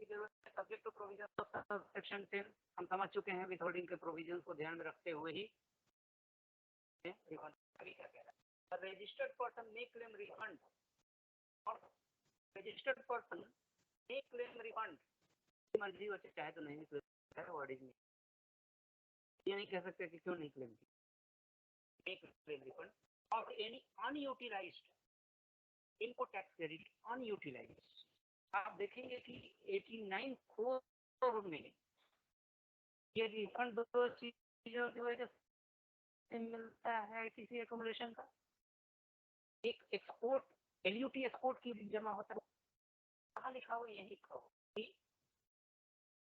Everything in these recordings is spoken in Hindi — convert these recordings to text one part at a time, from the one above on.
जरूरत है। Subject to provision of section 10 हम समझ चुके हैं, विथ होल्डिंग के प्रोविजन को ध्यान में रखते हुए ही registered person may claim refund और registered person may claim refund, मर्जी हो चाहे तो नहीं क्लेम है, वर्डिंग में ये नहीं कह सकते कि क्यों नहीं क्लेम की, क्लेम रिफंड और any unutilised input tax credit unutilised. आप देखेंगे कि 89 करोड़ में ये रिफंड दो चीजों की वजह से मिलता है किसी एकोमोडेशन का। एक एक्सपोर्ट एलयूटी एक्सपोर्ट की जमा होता है, कहाँ लिखा हो, यही लिखा हो कि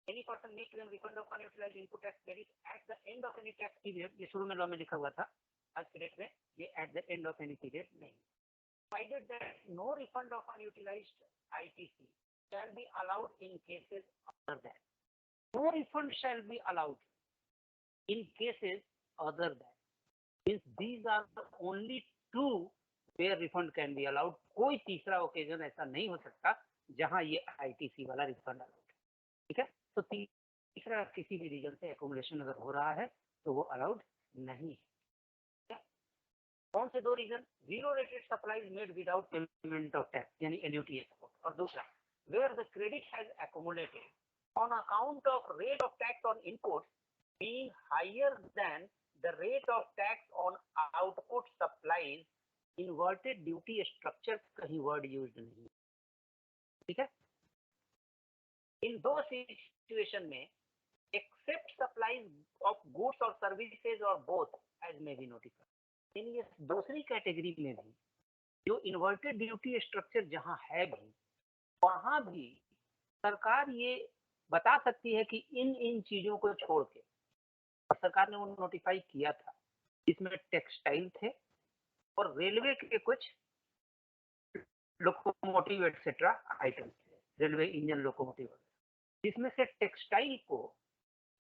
any person may claim refund of unutilized input tax credit at the end of any tax period। ये शुरू में लॉ में लिखा हुआ था, आज के डेट में ये at the end of any period नहीं। Provided that no refund of unutilized ITC shall be allowed in cases other than, no refund shall be allowed in cases other than, means these are the only two where refund can be allowed। कोई तीसरा ओकेजन ऐसा नहीं हो सकता जहां ये ITC वाला रिफंड अलाउड, ठीक है। तो तीसरा किसी भी रीजन से एकोमोडेशन अगर हो रहा है तो वो अलाउड नहीं है। कौन से दो reason, zero rated supplies made without payment of tax यानी एन्युटी एक्सपोर्ट, और दूसरा where the credit has accumulated on account of rate of tax on input being higher than the rate of tax on output supplies. Inverted duty structure कहीं वर्ड यूज नहीं, ठीक है। इन दो सिचुएशन में एक्सेप्ट सप्लाईज ऑफ गुड्स और सर्विसेज और both as may be notified. इन ये दूसरी कैटेगरी में भी जो इन्वर्टेड ड्यूटी स्ट्रक्चर जहां है भी वहां भी सरकार ये बता सकती है कि इन चीजों को छोड़ के, सरकार ने वो नोटिफाई किया था इसमें टेक्सटाइल थे और रेलवे के कुछ लोकोमोटिव एक्सेट्रा आइटम थे, रेलवे इंजन लोकोमोटिव, जिसमें से टेक्सटाइल को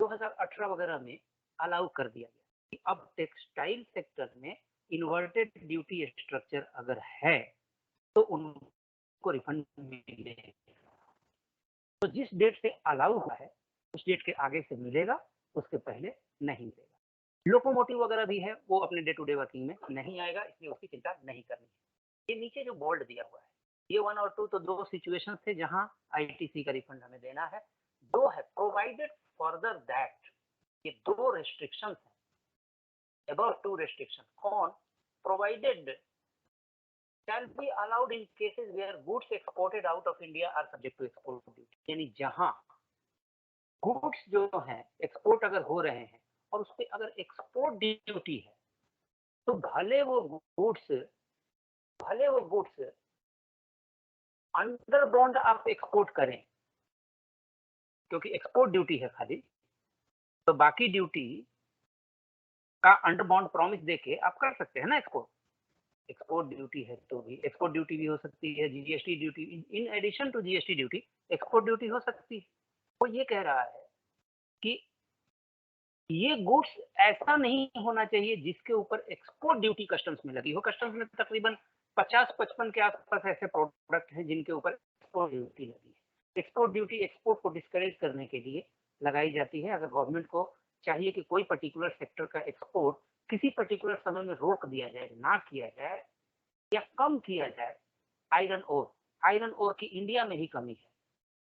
2018 वगैरह में अलाउ कर दिया गया कि अब टेक्सटाइल सेक्टर में इन्वर्टेड ड्यूटी स्ट्रक्चर अगर है तो उनको रिफंड मिलेगा। तो जिस डेट से अलाउ हुआ है उस डेट के आगे से मिलेगा, उसके पहले नहीं मिलेगा। लोकोमोटिव वगैरह भी है, वो अपने डे टू डे वर्किंग में नहीं आएगा, इसलिए उसकी चिंता नहीं करनी है। ये नीचे जो बोल्ड दिया हुआ है ये 1 और 2 तो दो सिचुएशन थे जहां ITC का रिफंड हमें देना है। दो है प्रोवाइडेड फर्दर दैट, ये दो रेस्ट्रिक्शंस हैं, अबव टू रेस्ट्रिक्शन। कौन, provided shall be allowed in cases where goods exported out of India are subject to export duty, यानी जहां गुड्स जो है एक्सपोर्ट अगर हो रहे हैं और उस पर अगर एक्सपोर्ट ड्यूटी है तो भले वो गुड्स अंडर बॉन्ड आप एक्सपोर्ट करें, क्योंकि एक्सपोर्ट ड्यूटी है खाली, तो बाकी ड्यूटी का अंडर बॉन्ड प्रॉमिस देके आप कर सकते हैं ना एक्सपोर्ट ड्यूटी है तो भी एक्सपोर्ट ड्यूटी भी हो सकती है, GST duty in addition to GST duty export duty हो सकती है। वो ये कह रहा है कि ये गुड्स ऐसा नहीं होना चाहिए जिसके ऊपर एक्सपोर्ट ड्यूटी कस्टम्स में लगी हो। कस्टम्स में तकरीबन 50-55 के आसपास ऐसे प्रोडक्ट हैं जिनके ऊपर एक्सपोर्ट ड्यूटी लगी है। एक्सपोर्ट ड्यूटी एक्सपोर्ट को डिस्करेज करने के लिए लगाई जाती है। अगर गवर्नमेंट को चाहिए कि कोई पर्टिकुलर सेक्टर का एक्सपोर्ट किसी पर्टिकुलर समय में रोक दिया जाए, ना किया जाए या कम किया जाए, आयरन ओर की इंडिया में ही कमी है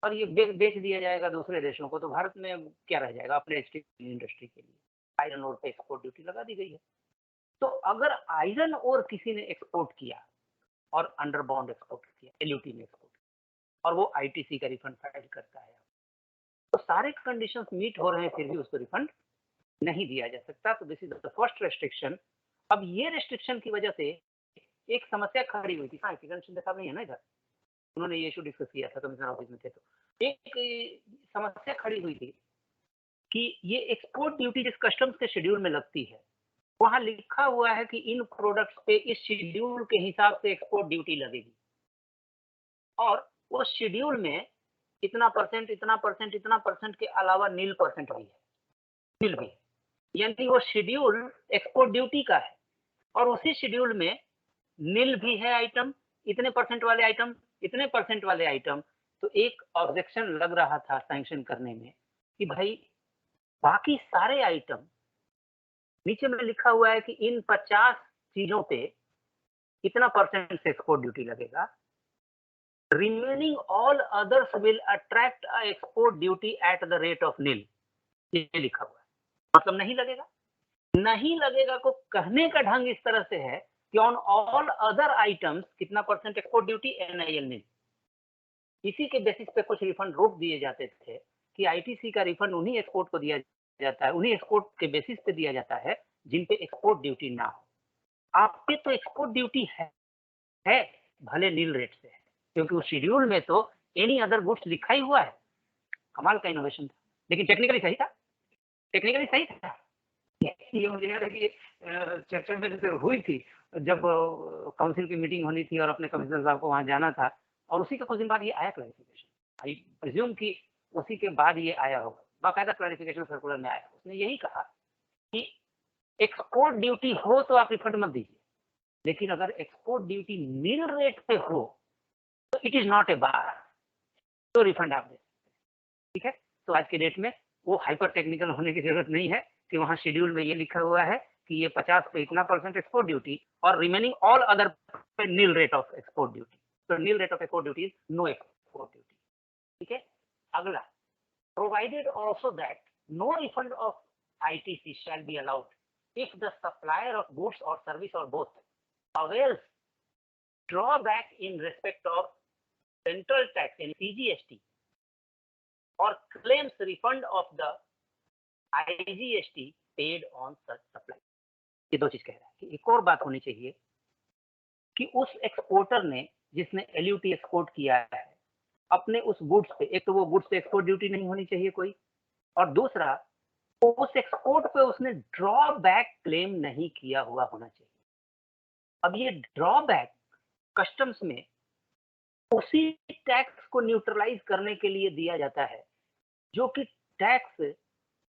और ये बेच दिया जाएगा दूसरे देशों को, तो भारत में क्या रह जाएगा अपने स्टील इंडस्ट्री के लिए। आयरन ओर पे एक्सपोर्ट ड्यूटी लगा दी गई है। तो अगर आयरन ओर किसी ने एक्सपोर्ट किया और अंडर बॉन्ड एक्सपोर्ट किया, एलयूटी में एक्सपोर्ट, और वो ITC का रिफंड फाइल करता है, तो सारे कंडीशंस मीट हो रहे हैं फिर भी उसको रिफंड नहीं दिया जा सकता। तो this is the first restriction. अब ये रेस्ट्रिक्शन की वजह से एक समस्या खड़ी हुई थी, साहब नहीं है ना इधर, उन्होंने ये इशू डिस्कस किया था कमिश्नर ऑफिस में थे, तो एक समस्या खड़ी हुई थी कि ये एक्सपोर्ट ड्यूटी जिस कस्टम्स के शेड्यूल में लगती है वहां लिखा हुआ है कि इन प्रोडक्ट्स पे इस शेड्यूल के हिसाब से एक्सपोर्ट ड्यूटी लगेगी और उस शेड्यूल में इतना परसेंट इतना परसेंट इतना परसेंट के अलावा नील परसेंट भी है, नील भी है, यानी वो शेड्यूल एक्सपोर्ट ड्यूटी का है और उसी शेड्यूल में नील भी है आइटम, इतने परसेंट वाले आइटम, इतने परसेंट वाले आइटम, तो एक ऑब्जेक्शन लग रहा था सैंक्शन करने में कि भाई बाकी सारे आइटम नीचे में लिखा हुआ है कि इन 50 चीजों पे इतना परसेंट से एक्सपोर्ट ड्यूटी लगेगा, remaining all others will attract a export duty at the rate of nil, ये लिखा हुआ है। मतलब नहीं लगेगा, नहीं लगेगा को कहने का ढंग इस तरह से है कि ऑन ऑल अदर आइटम्स कितना परसेंट एक्सपोर्ट ड्यूटी, एनआईएल नील। इसी के बेसिस पे कुछ रिफंड रोक दिए जाते थे कि आईटीसी का रिफंड उन्हीं एक्सपोर्ट को दिया जाता है, उन्हीं एक्सपोर्ट के बेसिस पे दिया जाता है जिन पे एक्सपोर्ट ड्यूटी ना हो। आप पे तो एक्सपोर्ट ड्यूटी है भले नील रेट से है, क्योंकि उस शेड्यूल में तो एनी अदर गुड्स लिखा ही हुआ है। कमाल का इनोवेशन था, लेकिन टेक्निकली सही था, टेक्निकली सही था। ये मुझे याद है कि चर्चा मेरे से हुई थी जब काउंसिल की मीटिंग होनी थी और अपने कमिश्नर साहब को वहां जाना था, और उसी के कुछ दिन बाद ये आया क्लैरिफिकेशन। आई प्रिज्यूम कि उसी के बाद ये आया होगा, बाकायदा क्लैरिफिकेशन सर्कुलर में आया। उसने यही कहा कि एक्सपोर्ट ड्यूटी हो तो आप रिफंड मत दीजिए, लेकिन अगर एक्सपोर्ट ड्यूटी नील रेट पे हो तो इट इज नॉट ए बार, तो रिफंड आप दे, ठीक है। तो आज के डेट में वो हाइपर टेक्निकल होने की जरूरत नहीं है कि वहां शेड्यूल में ये लिखा हुआ है कि ये 50 पे इतना परसेंट एक्सपोर्ट ड्यूटी और रिमेनिंग ऑल अदर पे nil rate of export duty. तो nil rate of export duty is no export duty, ठीक है। अगला, provided also that no refund of ITC shall be allowed if the supplier of goods और सर्विस और both avails drawback in respect of central tax in CGST or claims refund of the IGST paid on such supply। ये दो चीज कह रहा है कि एक और बात होनी चाहिए कि उस एक्सपोर्टर ने जिसने एलयूटी एक्सपोर्ट किया है अपने उस गुड्स पे, एक तो वो गुड्स पे एक्सपोर्ट ड्यूटी नहीं होनी चाहिए कोई, और दूसरा उस एक्सपोर्ट पे उसने ड्रॉबैक क्लेम नहीं किया हुआ होना चाहिए। अब ये ड्रॉबैक कस्टम्स में उसी टैक्स को न्यूट्रलाइज करने के लिए दिया जाता है जो कि टैक्स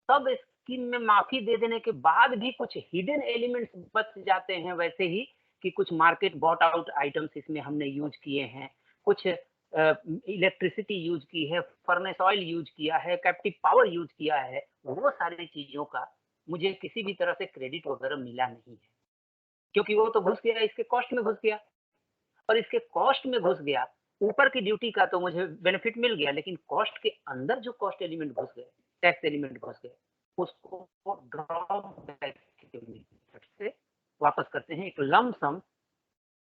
सब स्कीम में माफी दे देने के बाद भी कुछ हिडन एलिमेंट्स बच जाते हैं, वैसे ही कि कुछ मार्केट बॉट आउट आइटम्स इसमें हमने यूज किए हैं, कुछ इलेक्ट्रिसिटी यूज की है, फर्नेस ऑयल यूज किया है, कैप्टिव पावर यूज किया है, वो सारी चीजों का मुझे किसी भी तरह से क्रेडिट वगैरह मिला नहीं है, क्योंकि वो तो घुस गया, इसके कॉस्ट में घुस गया, और इसके कॉस्ट में घुस गया। ऊपर की ड्यूटी का तो मुझे बेनिफिट मिल गया, लेकिन कॉस्ट के अंदर जो कॉस्ट एलिमेंट घुस गए, टैक्स एलिमेंट घुस गए, उसको ड्रॉबैक से वापस करते हैं। एक लम सम,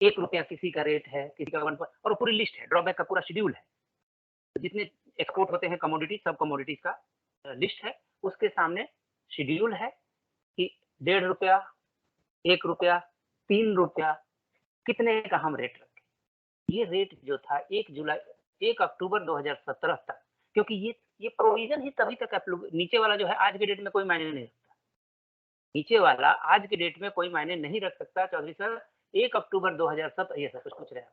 1 रुपया किसी का रेट है, किसी का 1, और पूरी लिस्ट है, ड्रॉबैक का पूरा शेड्यूल है, जितने एक्सपोर्ट होते हैं कमोडिटी, सब कमोडिटीज का लिस्ट है, उसके सामने शेड्यूल है कि 1.5 रुपया, 1 रुपया, 3 रुपया, कितने का हम रेट रखें। ये रेट जो था 1 अक्टूबर 2017 तक, क्योंकि ये प्रोविजन ही तभी तक नीचे वाला जो है आज के डेट में कोई मायने नहीं रखता, नीचे वाला आज के डेट में कोई मायने नहीं रख सकता। चौधरी सर 1 अक्टूबर 2007 ये सब कुछ पूछ रहे हैं।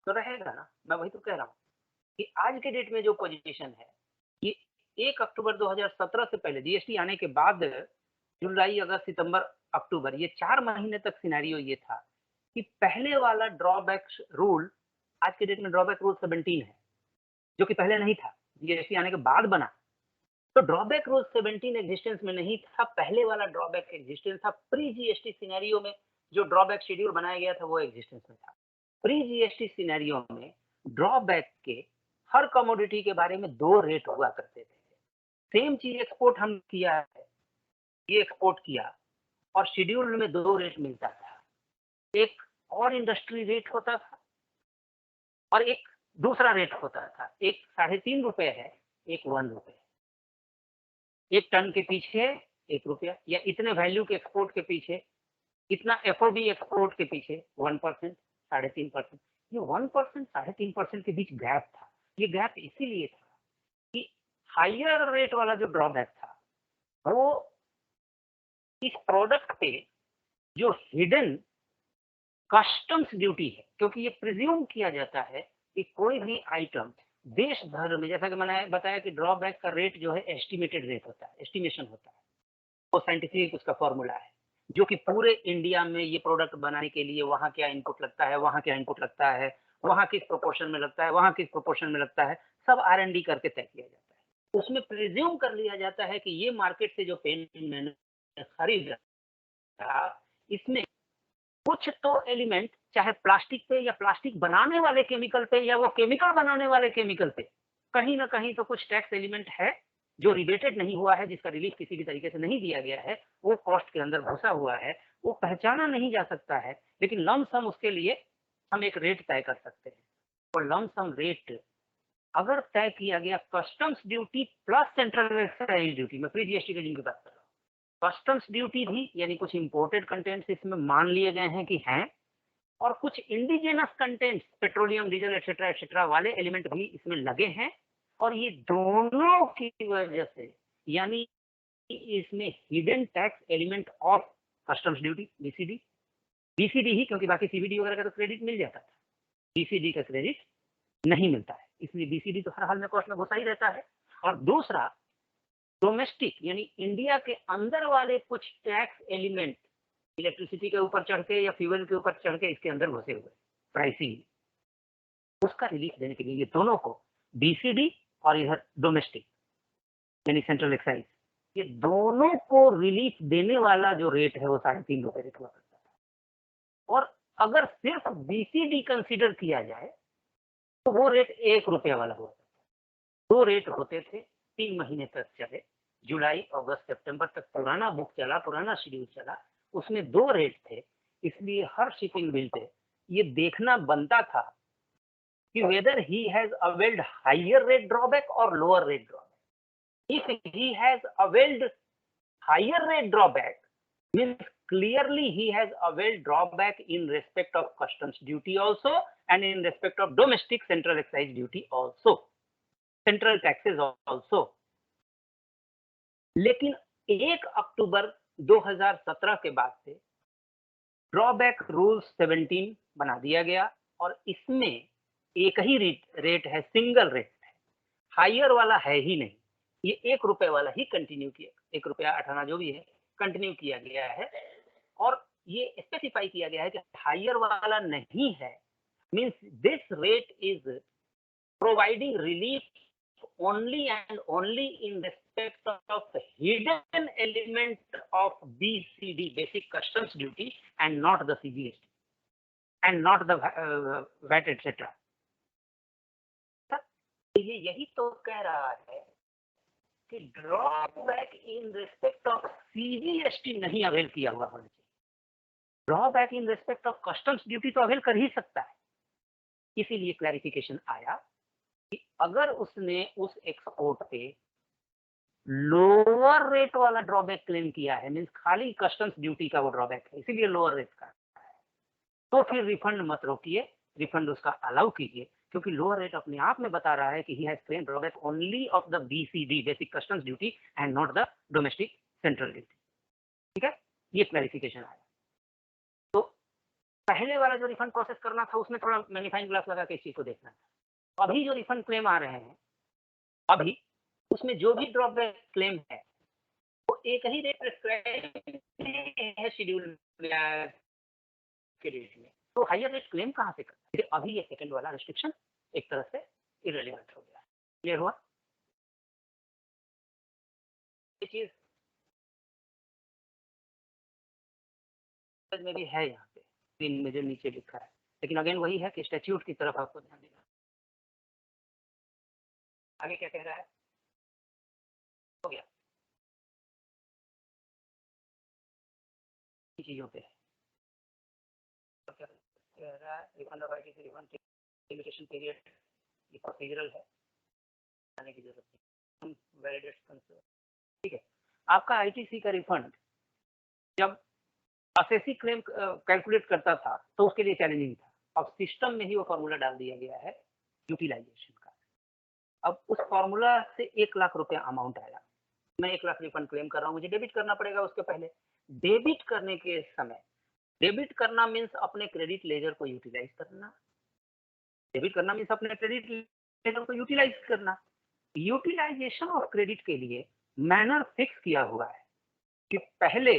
तो रहेगा ना, मैं वही तो कह रहा हूँ कि आज के डेट में जो पोजीशन है, ये 1 अक्टूबर 2017 से पहले जीएसटी आने के बाद जुलाई, अगस्त, सितंबर, अक्टूबर, ये 4 महीने तक सिनेरियो ये था कि पहले वाला ड्रॉबैक रूल, आज के डेट में ड्रॉबैक रूल 17 है, जो कि पहले नहीं था, जीएसटी आने के बाद बना। तो ड्रॉबैक रूल 17 एग्जिस्टेंस में नहीं था, पहले वाला ड्रॉबैक एग्जिस्टेंस था। प्री जीएसटी सिनेरियो में जो ड्रॉबैक शेड्यूल बनाया गया था वो एग्जिस्टेंस में था। प्री जीएसटी सिनेरियो में ड्रॉबैक के हर कमोडिटी के बारे में 2 रेट हुआ करते थे। सेम चीज एक्सपोर्ट हम किया है, ये एक्सपोर्ट किया और शेड्यूल में 2 रेट मिलता था, एक और इंडस्ट्री रेट होता था और एक दूसरा रेट होता था, एक 3.5 रुपए है, एक 1 रुपए, 1 टन के पीछे 1 रुपया, या इतने वैल्यू के एक्सपोर्ट के पीछे, इतना एफओबी एक्सपोर्ट के पीछे 1%, 3.5%। ये 1%, 3.5% के बीच गैप था। ये गैप इसीलिए था कि हायर रेट वाला जो ड्रॉबैक था वो इस प्रोडक्ट पे जो हिडन कस्टम्स ड्यूटी है, क्योंकि ये प्रिज्यूम किया जाता है कि कोई भी आइटम देश भर में, जैसा कि मैंने बताया कि ड्रॉबैक का रेट जो है एस्टिमेटेड रेट होता है, एस्टिमेशन होता है, वो साइंटिफिक उसका फॉर्मूला है, जो कि पूरे इंडिया में ये प्रोडक्ट बनाने के लिए वहाँ क्या इनपुट लगता है, वहाँ क्या इनपुट लगता है, वहाँ किस प्रोपोर्शन में लगता है, वहाँ किस प्रोपोर्शन में लगता है, सब R&D करके तय किया जाता है। उसमें प्रिज्यूम कर लिया जाता है कि ये मार्केट से जो पेन मैंने खरीदा, इसमें कुछ तो एलिमेंट चाहे प्लास्टिक पे या प्लास्टिक बनाने वाले केमिकल पे या वो केमिकल बनाने वाले केमिकल पे कहीं ना कहीं तो कुछ टैक्स एलिमेंट है जो रिबेटेड नहीं हुआ है, जिसका रिलीफ किसी भी तरीके से नहीं दिया गया है, वो कॉस्ट के अंदर घुसा हुआ है, वो पहचाना नहीं जा सकता है, लेकिन लम सम उसके लिए हम एक रेट तय कर सकते हैं। और लम सम रेट अगर तय किया गया customs duty plus central excise duty, मैं फ्री जीएसटी के जिनकी बात कर रहा हूँ, कस्टम्स ड्यूटी भी यानी कुछ इंपोर्टेड कंटेंट्स इसमें मान लिए गए हैं कि हैं, और कुछ indigenous contents petroleum diesel etcetera वाले एलिमेंट भी इसमें लगे हैं, और ये दोनों की वजह से यानी इसमें hidden tax element of customs duty BCD ही, क्योंकि बाकी सीबीडी वगैरह का तो क्रेडिट मिल जाता था, बीसीडी का क्रेडिट नहीं मिलता है, इसलिए बीसीडी तो हर हाल में कॉस्ट में घुसा ही रहता है। और दूसरा डोमेस्टिक यानी इंडिया के अंदर वाले कुछ टैक्स एलिमेंट इलेक्ट्रिसिटी के ऊपर चढ़ के या फ्यूल के ऊपर चढ़ के इसके अंदर घुसे हुए प्राइसिंग, उसका रिलीफ देने के लिए ये दोनों को बीसीडी और इधर डोमेस्टिक यानी सेंट्रल एक्साइज, ये दोनों को रिलीफ देने वाला जो रेट है वो 3.5 रुपए रेट हुआ करता था। और अगर सिर्फ बीसीडी कंसीडर किया जाए तो वो रेट 1 रुपया वाला हुआ करता। 2 रेट होते थे, 3 महीने तक चले, जुलाई अगस्त सितंबर तक पुराना बुक चला, पुराना शेड्यूल चला, उसमें 2 रेट थे, इसलिए हर शिपिंग बिल पे ये देखना बनता था कि whether he has availed higher rate drawback और lower rate drawback. If he has availed higher rate drawback means clearly he has availed drawback in respect of customs duty also and in respect of domestic central excise duty also, central taxes also। लेकिन 1 अक्टूबर 2017 के बाद से ड्रॉबैक रूल्स 17 बना दिया गया, और इसमें एक ही रेट है, सिंगल रेट है, हायर वाला है ही नहीं, ये 1 रुपए वाला ही कंटिन्यू किया, 1 रुपया 18 जो भी है कंटिन्यू किया गया है, और ये स्पेसिफाई किया गया है कि हायर वाला नहीं है, means this rate is providing relief only and only in respect of hidden element of BCD, basic customs duty, and not the CGST and not the VAT etc। ये यही तो कह रहा है कि drawback in respect of CGST नहीं अवेल किया हुआ होना चाहिए, drawback in respect of customs duty तो अवेल कर ही सकता है। इसीलिए क्लैरिफिकेशन आया कि अगर उसने उस एक्सपोर्ट पे लोअर रेट वाला ड्रॉबैक क्लेम किया है, मीन्स खाली कस्टम्स ड्यूटी का वो ड्रॉबैक है, इसीलिए लोअर रेट का, तो फिर रिफंड मत रोकिए, रिफंड उसका अलाउ कीजिए, क्योंकि लोअर रेट अपने आप में बता रहा है कि he has claim drawback only of the BCD, basic customs duty, and not the domestic central duty. ठीक है, ये क्लैरिफिकेशन आया। तो पहले वाला जो रिफंड प्रोसेस करना था उसमें थोड़ा मैग्नीफाइंग ग्लास लगा के इस चीज को देखना था। अभी जो रिफंड क्लेम आ रहे हैं, अभी उसमें जो भी ड्रॉबैक क्लेम है वो एक ही रेट प्रिस्क्राइब है शेड्यूल के रेट में, तो हायर रेट क्लेम कहाँ से करते हैं? अभी ये सेकंड वाला रिस्ट्रिक्शन एक तरह से इररिलेवेंट हो गया। क्लियर हुआ? ये चीज में भी है, यहाँ पे स्क्रीन में जो नीचे लिखा है, लेकिन अगेन वही है कि स्टैट्यूट की तरफ आपको ध्यान देना। आगे क्या कह रहा है? हो गया चीजों पे कह रहा है, refund of ITC refund limitation period ये प्रोसीजरल है, आने की जरूरत नहीं, वैलिडेट कंसर्न। ठीक है, आपका आईटीसी का रिफंड जब असेसी क्लेम कैलकुलेट करता था तो उसके लिए चैलेंजिंग था, अब सिस्टम में ही वो फॉर्मूला डाल दिया गया है यूटिलाइजेशन का। अब उस फॉर्मूला से 1 लाख रुपया अमाउंट आया, मैं 1 लाख रिफंड क्लेम कर रहा हूँ, मुझे डेबिट करना पड़ेगा। उसके पहले डेबिट करने के समय, डेबिट करना मीन्स अपने क्रेडिट लेजर को यूटिलाइज करना, डेबिट करना मीन्स अपने क्रेडिट लेजर को यूटिलाइज करना। यूटिलाइजेशन ऑफ क्रेडिट के लिए मैनर फिक्स किया हुआ है, कि पहले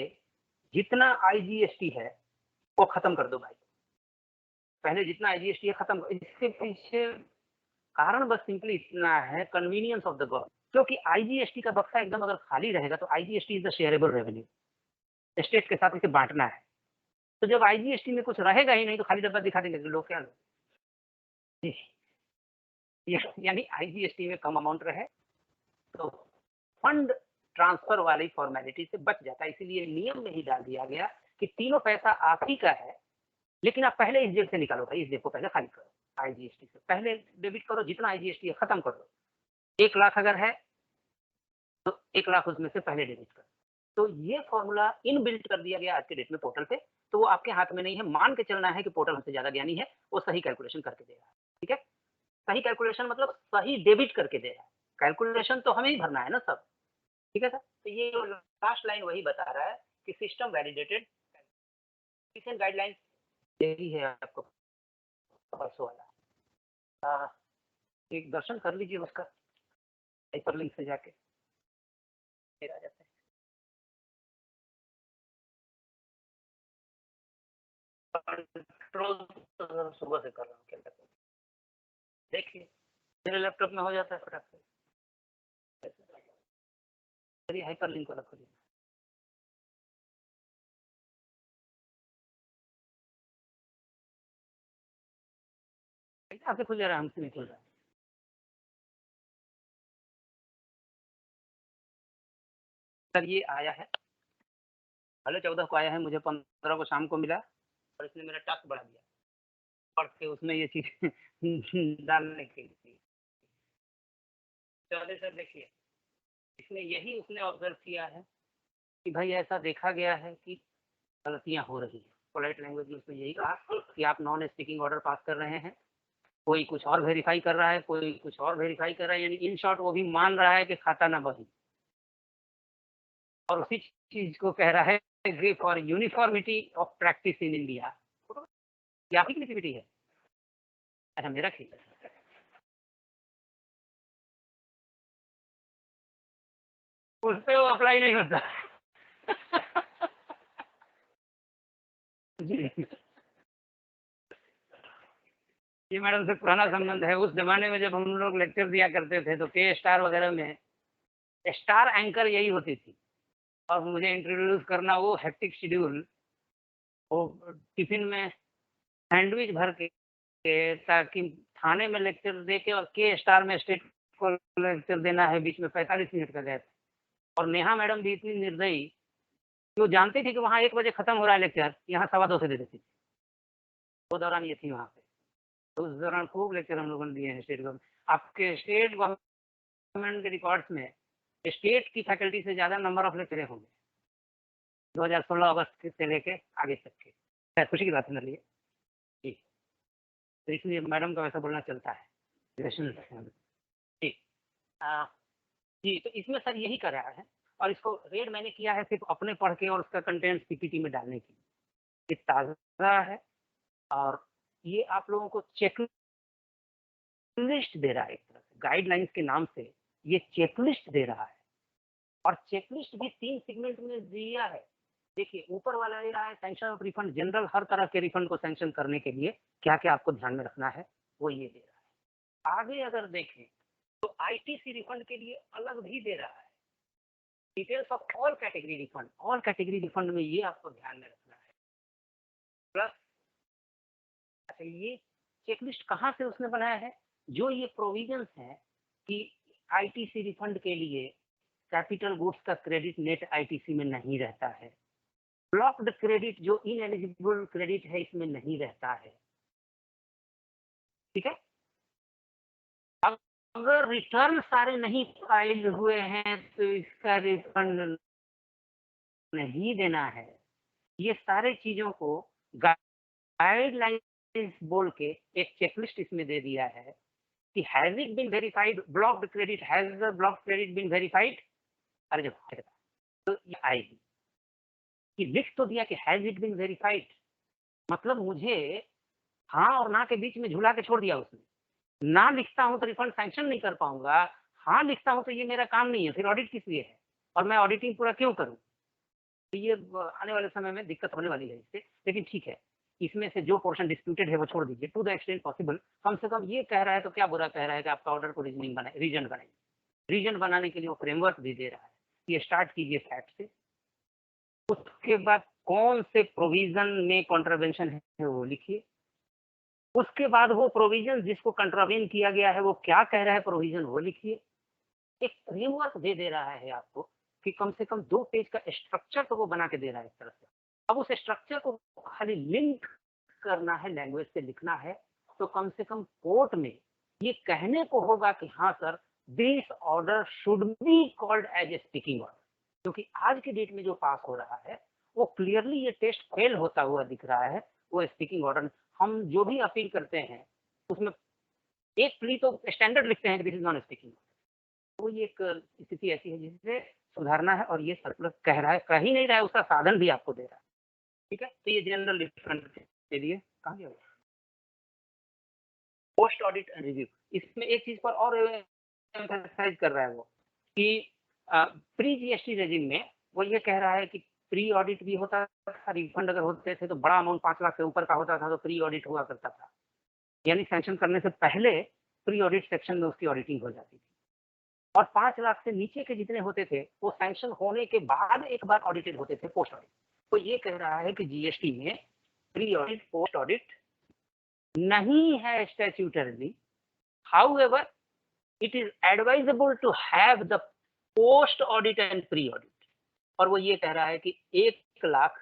जितना आईजीएसटी है वो खत्म कर दो भाई, पहले जितना आईजीएसटी है खत्म कर। इसके पीछे कारण बस सिंपली इतना है, कन्वीनियंस ऑफ द गवर्नमेंट, क्योंकि आईजीएसटी का बक्सा एकदम अगर खाली रहेगा तो IGST is the shareable revenue, state के साथ इसे बांटना है। तो जब आईजीएसटी में कुछ रहेगा ही नहीं तो खाली डब्बा दिखा देंगे लोग, क्या लोग, यानी आईजीएसटी में कम अमाउंट रहे तो फंड ट्रांसफर वाली फॉर्मेलिटी से बच जाता है। इसीलिए नियम में ही डाल दिया गया कि तीनों पैसा आप ही का है, लेकिन आप पहले इस जेब से निकालो भाई, इस जेब को पहले खाली करो, आईजीएसटी से पहले डेबिट करो, जितना आईजीएसटी है खत्म कर दो। 1 लाख अगर है तो 1 लाख उसमें से पहले डेबिट करो। तो ये फॉर्मूला इनबिल्ट कर दिया गया आज के डेट में पोर्टल पे, तो वो आपके हाथ में नहीं है, मान के चलना है कि पोर्टल हमसे ज्यादा ज्ञानी है, वो सही कैलकुलेशन करके दे रहा है। ठीक है, सही कैलकुलेशन मतलब सही डेबिट करके दे रहा है, कैलकुलेशन तो हमें ही भरना है ना सब। ठीक है सर, तो ये लास्ट लाइन वही बता रहा है कि सिस्टम वैलिडेटेड गाइडलाइंस यही है आपको परसों वाला। एक दर्शन कर लीजिए उसका हाइपरलिंक से जाके, फिर आ जाता है। कंट्रोल तो सुबह से कर रहा हूँ, क्या करते हैं देखिए, मेरे लैपटॉप में हो जाता है फटाक से। चलिए हाइपरलिंक वाला खोलिए। आपसे खुल जा रहा है, हमसे नहीं खुल रहा है। सर ये आया है, पहले 14 को आया है, मुझे 15 को शाम को मिला और इसने मेरा टास्क बढ़ा दिया पढ़ के उसमें ये चीज डालने के लिए। चलिए सर देखिए, इसमें यही उसने ऑब्जर्व किया है कि भाई ऐसा देखा गया है कि गलतियां हो रही है। पोलाइट लैंग्वेज में उसने यही कहा कि आप नॉन स्पीकिंग ऑर्डर पास कर रहे हैं, कोई कुछ और वेरीफाई कर रहा है, कोई कुछ और वेरीफाई कर रहा है, यानी इन शॉर्ट वो भी मान रहा है कि खाता ना बही, और उसी चीज को कह रहा है for uniformity of practice in India. ये आपकी क्रिएटिविटी है? अच्छा मेरा खेल उस पर वो अप्लाई नहीं होता। जी, ये मैडम से पुराना संबंध है। उस जमाने में जब हम लोग लेक्चर दिया करते थे तो के स्टार वगैरह में स्टार एंकर यही होती थी, और मुझे इंट्रोड्यूस करना वो हेक्टिक शेड्यूल, वो टिफिन में सैंडविच भर के ताकि थाने में लेक्चर दे के, और के स्टार में स्टेट को लेक्चर देना है, बीच में 45 मिनट का गैप। और नेहा मैडम भी इतनी निर्दयी कि वो जानती थी कि वहाँ 1 बजे खत्म हो रहा है लेक्चर, यहाँ 2:15 से दे देती थी। वो दौरान ये थी वहाँ पे, तो उस दौरान खूब लेक्चर हम लोगों ने दिए हैं स्टेट गवर्नमेंट। आपके स्टेट गवर्नमेंट के रिकॉर्ड्स में स्टेट की फैकल्टी से ज़्यादा नंबर ऑफ लेक्चर होंगे 2016 अगस्त से लेके आगे तक के। खैर खुशी की बात है मेरे लिए जी, तो इसलिए मैडम का वैसा बोलना चलता है। ठीक, जी, तो इसमें सर यही कर रहा है, और इसको रेड मैंने किया है सिर्फ अपने पढ़ के और उसका कंटेंट पीपीटी में डालने की। ये ताज़ा है, और ये आप लोगों को चेक लिस्ट दे रहा है, एक तरह से गाइडलाइंस के नाम से ये चेकलिस्ट दे रहा है। और चेकलिस्ट भी 3 सेगमेंट में दिया है। देखिए ऊपर वाला दे रहा है सैंक्शन ऑफ रिफंड, जनरल हर तरह के रिफंड को सैंक्शन करने के लिए क्या क्या आपको ध्यान में रखना है वो ये दे रहा है। आगे अगर देखें तो आईटीसी रिफंड के लिए अलग भी दे रहा है, details of all category refund. All category refund में ये आपको ध्यान में रखना है। प्लस अच्छा, ये चेकलिस्ट कहाँ से उसने बनाया है? जो ये प्रोविजंस है कि आईटीसी रिफंड के लिए कैपिटल गुड्स का क्रेडिट नेट आईटीसी में नहीं रहता है, ब्लॉक्ड क्रेडिट जो इनएलिजिबल क्रेडिट है इसमें नहीं रहता है। ठीक है, अगर रिटर्न सारे नहीं फाइल हुए हैं तो इसका रिफंड नहीं देना है। ये सारे चीजों को गाइडलाइंस बोल के एक चेकलिस्ट इसमें दे दिया है कि has it been verified, blocked credit, has the blocked credit been verified. अरे जब तो ये आएगी कि लिख तो दिया कि हैज इट बीन वेरीफाइड, मतलब मुझे हाँ और ना के बीच में झूला के छोड़ दिया उसने। ना लिखता हूं तो रिफंड सैंक्शन नहीं कर पाऊंगा, हाँ लिखता हूं तो ये मेरा काम नहीं है, फिर ऑडिट किस लिए है और मैं ऑडिटिंग पूरा क्यों करूं? तो ये आने वाले समय में दिक्कत होने वाली है इससे, लेकिन ठीक है, इसमें से जो पोर्शन डिस्प्यूटेड है वो छोड़ दीजिए। टू द एक्सटेंट पॉसिबल कम से कम ये कह रहा है तो क्या बुरा कह रहा है कि आपका ऑर्डर को रीजनिंग बनाए, रीजन बनाए। रीजन बनाने के लिए वो फ्रेमवर्क भी दे रहा है। ये स्टार्ट कीजिए फैक्ट से, उसके बाद कौन से प्रोविजन में कॉन्ट्रावेंशन है वो लिखिए, उसके बाद वो प्रोविजन जिसको कंट्रावेन किया गया है वो क्या कह रहा है प्रोविजन वो लिखिए। एक फ्रेमवर्क दे रहा है आपको कि कम से कम 2 पेज का स्ट्रक्चर तो वो बना के दे रहा है इस तरह से। अब उस स्ट्रक्चर को खाली लिंक करना है, लैंग्वेज से लिखना है, तो कम से कम कोर्ट में ये कहने को होगा कि हाँ sir, this order should be called as a speaking order. क्योंकि आज के डेट में जो पास हो रहा है वो क्लियरली ये टेस्ट फेल होता हुआ दिख रहा है, वो स्पीकिंग ऑर्डर। हम जो भी अपील करते हैं उसमें एक प्ली तो स्टैंडर्ड लिखते हैं कि दिस इज नॉन स्पीकिंग। तो ये एक स्थिति ऐसी है जिसे सुधारना है, और ये सर्कुलर कह रहा है, कह ही नहीं रहा है, उसका साधन भी आपको दे रहा है। ठीक है, तो ये जनरल डिफरेंस के लिए कहा गया। पोस्ट ऑडिट एंड रिव्यू, इसमें एक चीज पर और एम्फसाइज कर रहा है वो कि प्री जीएसटी रेजिम में वो ये कह रहा है कि प्री ऑडिट भी होता था, रिफंड अगर होते थे तो बड़ा अमाउंट 5 लाख से ऊपर का होता था तो प्री ऑडिट हुआ करता था, यानी सैंक्शन करने से पहले प्री ऑडिट सेक्शन में उसकी ऑडिटिंग हो जाती थी। और 5 लाख से नीचे के जितने होते थे वो सैंक्शन होने के बाद एक बार ऑडिटेड होते थे, पोस्ट ऑडिट। तो ये कह रहा है कि जीएसटी में प्री ऑडिट पोस्ट ऑडिट नहीं है statutorily, however it is advisable to have the post audit and pre audit. और वो ये कह रहा है कि 1 लाख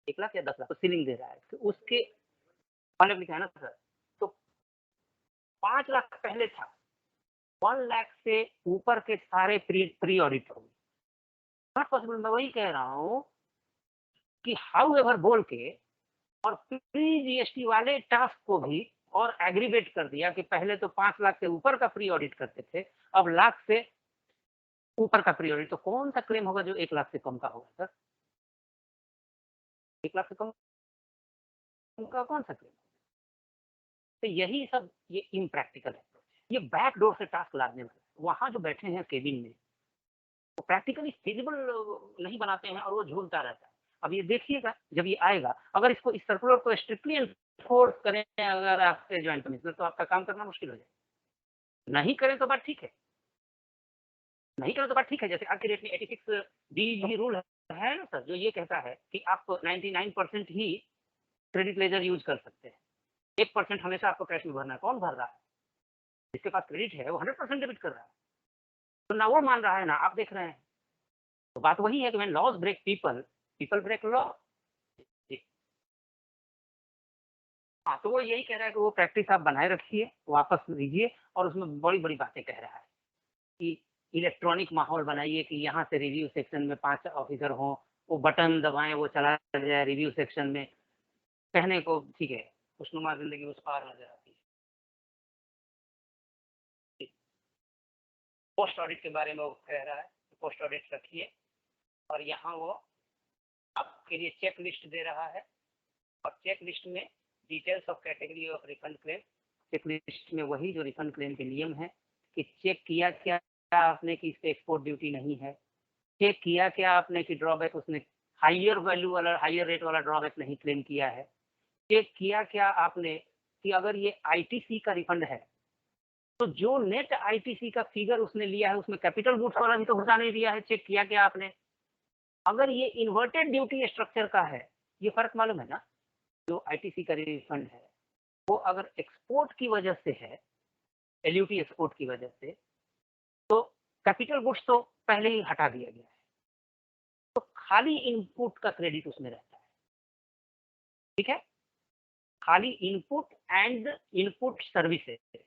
या 10 लाख तो सीलिंग दे रहा है, तो उसके मतलब लिखा है ना सर, तो 5 लाख पहले था, 1 लाख से ऊपर के सारे प्री ऑडिट होंगे। नॉट पॉसिबल, मैं वही कह रहा हूँ कि हाउ एवर बोल के और प्री जीएसटी वाले टास्क को भी और एग्रीवेट कर दिया कि पहले तो 5 लाख से ऊपर का प्री ऑडिट करते थे, अब लाख से ऊपर का प्री ऑडिट। तो कौन सा क्लेम होगा जो 1 लाख से कम का होगा सर? 1 लाख से कम का कौन सा क्लेम? तो यही सब ये इम्प्रैक्टिकल है, ये बैक डोर से टास्क लादने वाला। वहां जो बैठे हैं केबिन में वो प्रैक्टिकली फिजिबल नहीं बनाते हैं और वो झूलता रहता है। अब ये देखिएगा जब ये आएगा, अगर इसको इस सर्कुलर को स्ट्रिक्टली एनफोर्स करें अगर आपके ज्वाइंट कमिश्नर, तो आपका काम करना मुश्किल हो जाए। नहीं करें तो बात ठीक है, नहीं करें तो बात ठीक है। जैसे आज के डेट में 86 डी रूल है ना सर, जो ये कहता है कि आप 99% ही क्रेडिट लेजर यूज कर सकते हैं, 1% हमेशा आपको कैश में भरना है। कौन भर रहा है? जिसके पास क्रेडिट है वो 100% डेबिट कर रहा है, तो ना वो मान रहा है ना आप देख रहे हैं। तो बात वही है कि when laws break people, people break law. हाँ, तो वो यही कह रहा है कि वो प्रैक्टिस आप बनाए रखिए, वापस लीजिए, और उसमें बड़ी बड़ी बातें कह रहा है कि इलेक्ट्रॉनिक माहौल बनाइए कि यहाँ से रिव्यू सेक्शन में 5 ऑफिसर हों, वो बटन दबाएं वो चला जाए रिव्यू सेक्शन में। कहने को ठीक है, खुशनुमा जिंदगी उस पार नजर आती है। पोस्ट ऑडिट के बारे में वो कह रहा है, पोस्ट ऑडिट रखिए, और यहाँ वो आपके लिए चेक लिस्ट दे रहा है, और चेक लिस्ट में details of category of refund claim. Check list में वही जो रिफंड क्लेम के नियम है कि चेक किया क्या आपने कि इस पे एक्सपोर्ट ड्यूटी नहीं है, चेक किया क्या आपने कि ड्रॉबैक उसने हाइयर वैल्यू वाला हाइयर रेट वाला ड्रॉबैक नहीं क्लेम किया है, चेक किया क्या आपने कि अगर ये आईटीसी का रिफंड है तो जो नेट आईटीसी का फिगर उसने लिया है उसमें कैपिटल गुड्स वाला भी तो घुसा नहीं दिया है, चेक किया क्या आपने। अगर ये इन्वर्टेड ड्यूटी स्ट्रक्चर का है, ये फर्क मालूम है ना, जो आईटीसी का रिफंड है वो अगर एक्सपोर्ट की वजह से है, एलयूटी एक्सपोर्ट की वजह से, तो कैपिटल गुड्स तो पहले ही हटा दिया गया है, तो खाली इनपुट का क्रेडिट उसमें रहता है। ठीक है, खाली input and input services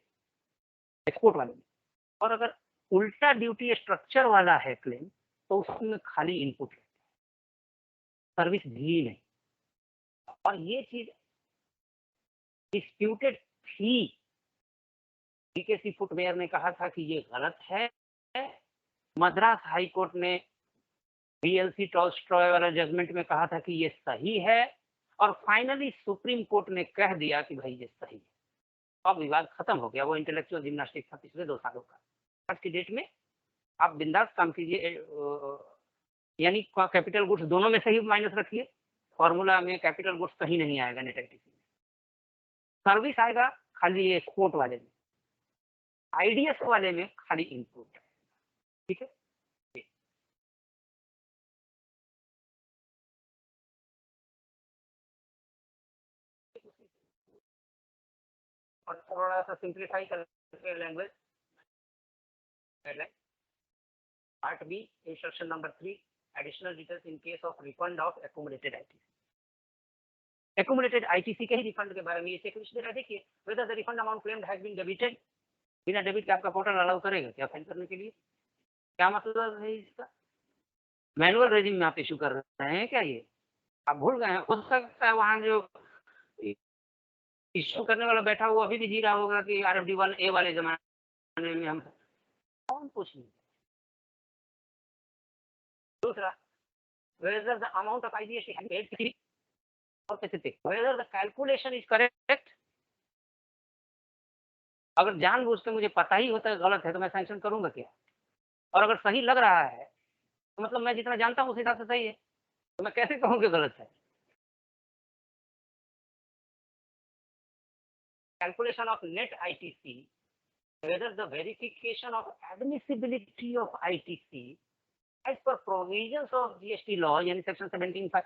export वाले में। और अगर उल्टा ड्यूटी स्ट्रक्चर वाला है क्लेम तो उसमें खाली इनपुट रहता है, सर्विस भी नहीं। और ये चीज डिस्प्यूटेड थी, बीकेसी फुटवेयर ने कहा था कि ये गलत है, मद्रास हाई कोर्ट ने बीएलसी टॉलस्टॉय वाला जजमेंट में कहा था कि ये सही है, और फाइनली सुप्रीम कोर्ट ने कह दिया कि भाई ये सही है। अब विवाद खत्म हो गया, वो इंटेलेक्चुअल जिम्नास्टिक था पिछले 2 सालों का। आज की डेट में आप बिंदास काम कीजिए, यानी कैपिटल गुड्स दोनों में से ही माइनस रखिए, फॉर्मूला में कैपिटल गुड्स कहीं नहीं आएगा नेट आईटीसी में, सर्विस आएगा खाली ये एक्सपोर्ट वाले में, आईडीएस वाले में खाली इनपुट। ठीक है, और थोड़ा सा सिंप्लीफाई करके language part B instruction number 3 additional details in case of refund of accumulated ITC. Accumulated ITC के ही रिफंड के बारे में ये चेकलिस्ट दे रहा है, देखिए whether the refund amount claimed has been debited, बिना डेबिट के आपका पोर्टल अलाउ करेगा क्या फाइल करने के लिए? क्या मतलब है इसका? मैनुअल रेजिम में आप इशू कर रहे हैं क्या? ये आप भूल गए हैं? हो सकता है वहाँ जो इशू करने वाला बैठा हुआ अभी भी जी रहा होगा कि RFD-1A वाले जमाने में हम कौन पूछ नहीं। दूसरा, whether the amount of IGST has paid to और specific, whether the calculation is correct। अगर जानबूझ के मुझे पता ही होता है गलत है तो मैं सैंक्शन करूंगा क्या? और अगर सही लग रहा है तो मतलब मैं जितना जानता हूँ उस हिसाब से सही है, तो मैं कैसे कहूँ कि गलत है? Calculation of net ITC, whether the verification of admissibility of ITC as per provisions of GST law यानी सेक्शन 17(5)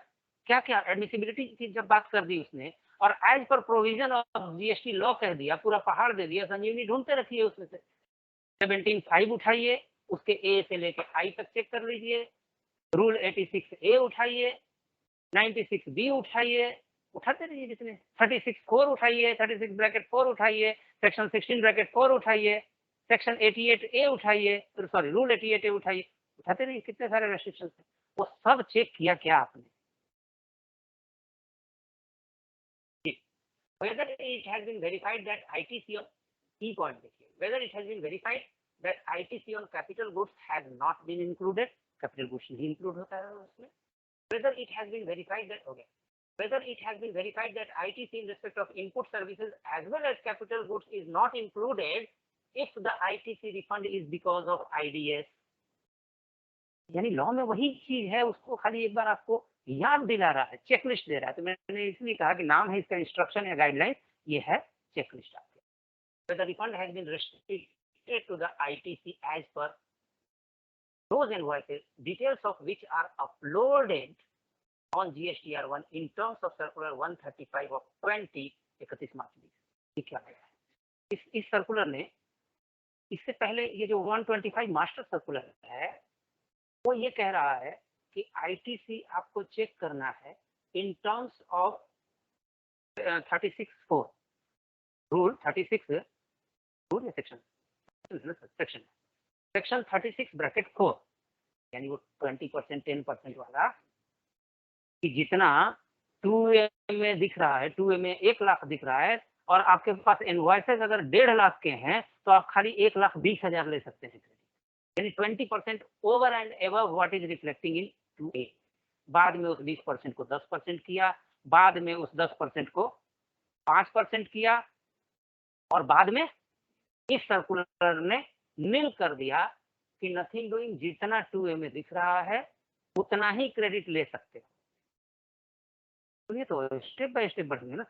क्या क्या एडमिसिबिलिटी की जब बात कर दी उसने और as per provision of GST law कह दिया, पूरा पहाड़ दे दिया, संजीवनी ढूंढते रखिए उसमें से 17(5) उठाइए, उसके ए से लेके आई तक चेक कर लीजिए, रूल 86A उठाइए, 96B उठाइए, उठाते रहिए जितने, 36(4) उठाइए, 36(4) उठाइए, सेक्शन 16(4) उठाइए, सेक्शन 88A उठाइए, सॉरी रूल 88A उठाइए, उठाते रहिए, कितने सारे रेस्ट्रिक्शन है वो सब चेक किया क्या आपने? Whether it has been verified that ITC on key point देखिए, whether it has been verified that ITC on capital goods has not been included, capital goods नहीं include होता है उसमें, whether it has been verified that okay, whether it has been verified that ITC in respect of input services as well as capital goods is not included if the ITC refund is because of IDS। यानी लॉ में वही चीज है, उसको खाली एक बार आपको याद दिला रहा है, चेकलिस्ट दे रहा है। तो मैंने इसलिए कहा कि नाम है इसका इंस्ट्रक्शन या गाइडलाइन, ये है चेकलिस्ट आपके। Whether refund has been restricted to the ITC as per those invoices, details of which are uploaded on GSTR1 in terms of circular 135 of 31 मार्च 2020। ये क्या है? इस सर्कुलर ने, इससे पहले ये जो 125 मास्टर सर्कुलर है वो ये कह रहा है कि आईटीसी आपको चेक करना है in terms of 36(4) rule 36 rule या सेक्शन सेक्शन 36(4) यानी वो 20% 10% वाला कि जितना 2A में दिख रहा है, 2A में 1 लाख दिख रहा है और आपके पास इनवॉइसेस अगर 1.5 लाख के हैं तो आप खाली 1,20,000 ले सकते हैं, यानी 20% over and above what is reflecting in 2A। बाद में उस 20% को 10% किया, बाद में उस 10% को 5% किया और बाद में इस सर्कुलर ने नील कर दिया कि नथिंग डूइंग, जितना 2A में दिख रहा है उतना ही क्रेडिट ले सकते हो। तो ये तो स्टेप बाय स्टेप बढ़ेंगे ना,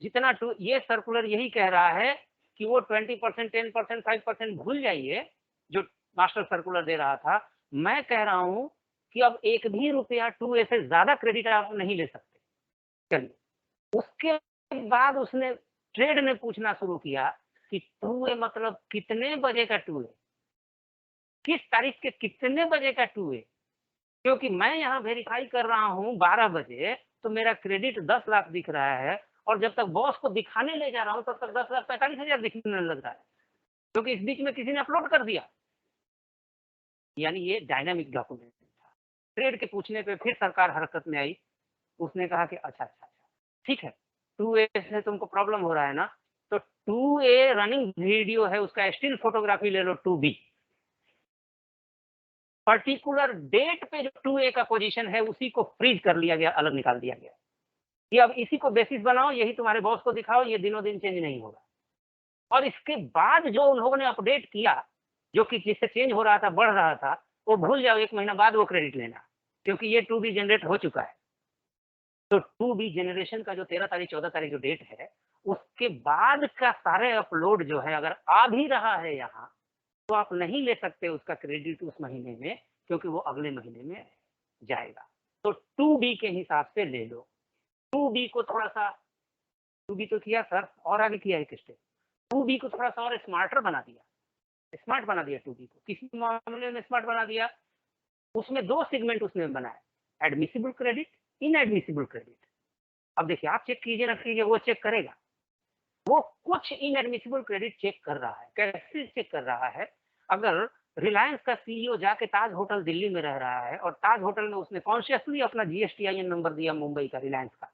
जितना ये सर्कुलर यही कह रहा है कि वो 20%, 10%, 5% भूल जाइए जो मास्टर सर्कुलर दे रहा था। मैं कह रहा हूं कि अब एक भी रुपया 2A से ज्यादा क्रेडिट आप नहीं ले सकते। चलिए, उसके बाद उसने ट्रेड ने पूछना शुरू किया कि 2A मतलब कितने बजे का 2A, किस तारीख के कितने बजे का 2A, क्योंकि मैं यहाँ वेरीफाई कर रहा हूँ 12 बजे तो मेरा क्रेडिट 10 लाख दिख रहा है और जब तक बॉस को दिखाने ले जा रहा हूँ तब तक 10,45,000 दिखने लग रहा है, क्योंकि इस बीच में किसी ने अपलोड कर दिया। यानी ये डायनामिक डॉक्यूमेंट था। ट्रेड के पूछने पे फिर सरकार हरकत में आई, उसने कहा कि अच्छा ठीक है, 2A से तुमको प्रॉब्लम हो रहा है ना, तो 2A रनिंग वीडियो है उसका स्टिल फोटोग्राफी ले लो 2B, पर्टिकुलर डेट पे जो 2A का पोजीशन है उसी को फ्रीज कर लिया गया, अलग निकाल दिया गया कि अब इसी को बेसिस बनाओ, यही तुम्हारे बॉस को दिखाओ, ये दिनों दिन चेंज नहीं होगा। और इसके बाद जो उन लोगों ने अपडेट किया, जो कि जिससे चेंज हो रहा था, बढ़ रहा था, वो भूल जाओ, 1 महीना बाद वो क्रेडिट लेना, क्योंकि ये 2B जनरेट हो चुका है। तो 2B जनरेशन का जो 13 तारीख 14 तारीख जो डेट है, उसके बाद का सारे अपलोड जो है अगर आ भी रहा है यहाँ, तो आप नहीं ले सकते उसका क्रेडिट उस महीने में, क्योंकि वो अगले महीने में जाएगा। तो 2B के हिसाब से ले लो। 2B को थोड़ा सा 2B तो किया सर, और आगे किया एक स्टेप। 2B को थोड़ा सा और स्मार्टर बना दिया, स्मार्ट बना दिया 2B को। किसी मामले में स्मार्ट बना दिया, उसमें 2 सेगमेंट उसने बनाया, एडमिसिबल क्रेडिट, इनएडमिसिबल क्रेडिट। अब देखिए, आप चेक कीजिए ना कीजिए, वो चेक करेगा। वो कुछ इनएडमिसिबल क्रेडिट चेक कर रहा है। कैसे चेक कर रहा है? अगर रिलायंस का सीईओ जाके ताज होटल दिल्ली में रह रहा है और ताज होटल में उसने कॉन्शियसली अपना जीएसटीआईएन नंबर दिया मुंबई का, रिलायंस का,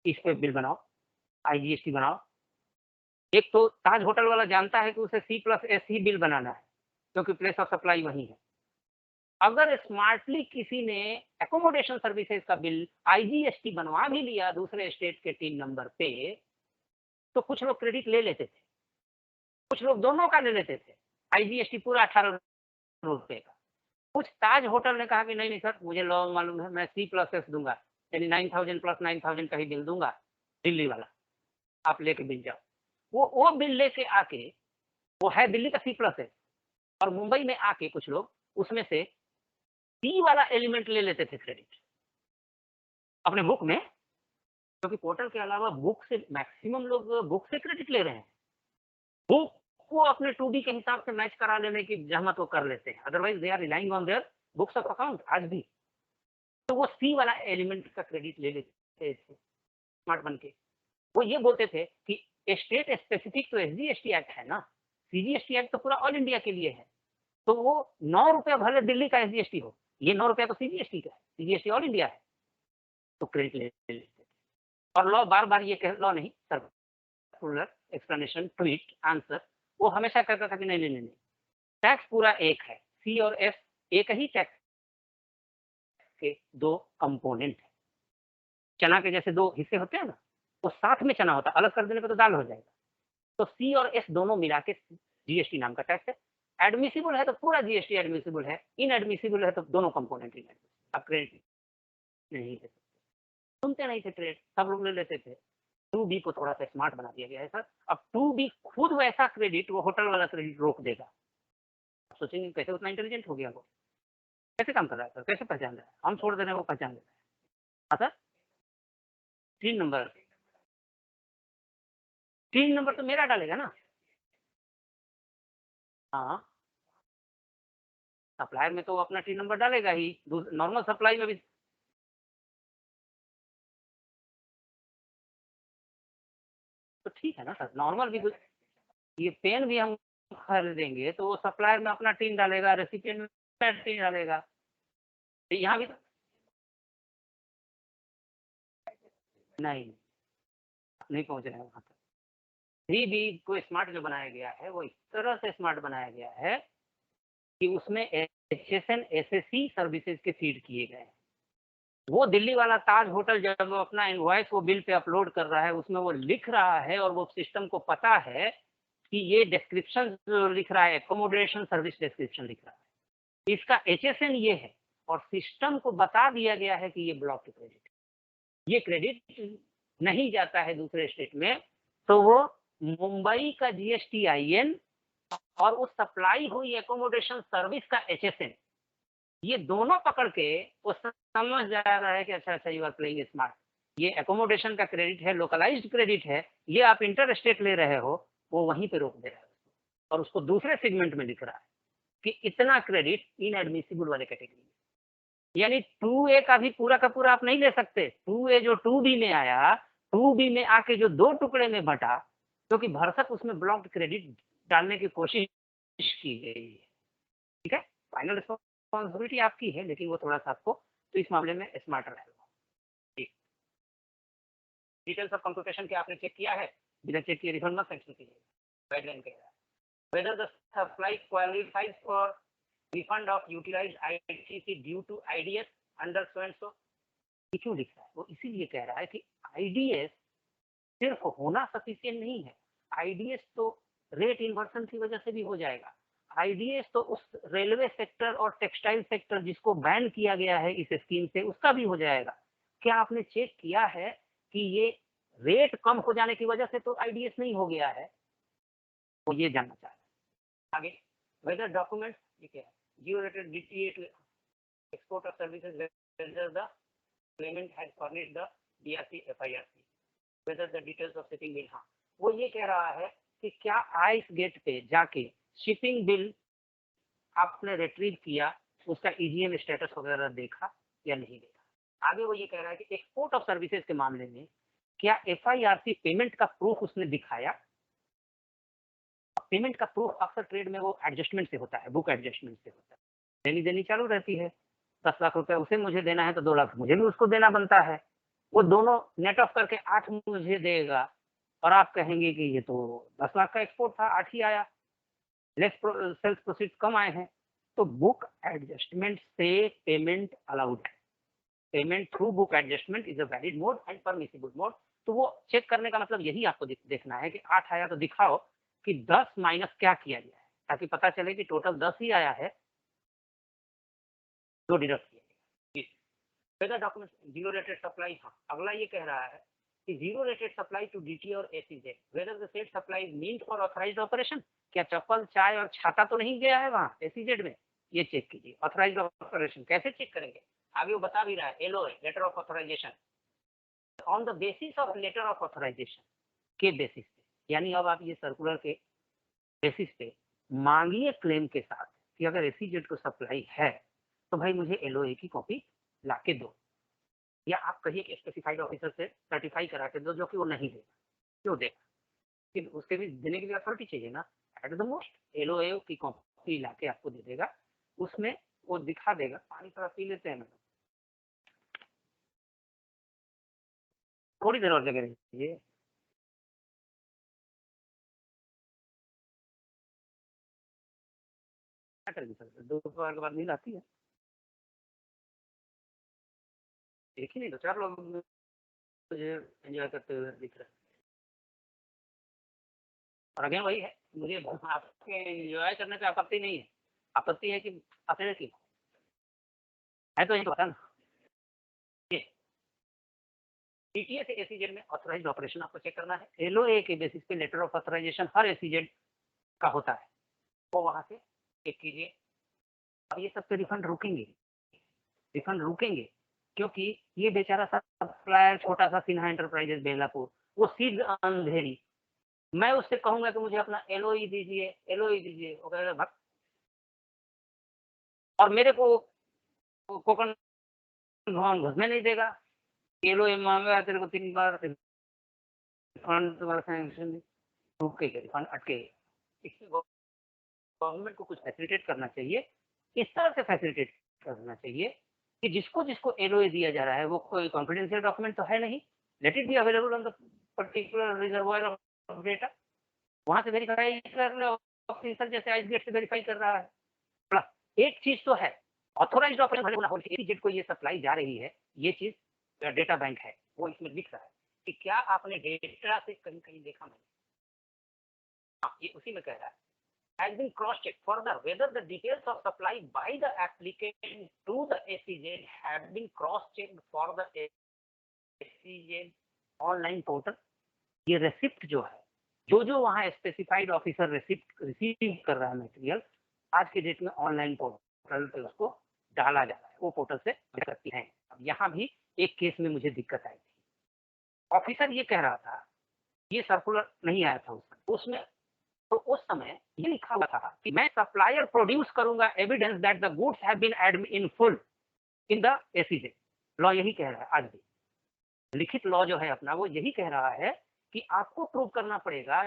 इस पे बिल बनाओ, आईजीएसटी बनाओ। एक तो ताज होटल वाला जानता है कि उसे C+S ही बिल बनाना है, क्योंकि प्लेस ऑफ सप्लाई वही है। अगर स्मार्टली किसी ने एकोमोडेशन सर्विसेज का बिल आईजीएसटी बनवा भी लिया दूसरे स्टेट के 3 नंबर पे, तो कुछ लोग क्रेडिट ले लेते थे, कुछ लोग दोनों का ले लेते थे, आईजीएसटी पूरा 18 रुपए का। कुछ ताज होटल ने कहा कि नहीं नहीं सर, मुझे लॉ मालूम है, मैं C+S दूंगा, यानी 9000 प्लस 9000 का ही बिल दूंगा, दिल्ली वाला, आप लेके बिल जाओ। वो बिल लेके आके, वो है दिल्ली का C+S, और मुंबई में आके कुछ लोग उसमें से सी वाला एलिमेंट ले लेते थे क्रेडिट अपने बुक में, क्योंकि पोर्टल के अलावा बुक से मैक्सिमम लोग बुक से क्रेडिट ले रहे हैं। बुक को अपने 2B के हिसाब से मैच करा लेने की जहमत वो कर लेते हैं, otherwise they are relying on their books of account आज भी। तो वो सी वाला एलिमेंट का क्रेडिट ले लेते थे स्मार्ट बन के। वो ये बोलते थे कि स्टेट स्पेसिफिक तो एसजीएसटी एक्ट है ना, सीजीएसटी एक्ट तो पूरा ऑल इंडिया के लिए है, तो वो 9 रुपया भले दिल्ली का एसजीएसटी हो, ये 9 रुपया तो सीजीएसटी का है, सीजीएसटी ऑल इंडिया है, तो क्रेडिट ले लेते थे। और लॉ बार बार ये कह, लॉ नहीं, सर्कुलर एक्सप्लेनेशन ट्वीट आंसर, वो हमेशा कहता था कि नहीं नहीं नहीं, टैक्स पूरा एक है, सी और एस एक ही टैक्स के 2 कंपोनेंट है। चना के जैसे 2 हिस्से होते हैं ना, वो साथ में चना होता है, अलग कर देने पे तो दाल हो जाएगा। तो सी और एस दोनों मिला के जीएसटी नाम का टैक्स है। एडमिसिबल है तो पूरा जीएसटी एडमिसिबल है, इनएडमिसिबल है तो दोनों कंपोनेंट इनएडमिसिबल। अब क्रेडिट नहीं ले सकते, सुनते नहीं थे ट्रेड, सब लोग ले लेते थे। 2B को थोड़ा सा स्मार्ट बना दिया गया है सर। अब 2B खुद वैसा क्रेडिट, वो होटल वाला क्रेडिट रोक देगा। सोचेंगे कैसे उतना इंटेलिजेंट हो गया वो, कैसे काम कर रहा है सर, कैसे पहचान रहा है? हम छोड़ दे रहे हैं, वो पहचान लेता है। हाँ सर, 3 नंबर, 3 नंबर तो मेरा डालेगा ना। हाँ, सप्लायर में तो वो अपना 3 नंबर डालेगा ही, नॉर्मल सप्लाई में भी। तो ठीक है ना सर, नॉर्मल भी ये पेन भी हम खरीदेंगे तो वो सप्लायर में अपना 3 डालेगा, रेसिपिएंट में 3 डालेगा। तो यहाँ भी तो नहीं, नहीं पहुंच रहे हैं वहां तक। 3B को स्मार्ट जो बनाया गया है, वो इस तरह से स्मार्ट बनाया गया है कि उसमें एचएसएन एसएससी सर्विसेज के फीड किए गए हैं। वो दिल्ली वाला ताज होटल जब वो अपना इनवॉइस वो बिल पे अपलोड कर रहा है, उसमें वो लिख रहा है और वो सिस्टम को पता है कि ये डिस्क्रिप्शन जो लिख रहा है, एकोमोडेशन सर्विस डिस्क्रिप्शन लिख रहा है, इसका एचएसएन ये है, और सिस्टम को बता दिया गया है कि ये ब्लॉक क्रेडिट, ये क्रेडिट नहीं जाता है दूसरे स्टेट में। तो वो मुंबई का जीएसटीआईएन और उस सप्लाई हुई एकोमोडेशन सर्विस का एचएसएन, ये दोनों पकड़ के वो समझ जा रहा है कि अच्छा अच्छा, यू आर प्लेइंग स्मार्ट, ये एकोमोडेशन का क्रेडिट है, लोकलाइज्ड क्रेडिट है, ये आप इंटर स्टेट ले रहे हो, वो वहीं पे रोक दे रहा है और उसको दूसरे सेगमेंट में लिख रहा है कि इतना क्रेडिट इनएडमिसिबल वाले कैटेगरी में। यानी 2A का भी पूरा का पूरा आप नहीं ले सकते। 2A जो 2B में आया, 2B में आके जो 2 टुकड़े में बटा, क्योंकि भरसक उसमें ब्लॉक्ड क्रेडिट डालने की कोशिश की गई है। ठीक है, फाइनल रिस्पॉन्सिबिलिटी आपकी है, लेकिन वो थोड़ा सा आपको तो इस मामले में स्मार्टर रहेगा। ठीक, डिटेल्स ऑफ कंप्यूटेशन क्या आपने चेक किया है? बिना चेक किए रिफंड मत सेंक्शन कीजिए, गाइडलाइन कह रहा है। Whether the supply qualifies for refund of utilized ITC due to IDS under so and so, ये क्यों लिख रहा है? वो इसीलिए कह रहा है कि IDS सिर्फ होना सफिशिएंट नहीं है, IDS तो रेट इन्वर्सन की वजह से भी हो जाएगा। आईडीएस तो उस रेलवे सेक्टर और टेक्सटाइल सेक्टर जिसको बैन किया गया है इस स्कीम से, उसका भी हो जाएगा। क्या आपने चेक किया है कि ये रेट कम हो जाने की वजह से तो आईडीएस नहीं हो गया है? वो ये जानना चाह रहे हैं। आगे वेदर डॉक्यूमेंट्स, ये क्या है? Zero rated DTA to export of services, whether the claimant has furnished the DRC FIRC, whether the details of shipping bill. हाँ, वो ये कह रहा है कि क्या आइस गेट पे जाके शिपिंग बिल आपने रिट्रीव किया, उसका ईजीएम स्टेटस वगैरह देखा या नहीं देखा। आगे वो ये कह रहा है कि एक्सपोर्ट ऑफ सर्विसेज के मामले में क्या एफआईआरसी पेमेंट का प्रूफ उसने दिखाया। पेमेंट का प्रूफ अक्सर ट्रेड में वो एडजस्टमेंट से होता है, बुक एडजस्टमेंट से होता है। लेनी देनी चालू रहती है, 10 लाख रुपए उसे मुझे देना है तो 2 लाख मुझे भी उसको देना बनता है। वो दोनों नेट ऑफ करके 8 मुझे देगा और आप कहेंगे कि ये तो 10 लाख का एक्सपोर्ट था, 8 ही आया, लेस सेल्स प्रोसीड कम आए हैं। तो बुक एडजस्टमेंट से पेमेंट अलाउड है। Payment through book adjustment is a valid mode and permissible mode. तो वो चेक करने का मतलब यही आपको देखना है कि 8 आया तो दिखाओ कि 10 माइनस क्या किया गया है, ताकि पता चले कि टोटल 10 ही आया है जो डिडक्ट किया गया। Whether document zero rated supply. हाँ, अगला ये कह रहा है कि zero rated supply to DT और SEZ, whether the said supply is meant for authorised operation. क्या चप्पल, चाय और छाता तो नहीं गया है वहाँ एसीजेड में? ये चेक कीजिए। ऑथराइज्ड ऑपरेशन कैसे चेक करेंगे? आगे वो बता भी रहा है, LOA letter of authorisation, on the basis of letter of authorisation के बेसिस पे, यानी अब आप ये सर्कुलर के बेसिस पे मांगिए क्लेम के साथ कि अगर एसीजेड को सप्लाई है तो भाई मुझे एलओए की कॉपी लाके दो, या आप कहिए कि स्पेसिफाइड ऑफिसर से सर्टिफाई करा के दो, जो कि वो नहीं देगा। क्यों देगा? कि उसके भी देने के लिए अथॉरिटी चाहिए ना। एट द मोस्ट एलओए की कॉपी लाके आपको दे देगा, उसमें वो दिखा देगा। पानी थोड़ा पी लेते हैं, थोड़ी देर और जगह रहिए। क्या करेंगे सर, दोपहर के बाद नींद आती है। एक ही नहीं तो 4 लोग मुझे एंजॉय करते हुए दिख रहे हैं। और अगेन वही है, मुझे आपके एंजॉय करने पे आपत्ति नहीं है, आपत्ति है कि अकेले की है। तो ये तो बता ना, ये टीटीए से एसीजेड में ऑथराइज्ड ऑपरेशन आपको चेक करना है। एलओए के बेसिस पे लेटर ऑफ ऑथराइजेशन हर एसीजेड का होता है, वो वहां से चेक कीजिए। अब ये सब पे रिफंड रुकेंगे, रिफंड रुकेंगे, क्योंकि ये बेचारा सप्लायर छोटा सा सिन्हा एंटरप्राइजेस बेलापुर, वो सीध अंधेरी, मैं उससे कहूंगा कि मुझे अपना एलओई दीजिए, एलओई दीजिए, वो कहेगा भक्त। और मेरे को कोकण भवन घुसने नहीं देगा। एलओई मांगा तेरे को 3 बार, रिफंड तुम्हारा सैंक्शन रुके, रिफंड अटके। इससे गवर्नमेंट को कुछ फैसिलिटेट करना चाहिए, इस तरह से फैसिलिटेट करना चाहिए कि जिसको जिसको एलओए दिया जा रहा है वो कोई कॉन्फिडेंशियल डॉक्यूमेंट तो है नहीं, let it be available on the particular reservoir of data, वहां से वेरीफाई कर लो। ऑफिसर जैसे आइस गेट से वेरीफाई कर रहा है। प्लस एक चीज तो है, ऑथोराइज्ड ऑपरेशन एसीजेड को ये सप्लाई जा रही है, ये चीज डेटा बैंक है, वो इसमें लिख रहा है कि क्या आपने डेटा से कहीं कहीं देखा? मैंने, हाँ, ये उसी में कह रहा है has been cross-checked further whether the details of supply by the applicant to the SEZ have been cross-checked for the SEZ online portal। ये रेसिप्ट जो है, जो वहाँ स्पेसिफाइड ऑफिसर रेसिप्ट रिसीव कर रहा है मटेरियल, आज के डेट में ऑनलाइन पोर्टल पे उसको डाला जा रहा है, वो पोर्टल से करती हैं। अब यहाँ भी एक केस में मुझे दिक्कत आई थी, ऑफिसर ये कह रहा था, ये सर्कुलर नहीं आया था उसमें, तो उस समय ये लिखा हुआ था कि मैं सप्लायर प्रोड्यूस करूंगा evidence that the goods have been add in full in the SEZ. Law यही कह रहा है, आज भी लिखित लॉ जो है अपना, वो यही कह रहा है कि आपको प्रूव करना पड़ेगा,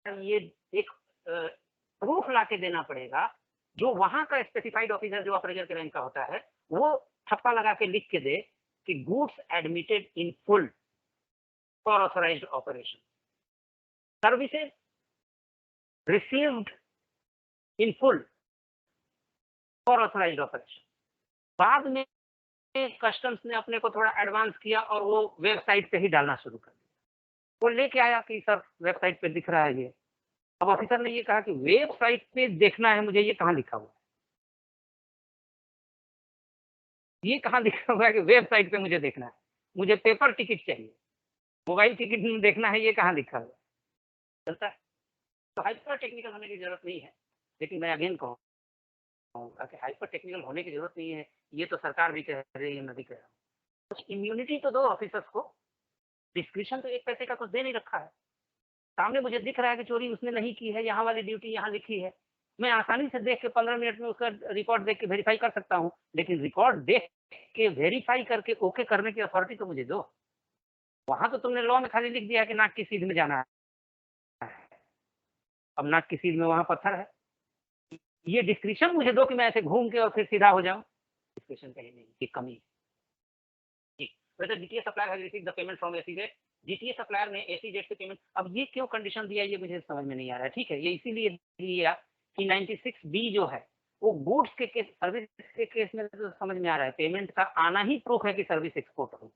ये एक प्रूफ ला के देना पड़ेगा, जो वहां का स्पेसिफाइड ऑफिसर जो अप्रेजर के रैंक का होता है, वो ठप्पा लगा के लिख के दे कि goods admitted in full for authorised operation, services received in full for authorized operation। बाद में कस्टम्स ने अपने को थोड़ा एडवांस किया और वो वेबसाइट पे ही डालना शुरू कर दिया। वो लेके आया कि सर वेबसाइट पे दिख रहा है ये, अब ऑफिसर ने ये कहा कि वेबसाइट पे देखना है मुझे, ये कहाँ लिखा हुआ है? ये कहाँ लिखा हुआ है कि वेबसाइट पे मुझे देखना है? मुझे पेपर टिकट चाहिए, मोबाइल टिकट नहीं देखना है, ये कहाँ लिखा हुआ है? चलता है? तो हाइपर टेक्निकल होने की ज़रूरत नहीं है। लेकिन मैं अगेन कहूँगा कि हाइपर टेक्निकल होने की ज़रूरत नहीं है, ये तो सरकार भी कह रही है, मैं भी कह रहा हूँ। कुछ इम्यूनिटी तो दो ऑफिसर्स को, डिस्क्रिप्शन तो 1 पैसे का कुछ दे नहीं रखा है। सामने मुझे दिख रहा है कि चोरी उसने नहीं की है, यहाँ वाली ड्यूटी यहाँ लिखी है। मैं आसानी से देख के 15 मिनट में उसका रिकॉर्ड देख के वेरीफाई कर सकता हूँ, लेकिन रिकॉर्ड देख के वेरीफाई करके ओके करने की अथॉरिटी तो मुझे दो। वहाँ तो तुमने लॉ में खाली लिख दिया कि नाक की सीध में जाना है। अब नाक की सीध में वहाँ पत्थर है। ये डिस्क्रिप्शन मुझे दो कि मैं ऐसे घूम के और फिर सीधा हो जाऊँ। डिस्क्रिप्शन कहीं नहीं, ये कमी है। whether DTS supplier has received the payment from SEZ, DTS supplier ने SEZ से पेमेंट, अब ये क्यों कंडीशन दिया ये मुझे समझ में नहीं आ रहा है। ठीक है, ये इसीलिए दिया कि 96B जो है वो गुड्स के केस, सर्विस के केस में तो समझ में आ रहा है, पेमेंट का आना ही प्रूफ है कि सर्विस एक्सपोर्ट हो।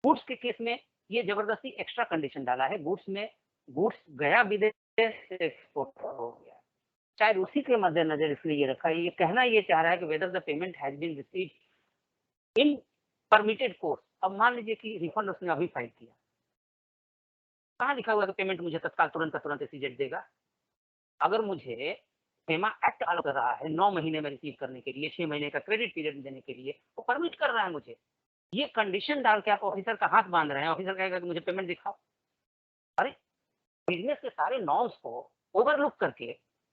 गुड्स के केस में ये जबरदस्ती एक्स्ट्रा कंडीशन डाला है, गुड्स में गुड्स गया विदेश से एक्सपोर्ट हो गया, शायद उसी के मद्देनजर इसलिए ये रखा है। ये कहना ये चाह रहा है कि whether the payment has been received in permitted course. अब मान लीजिए कि रिफंड उसने अभी फाइल किया, कहाँ लिखा हुआ है कि पेमेंट मुझे तत्काल तुरंत का तुरंत एसीजेड देगा? अगर मुझे फेमा एक्ट अलाउ कर रहा है 9 महीने में रिसीव करने के लिए, 6 महीने का क्रेडिट पीरियड देने के लिए, वो परमिट कर रहा है मुझे, ये कंडीशन डाल के आप ऑफिसर का हाथ बांध रहे हैं। ऑफिसर कहेगा कि मुझे पेमेंट दिखाओ। अरे बिजनेस के सारे नॉर्म्स को ओवरलुक करके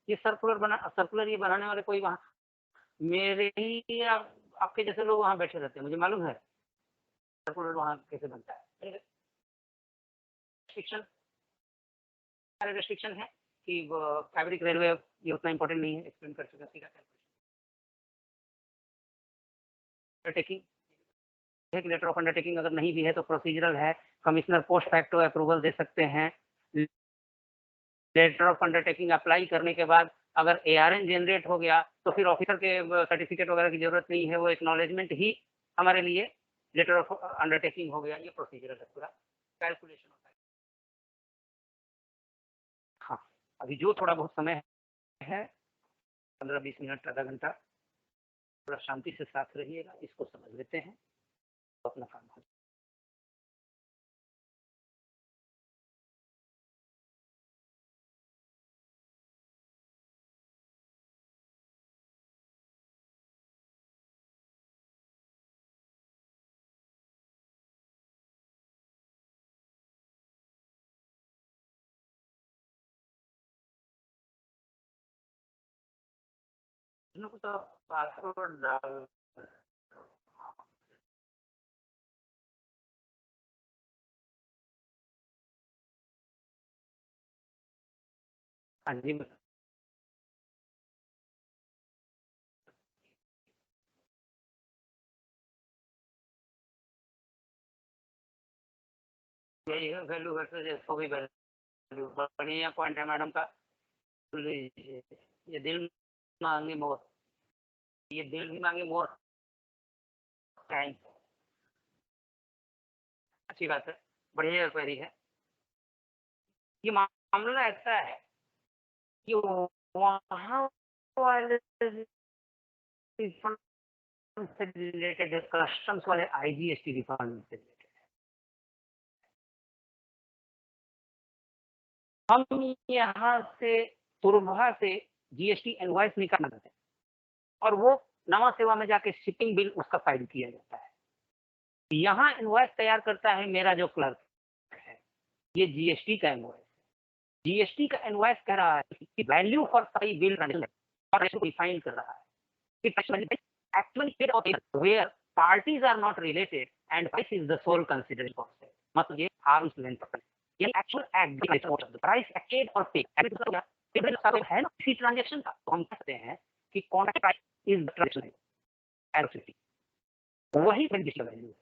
ये सर्कुलर ये बनाने वाले कोई वहाँ मेरे ही आपके जैसे लोग वहाँ बैठे रहते हैं, मुझे मालूम है सर्कुलर वहाँ कैसे बनता है। रिस्ट्रिक्शन, सारे रिस्ट्रिक्शन है कि फैब्रिक रेलवे ये उतना इंपॉर्टेंट नहीं है, एक्सप्लेन कर चुका सीधा अंडरटेकिंग लेटर ऑफ अंडरटेकिंग अगर नहीं भी है तो प्रोसीजरल है, कमिश्नर पोस्ट फैक्टो अप्रूवल दे सकते हैं। लेटर ऑफ अंडरटेकिंग अप्लाई करने के बाद अगर ARN जनरेट हो गया तो फिर ऑफिसर के सर्टिफिकेट वगैरह की जरूरत नहीं है, वो एक्नॉलेजमेंट ही हमारे लिए लेटर ऑफ अंडरटेकिंग हो गया। ये प्रोसीजरल है, पूरा कैलकुलेशन होता है। हाँ, अभी जो थोड़ा बहुत समय है 15-20 मिनट आधा घंटा थोड़ा शांति से साथ रहिएगा, इसको समझ लेते हैं तो अपना काम हो। तो पासवर्ड डाल, हाँ जी यही है वैल्यू वर्सेस इसको भी वैल्यू बढ़िया पॉइंट है मैडम का। ये दिल मांगे मोर, ये दिल भी मांगे मोर टाइम, अच्छी बात है, बढ़िया क्वेरी है। ये मामला ऐसा है कि वहाँ वाले रिफंड से रिलेटेड, कस्टम्स वाले IGST रिफंड से रिलेटेड, हम यहाँ से पूर्वा से GST इनवॉइस निकालना है और वो नवा सेवा में जाके शिपिंग बिल उसका फाइल किया जाता है। यहाँ इनवॉइस तैयार करता है मेरा जो क्लर्क है, ये GST का इनवॉइस, GST का इनवॉइस कह रहा है कि वैल्यू फॉर सही बिल और डिफाइन कर रहा है कि actually paid or paid where parties are not related and price is the sole consideration cost है। मतलब ये arm's length है, ये एक्चुअल एक्ट प्राइस पेड और पेड है ना इसी ट्रांजैक्शन का, तो हम कहते हैं कि contract price is the transaction Aerocity, वही बेनिफिशियल वैल्यू है,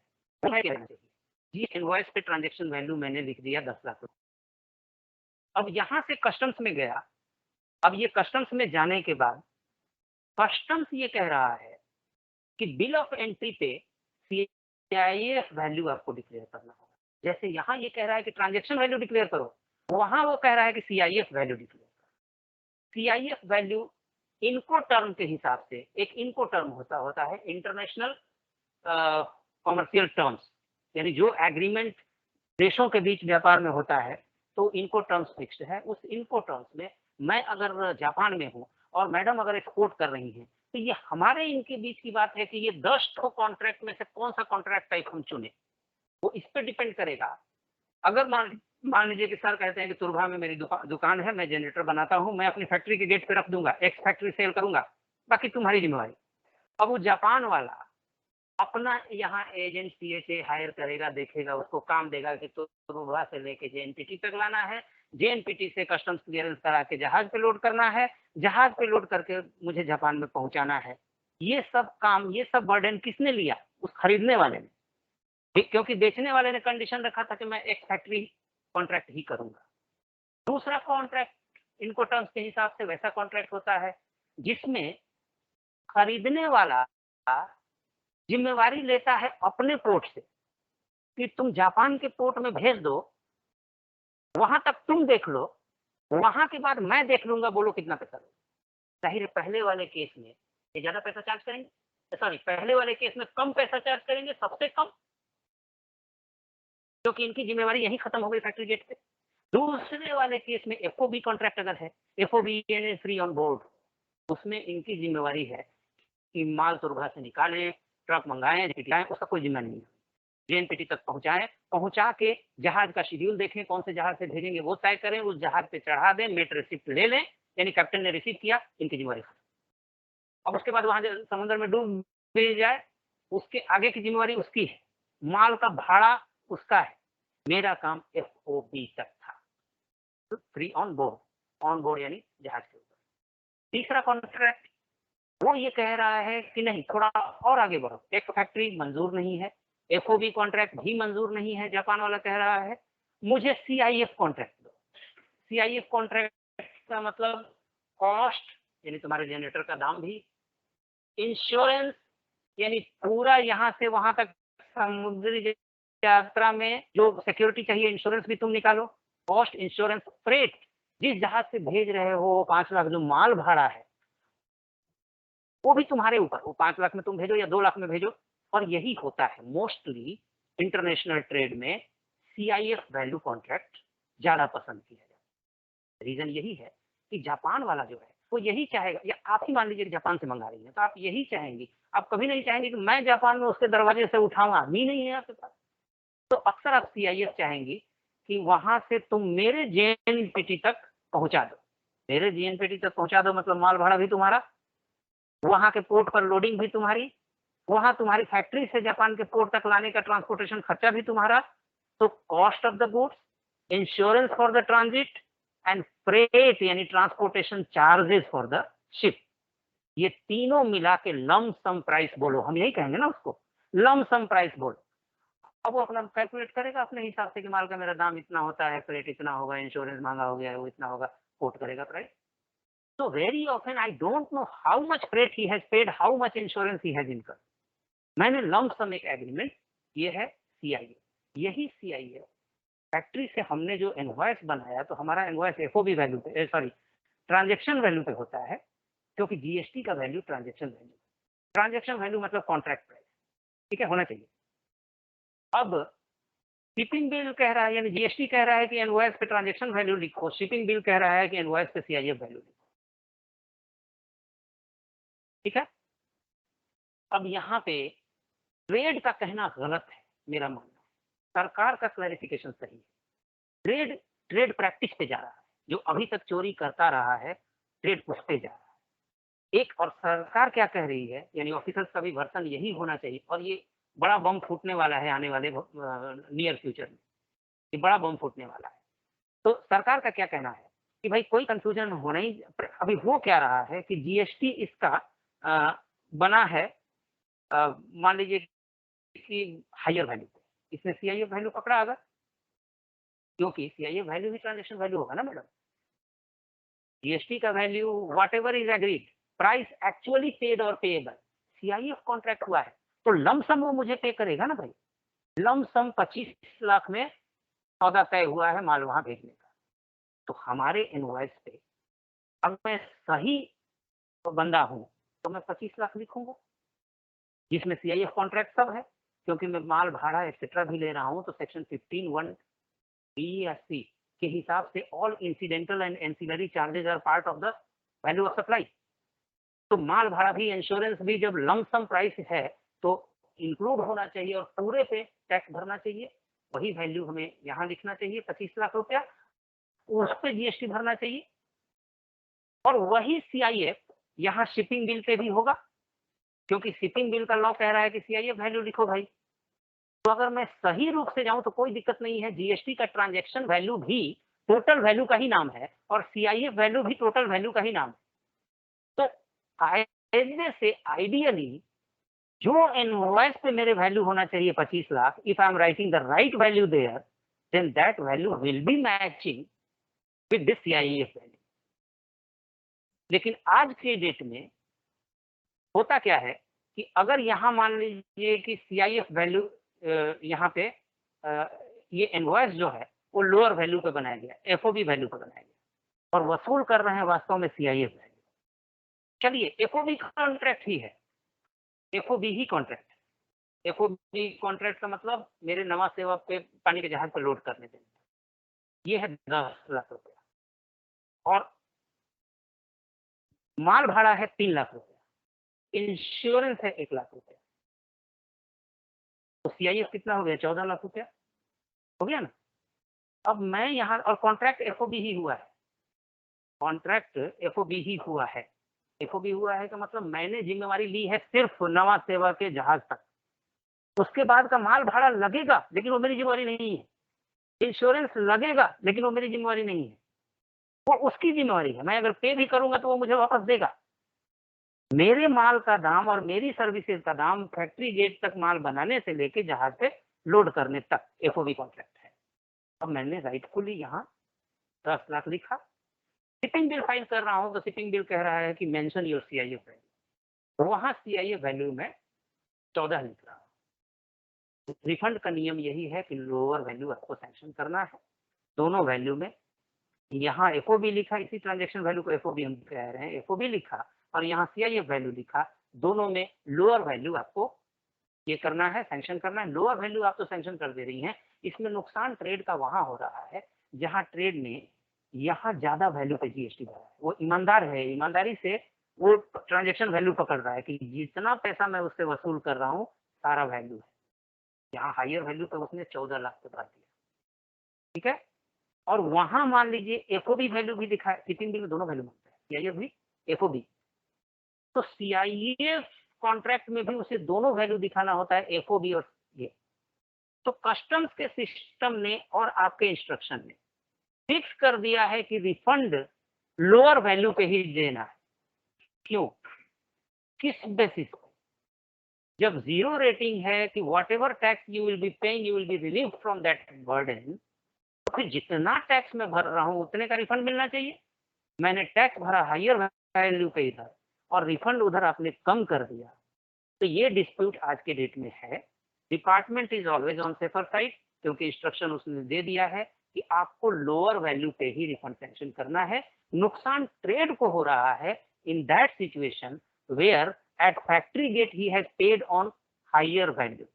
वो है कहना चाहिए। ये इनवॉइस पे ट्रांजैक्शन वैल्यू मैंने लिख दिया 10 लाख रुपए। अब यहाँ से कस्टम्स में गया, अब ये कस्टम्स में जाने के बाद कस्टम्स ये कह रहा है कि बिल ऑफ एंट्री पे CIF वैल्यू आपको डिक्लेयर करना होगा। जैसे यहाँ ये कह रहा है कि ट्रांजैक्शन वैल्यू डिक्लेयर करो, वहां वो कह रहा है कि CIF value declare. CIF value इनको टर्म के हिसाब से, एक इनको टर्म होता है इंटरनेशनल कॉमर्शियल टर्म्स, यानी जो एग्रीमेंट देशों के बीच व्यापार में होता है तो इनको टर्म्स फिक्स्ड है। उस इनको टर्म्स में मैं अगर जापान में हूँ और मैडम अगर एक्सपोर्ट कर रही हैं तो ये हमारे इनके बीच की बात है कि ये 10 कॉन्ट्रैक्ट में से कौन सा कॉन्ट्रैक्ट टाइप हम चुने, वो इस पे डिपेंड करेगा। अगर मान लीजिए कि सर कहते हैं कि तुरभा में मेरी दुकान है, मैं जनरेटर बनाता हूँ, मैं अपनी फैक्ट्री के गेट पे रख दूंगा, एक्स फैक्ट्री सेल करूंगा, बाकी तुम्हारी जिम्मेवारी। अब वो जापान वाला अपना यहाँ एजेंट सीएचए हायर करेगा, देखेगा, उसको काम देगा कि तुरभा से लेके जेएनपीटी तक लाना है, जेएनपीटी से कस्टम्स क्लियरेंस करा के जहाज पे लोड करना है, जहाज पे लोड करके मुझे जापान में पहुंचाना है। ये सब काम, ये सब बर्डन किसने लिया? उस खरीदने वाले ने, क्योंकि बेचने वाले ने कंडीशन रखा था कि मैं एक फैक्ट्री कॉन्ट्रैक्ट ही करूंगा। दूसरा कॉन्ट्रैक्ट इनको टर्म्स के हिसाब से वैसा कॉन्ट्रैक्ट होता है जिसमें खरीदने वाला जिम्मेवारी लेता है अपने पोर्ट से कि तुम जापान के पोर्ट में भेज दो, वहां तक तुम देख लो, वहां के बाद मैं देख लूंगा, बोलो कितना पैसा लो। जाहिर है पहले वाले केस में ये ज्यादा पैसा चार्ज करेंगे, सॉरी पहले वाले केस में कम पैसा चार्ज करेंगे, सबसे कम, क्योंकि इनकी जिम्मेवारी यही खत्म हो गई फैक्ट्री गेट पे। दूसरे वाले केस में एफओबी कॉन्ट्रैक्ट अगर है, एफओबी यानी फ्री ऑन बोर्ड, उसमें इनकी जिम्मेवारी है कि माल तुरभा से निकालें, ट्रक मंगाएं, उसका कोई जिम्मा नहीं है, जेएनपीटी तक पहुंचाएं, पहुंचा के जहाज का शेड्यूल देखें, कौन से जहाज से भेजेंगे वो तय करें, उस जहाज पे चढ़ा दें, मेट रिसिप्ट ले लें, यानी कैप्टन ने रिसीव किया, इनकी जिम्मेवारी खत्म। अब उसके बाद वहां समुद्र में डूब भी जाए, उसके आगे की जिम्मेवारी उसकी है, माल का भाड़ा उसका है, मेरा काम एफओबी तक था, तो फ्री ऑन बोर्ड यानी जहाज के ऊपर। तीसरा कॉन्ट्रैक्ट वो ये कह रहा है कि नहीं थोड़ा और आगे बढ़ो, एक फैक्ट्री मंजूर नहीं है, एफओबी कॉन्ट्रैक्ट भी मंजूर नहीं है, जापान वाला कह रहा है मुझे सीआईएफ कॉन्ट्रैक्ट दो। सीआईएफ कॉन्ट्रैक्ट का मतलब कॉस्ट यानी तुम्हारे जनरेटर का दाम भी, इंश्योरेंस यानी पूरा यहाँ से वहां तक समुद्री यात्रा में जो सिक्योरिटी चाहिए इंश्योरेंस भी तुम निकालो, कॉस्ट इंश्योरेंस, फ्रेट जिस जहाज से भेज रहे हो 5 लाख जो माल भाड़ा है वो भी तुम्हारे ऊपर, वो 5 लाख में तुम भेजो या 2 लाख में भेजो। और यही होता है मोस्टली इंटरनेशनल ट्रेड में सीआईएफ वैल्यू कॉन्ट्रैक्ट ज्यादा पसंद किया जाता है। रीजन यही है कि जापान वाला जो है वो यही चाहेगा, या आप ही मान लीजिए कि जापान से मंगा रही है तो आप यही चाहेंगी, आप कभी नहीं चाहेंगे कि मैं जापान में उसके दरवाजे से उठाऊं, आदमी नहीं है आपके पास, तो अक्सर आप सीआईएफ चाहेंगी कि वहां से तुम मेरे जेएनपीटी तक पहुंचा दो, मेरे जेएनपीटी तक पहुंचा दो मतलब माल भाड़ा भी तुम्हारा, वहां के पोर्ट पर लोडिंग भी तुम्हारी, वहां तुम्हारी फैक्ट्री से जापान के पोर्ट तक लाने का ट्रांसपोर्टेशन खर्चा भी तुम्हारा, तो cost of the goods, insurance for the transit and freight यानी transportation charges for the ship, ये तीनों मिला के लम सम प्राइस बोलो, हम यही कहेंगे ना उसको, लम सम प्राइस बोलो। अब वो अपना कैलकुलेट करेगा अपने हिसाब से कि माल का मेरा दाम इतना होता है, फ्रेट इतना होगा, इंश्योरेंस महंगा हो गया है वो इतना होगा, कोट करेगा price. So very often I don't know how much freight he has paid, how much insurance he has incurred. मैंने लम्प सम एक एग्रीमेंट, ये है सीआईए, यही सीआईए फैक्ट्री से हमने जो इनवॉइस बनाया, तो हमारा इनवॉइस एफओबी वैल्यू पे, सॉरी ट्रांजैक्शन वैल्यू पे होता है, क्योंकि जीएसटी का वैल्यू ट्रांजैक्शन वैल्यू मतलब कॉन्ट्रैक्ट प्राइस, ठीक है, होना चाहिए। अब शिपिंग बिल कह रहा है, यानी जीएसटी कह रहा है कि इनवॉइस पे ट्रांजैक्शन वैल्यू लिखो, शिपिंग बिल कह रहा है कि इनवॉइस पे सीआईएफ वैल्यू लिखो, ठीक है। अब यहाँ पे ट्रेड का कहना गलत है, मेरा मानना है सरकार का क्लैरिफिकेशन सही है। ट्रेड प्रैक्टिस पे जा रहा है, जो अभी तक चोरी करता रहा है ट्रेड उस पे जा रहा है एक, और सरकार क्या कह रही है, यानी ऑफिसर्स का भी वर्तन यही होना चाहिए, और ये बड़ा बम फूटने वाला है आने वाले नियर फ्यूचर में, ये बड़ा बम फूटने वाला है। तो सरकार का क्या कहना है कि भाई कोई कंफ्यूजन होना ही, अभी हो क्या रहा है कि जीएसटी इसका बना है, मान लीजिए कि हायर वैल्यू पे, इसमें सीआईएफ वैल्यू पकड़ा अगर, क्योंकि सीआईएफ वैल्यू भी ट्रांजैक्शन वैल्यू होगा ना मैडम, जीएसटी का value what ever is agreed, price actually paid और पेएबल, सीआईएफ कॉन्ट्रैक्ट हुआ है तो लमसम वो मुझे पे करेगा ना भाई, लमसम 25 लाख में सौदा तय हुआ है माल वहां भेजने का, तो हमारे इनवॉइस पे अब मैं सही बंदा हूँ तो मैं 25 लाख लिखूंगा, जिसमें CIF कॉन्ट्रैक्ट सब है, क्योंकि मैं माल भाड़ा एक्सेट्रा भी ले रहा हूँ। तो सेक्शन 15(1) B या C के हिसाब से all incidental and ancillary charges are part of the value of supply. तो माल भाड़ा भी, इंश्योरेंस भी जब लमसम प्राइस है तो इंक्लूड होना चाहिए और पूरे पे टैक्स भरना चाहिए। वही वैल्यू हमें यहाँ लिखना चाहिए, 25 लाख रुपया, उस पर GST भरना चाहिए। और वही CIF यहाँ शिपिंग बिल पे भी होगा, क्योंकि शिपिंग बिल का लॉ कह रहा है कि CIF वैल्यू लिखो भाई। तो अगर मैं सही रूप से जाऊं तो कोई दिक्कत नहीं है। GST का ट्रांजैक्शन वैल्यू भी टोटल वैल्यू का ही नाम है और CIF वैल्यू भी टोटल वैल्यू का ही नाम है। तो कायदे से आइडियली जो इनवॉइस पे मेरे वैल्यू होना चाहिए 25 lakh, if I am writing the right value there, then that value will be matching with this CIF value. लेकिन आज के डेट में होता क्या है कि अगर यहाँ मान लीजिए कि CIF वैल्यू यहाँ पे ये इनवॉइस जो है वो लोअर वैल्यू पे बनाया गया, FOB वैल्यू पे बनाया गया, और वसूल कर रहे हैं वास्तव में CIF वैल्यू। चलिए FOB कॉन्ट्रैक्ट ही है, FOB ही कॉन्ट्रैक्ट है। FOB कॉन्ट्रैक्ट का मतलब मेरे नवा सेवा पे पानी के जहाज पर लोड करने देना, ये है 10 लाख रुपया, और माल भाड़ा है 3 लाख रुपया, इंश्योरेंस है 1 लाख रुपया, तो CIF कितना हो गया? 14 लाख रुपया हो गया ना। अब मैं यहाँ, और कॉन्ट्रैक्ट FOB ही हुआ है, कॉन्ट्रैक्ट FOB ही हुआ है। FOB हुआ है का मतलब मैंने जिम्मेवारी ली है सिर्फ नवा सेवा के जहाज तक, उसके बाद का माल भाड़ा लगेगा लेकिन वो मेरी जिम्मेवारी नहीं है, इंश्योरेंस लगेगा लेकिन वो मेरी जिम्मेवारी नहीं है, वो उसकी जिम्मेवारी है। मैं अगर पे भी करूंगा तो वो मुझे वापस देगा। मेरे माल का दाम और मेरी सर्विसेज का दाम फैक्ट्री गेट तक माल बनाने से लेके जहाज पे लोड करने तक FOB कॉन्ट्रैक्ट है। अब मैंने राइटफुली यहाँ 10 लाख लिखा, शिपिंग बिल फाइल कर रहा हूँ तो शिपिंग बिल कह रहा है कि मेंशन योर CIF वैल्यू, वहाँ CIF वैल्यू में 14 लिख रहा हूँ। रिफंड का नियम यही है कि लोअर वैल्यू आपको सैंक्शन करना है दोनों वैल्यू में। यहाँ FOB लिखा, इसी ट्रांजेक्शन वैल्यू को FOB हम कह रहे हैं, FOB लिखा और यहाँ CIF वैल्यू लिखा, दोनों में लोअर वैल्यू आपको ये करना है, सैंक्शन करना है। लोअर वैल्यू आप तो सैंक्शन कर दे रही हैं, इसमें नुकसान ट्रेड का वहां हो रहा है जहां ट्रेड ने यहाँ ज्यादा वैल्यू पे GST भरा है। वो ईमानदार है, ईमानदारी से वो ट्रांजेक्शन वैल्यू पकड़ रहा है कि जितना पैसा मैं उससे वसूल कर रहा हूँ सारा वैल्यू है। यहाँ हायर वैल्यू पे उसने 14 लाख पे भर दिया, ठीक है। और वहां मान लीजिए FOB वैल्यू भी दिखा है, शिपिंग बिल में दोनों वैल्यू मांगता है, CIF भी FOB। तो CIF कॉन्ट्रैक्ट में भी उसे दोनों वैल्यू दिखाना होता है, FOB और ये। तो कस्टम्स के सिस्टम ने और आपके इंस्ट्रक्शन ने फिक्स कर दिया है कि रिफंड लोअर वैल्यू पे ही देना है। क्यों? किस बेसिस पे? जब 0 रेटिंग है कि what ever tax you will be paying you will be relieve from that burden, तो फिर जितना टैक्स मैं भर रहा हूं उतने का रिफंड मिलना चाहिए। मैंने टैक्स भरा हायर वैल्यू पे इधर और रिफंड उधर आपने कम कर दिया, तो ये डिस्प्यूट आज के डेट में है। Department is always on safer side, क्योंकि इंस्ट्रक्शन उसने दे दिया है कि आपको लोअर वैल्यू पे ही रिफंड सैंक्शन करना है। नुकसान ट्रेड को हो रहा है in that situation where at factory gate ही has paid on higher value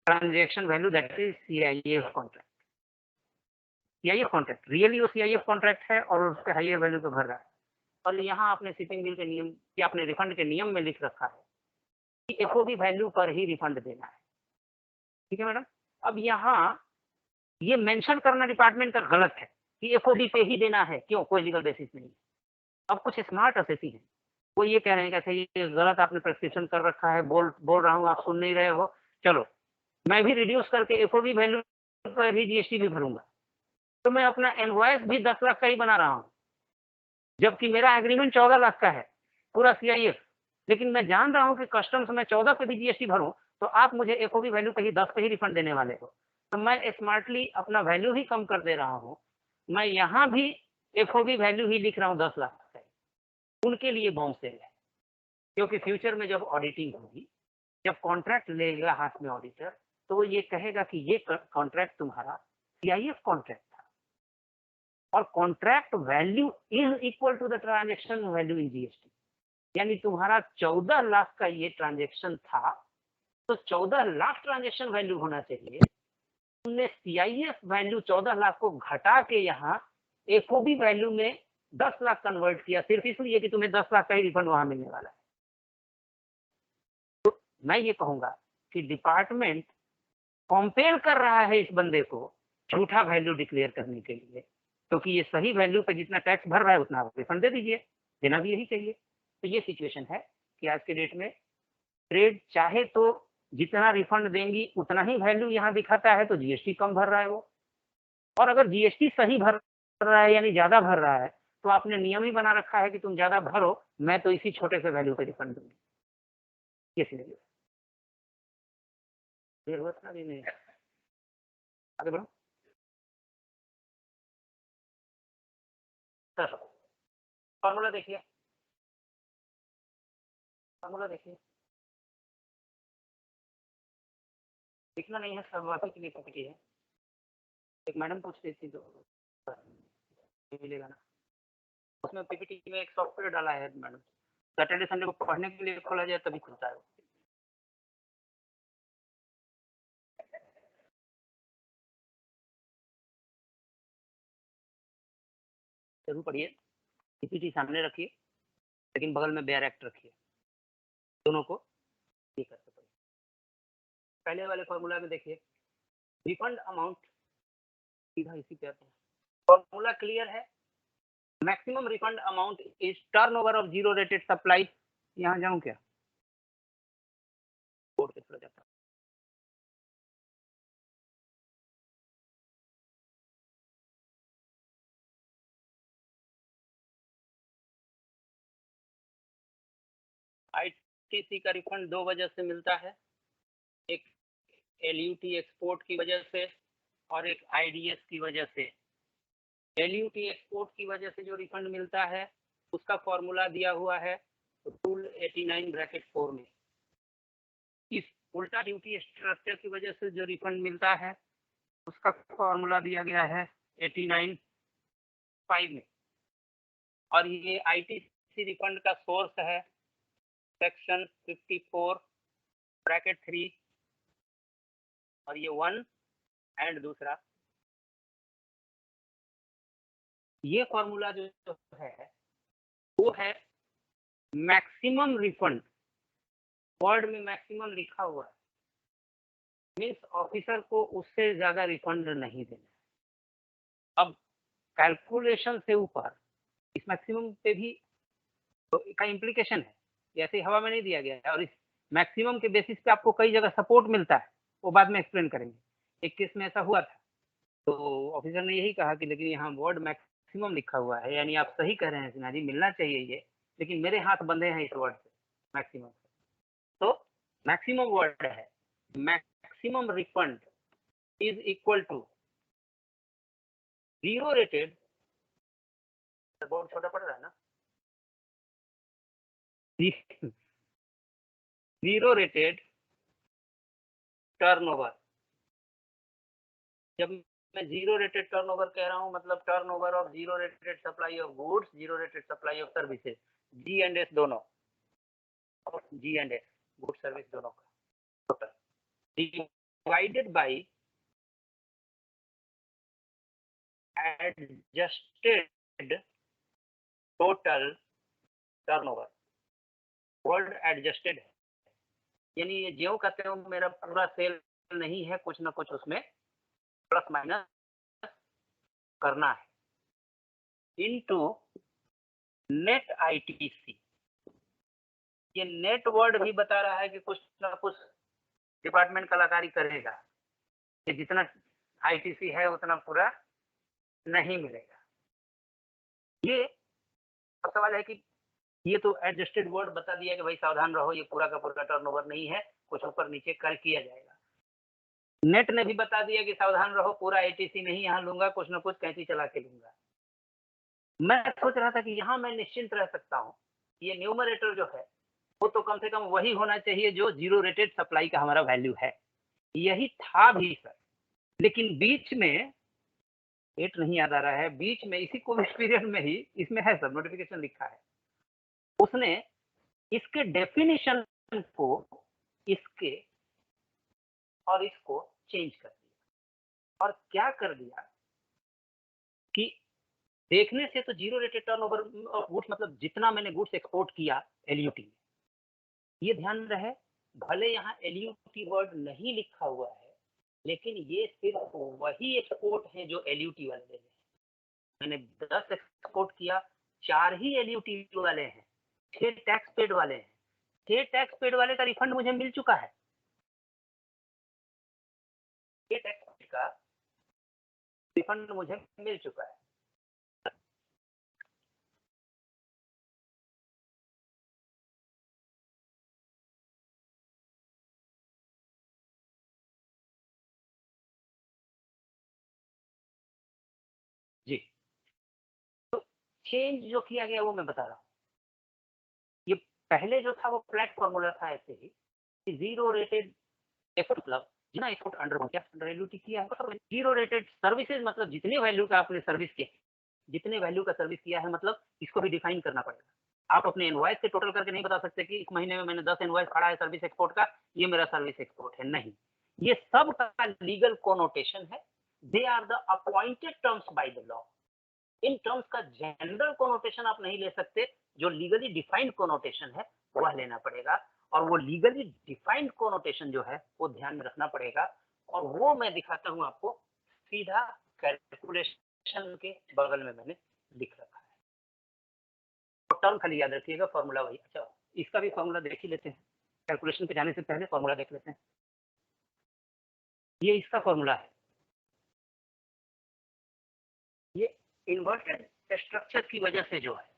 transaction value, that is CIF contract. CIF contract really वो CIF कॉन्ट्रैक्ट है और उसके हायर वैल्यू पे भर रहा है। और यहाँ आपने शिपिंग बिल के नियम या अपने रिफंड के नियम में लिख रखा है कि FOB वैल्यू पर ही रिफंड देना है, ठीक है मैडम। अब यहाँ ये मेंशन करना डिपार्टमेंट का गलत है कि FOB पे ही देना है, क्यों? कोई लीगल बेसिस नहीं। अब कुछ स्मार्ट असेसी हैं, वो ये कह रहे हैं कि अच्छा ये गलत आपने प्रेस्क्रिप्शन कर रखा है, बोल रहा हूँ आप सुन नहीं रहे हो, चलो मैं भी रिड्यूस करके FOB वैल्यू पर भी GST भी भरूंगा, तो मैं अपना इनवॉइस भी 10 लाख का ही बना रहा हूँ, जबकि मेरा एग्रीमेंट 14 लाख का है पूरा CIF। लेकिन मैं जान रहा हूँ कि कस्टम्स में 14 पे भी GST भरूं तो आप मुझे FOB वैल्यू पे ही 10 पे ही रिफंड देने वाले हो, तो मैं स्मार्टली अपना वैल्यू ही कम कर दे रहा हूँ। मैं यहाँ भी FOB वैल्यू ही लिख रहा हूँ 10 लाख का, उनके लिए बाउंसेल है। क्योंकि फ्यूचर में जब ऑडिटिंग होगी, जब कॉन्ट्रैक्ट लेगा हाथ में ऑडिटर, तो वो ये कहेगा कि ये कॉन्ट्रैक्ट तुम्हारा CIF कॉन्ट्रैक्ट था और contract value is equal to the transaction value in GST. यानी तुम्हारा 14 लाख का ये ट्रांजेक्शन था, तो 14 लाख ट्रांजेक्शन वैल्यू होना चाहिए। तुमने सीआईएफ वैल्यू 14 लाख को घटा के यहाँ एफओबी वैल्यू में 10 लाख कन्वर्ट किया, सिर्फ इसलिए कि तुम्हें 10 लाख का ही रिफंड वहां मिलने वाला है। तो मैं ये कहूंगा कि डिपार्टमेंट कंपेल कर रहा है इस बंदे को झूठा वैल्यू डिक्लेयर करने के लिए, क्योंकि ये सही वैल्यू पे जितना टैक्स भर रहा है उतना रिफंड दे दीजिए, देना भी यही चाहिए। तो ये सिचुएशन है कि आज के डेट में ट्रेड चाहे तो जितना रिफंड देंगी उतना ही वैल्यू यहाँ दिखाता है, तो जीएसटी कम भर रहा है वो। और अगर जीएसटी सही भर रहा है यानी ज्यादा भर रहा है, तो आपने नियम ही बना रखा है कि तुम ज्यादा भरो, मैं तो इसी छोटे से वैल्यू पे रिफंड दूंगी। ये सिनेरियो जरूरत नहीं। आगे बढ़ो सर, फॉर्मूला देखिए, फॉर्मूला देखिए, लिखना नहीं है, सब वापस के लिए पीपीटी है। एक मैडम पूछ रही थी तो मिलेगा ना, उसमें पीपीटी में एक सॉफ्टवेयर डाला है मैडम, सैटरडे संडे को पढ़ने के लिए खोला जाए तभी खुलता है। जरूर पढ़िए, पीपीटी सामने रखिए, लेकिन बगल में बेयर एक्ट रखिए, दोनों को ये करते पड़िए। पहले वाले फॉर्मूला में देखिए, रिफंड अमाउंट सीधा इसी पे आते हैं, फॉर्मूला क्लियर है। Maximum refund amount is turnover of zero rated supply. यहाँ जाऊं क्या, बोर्ड पे चला जाता, आईटीसी का रिफंड दो वजह से मिलता है, एक एलयूटी एक्सपोर्ट की वजह से और एक आईडीएस की वजह से। एलयूटी एक्सपोर्ट की वजह से जो रिफंड मिलता है उसका फॉर्मूला दिया हुआ है रूल 89(4) में। इस उल्टा ड्यूटी स्ट्रक्चर की वजह से जो रिफंड मिलता है उसका फॉर्मूला दिया गया है 89(5) में। और ये आईटीसी रिफंड का सोर्स है सेक्शन 54(3) और ये 1 एंड दूसरा। ये फॉर्मूला जो है वो है मैक्सिमम रिफंड, वर्ड में मैक्सिमम लिखा हुआ है, मीन्स ऑफिसर को उससे ज्यादा रिफंड नहीं देना। अब कैलकुलेशन से ऊपर इस मैक्सिमम पे भी तो का इम्प्लीकेशन है, ऐसे हवा में नहीं दिया गया है, और इस मैक्सिमम के बेसिस पे आपको कई जगह सपोर्ट मिलता है, वो बाद में एक्सप्लेन करेंगे। एक केस में ऐसा हुआ था, तो ऑफिसर ने यही कहा कि लेकिन यहाँ वर्ड मैक्सिमम लिखा हुआ है, यानी आप सही कह रहे हैं सिन्हा जी, मिलना चाहिए ये, लेकिन मेरे हाथ बंधे हैं इस वर्ड से मैक्सिमम। तो मैक्सिमम वर्ड है, maximum refund is equal to zero rated, बहुत छोटा पड़ रहा है ना, जीरो रेटेड टर्नओवर। जब मैं जीरो रेटेड टर्नओवर कह रहा हूं, मतलब turnover of zero rated supply of goods, zero rated supply of services, G and S दोनों, और G and S good service दोनों का total divided by adjusted total turnover. Word adjusted है, यानी ये ज्यों कहते हो मेरा पूरा सेल नहीं है, कुछ ना कुछ उसमें प्लस माइनस करना है, इनटू नेट आईटीसी। ये नेट वर्ड भी बता रहा है कि कुछ ना कुछ डिपार्टमेंट कलाकारी करेगा, कि जितना आईटीसी है उतना पूरा नहीं मिलेगा। ये अब सवाल है कि ये तो एडजस्टेड वर्ड बता दिया कि भाई सावधान रहो, ये पूरा का पूरा टर्नओवर नहीं है, कुछ ऊपर नीचे कर किया जाएगा। नेट ने भी बता दिया कि सावधान रहो, पूरा एटीसी नहीं यहाँ लूंगा, कुछ ना कुछ कैंची चला के लूंगा। मैं सोच रहा था कि यहाँ मैं निश्चिंत रह सकता हूँ, ये न्यूमरेटर जो है वो तो कम से कम वही होना चाहिए जो जीरो रेटेड सप्लाई का हमारा वैल्यू है, यही था भी सर। लेकिन बीच में डेट नहीं याद आ रहा है, बीच में इसी कोविड पीरियड में ही इसमें है सर, नोटिफिकेशन लिखा है। उसने इसके डेफिनेशन को इसके और इसको चेंज कर दिया और क्या कर दिया कि देखने से तो zero rated turnover of goods मतलब जितना मैंने गुड्स एक्सपोर्ट किया एलयूटी में, ये ध्यान रहे भले यहाँ एलयूटी वर्ड नहीं लिखा हुआ है, लेकिन ये सिर्फ वही एक्सपोर्ट है जो एलयूटी वाले हैं। मैंने 10 एक्सपोर्ट किया, 4 ही एलयूटी वाले हैं, 6 टैक्स पेड वाले हैं। 6 टैक्स पेड वाले का रिफंड मुझे मिल चुका है, 6 टैक्स पेड का रिफंड मुझे मिल चुका है। जी, तो चेंज जो किया गया वो मैं बता रहा हूँ। ये पहले जो था वो फ्लैट फॉर्मूला था ऐसे ही कि जीरो रेटेड एफर्ट मतलब जितना एफर्ट अंडर क्या अंडर एलयूटी किया है, मतलब जीरो रेटेड सर्विसेज मतलब जितनी वैल्यू का आपने सर्विस किया, जितने वैल्यू का सर्विस किया है, मतलब इसको भी डिफाइन करना पड़ेगा। आप अपने इनवॉइस से टोटल करके नहीं बता सकते कि इस महीने में मैंने 10 इनवॉइस खड़ा है सर्विस एक्सपोर्ट का, ये मेरा सर्विस एक्सपोर्ट है, नहीं। ये सब का लीगल कोनोटेशन है, they are the appointed terms by the law. इन टर्म्स का जनरल कोनोटेशन आप नहीं ले सकते, जो लीगली डिफाइंड कोनोटेशन है वह लेना पड़ेगा, और वो लीगली डिफाइंड कोनोटेशन जो है वो ध्यान में रखना पड़ेगा, और वो मैं दिखाता हूं आपको सीधा कैलकुलेशन के बगल में मैंने लिख रखा है। तो टर्म खाली याद रखिएगा, फॉर्मूला वही। अच्छा, इसका भी फॉर्मूला देख ही लेते हैं, कैलकुलेशन पे जाने से पहले फॉर्मूला देख लेते हैं। ये इसका फॉर्मूला है, ये इन्वर्टेड स्ट्रक्चर की वजह से जो है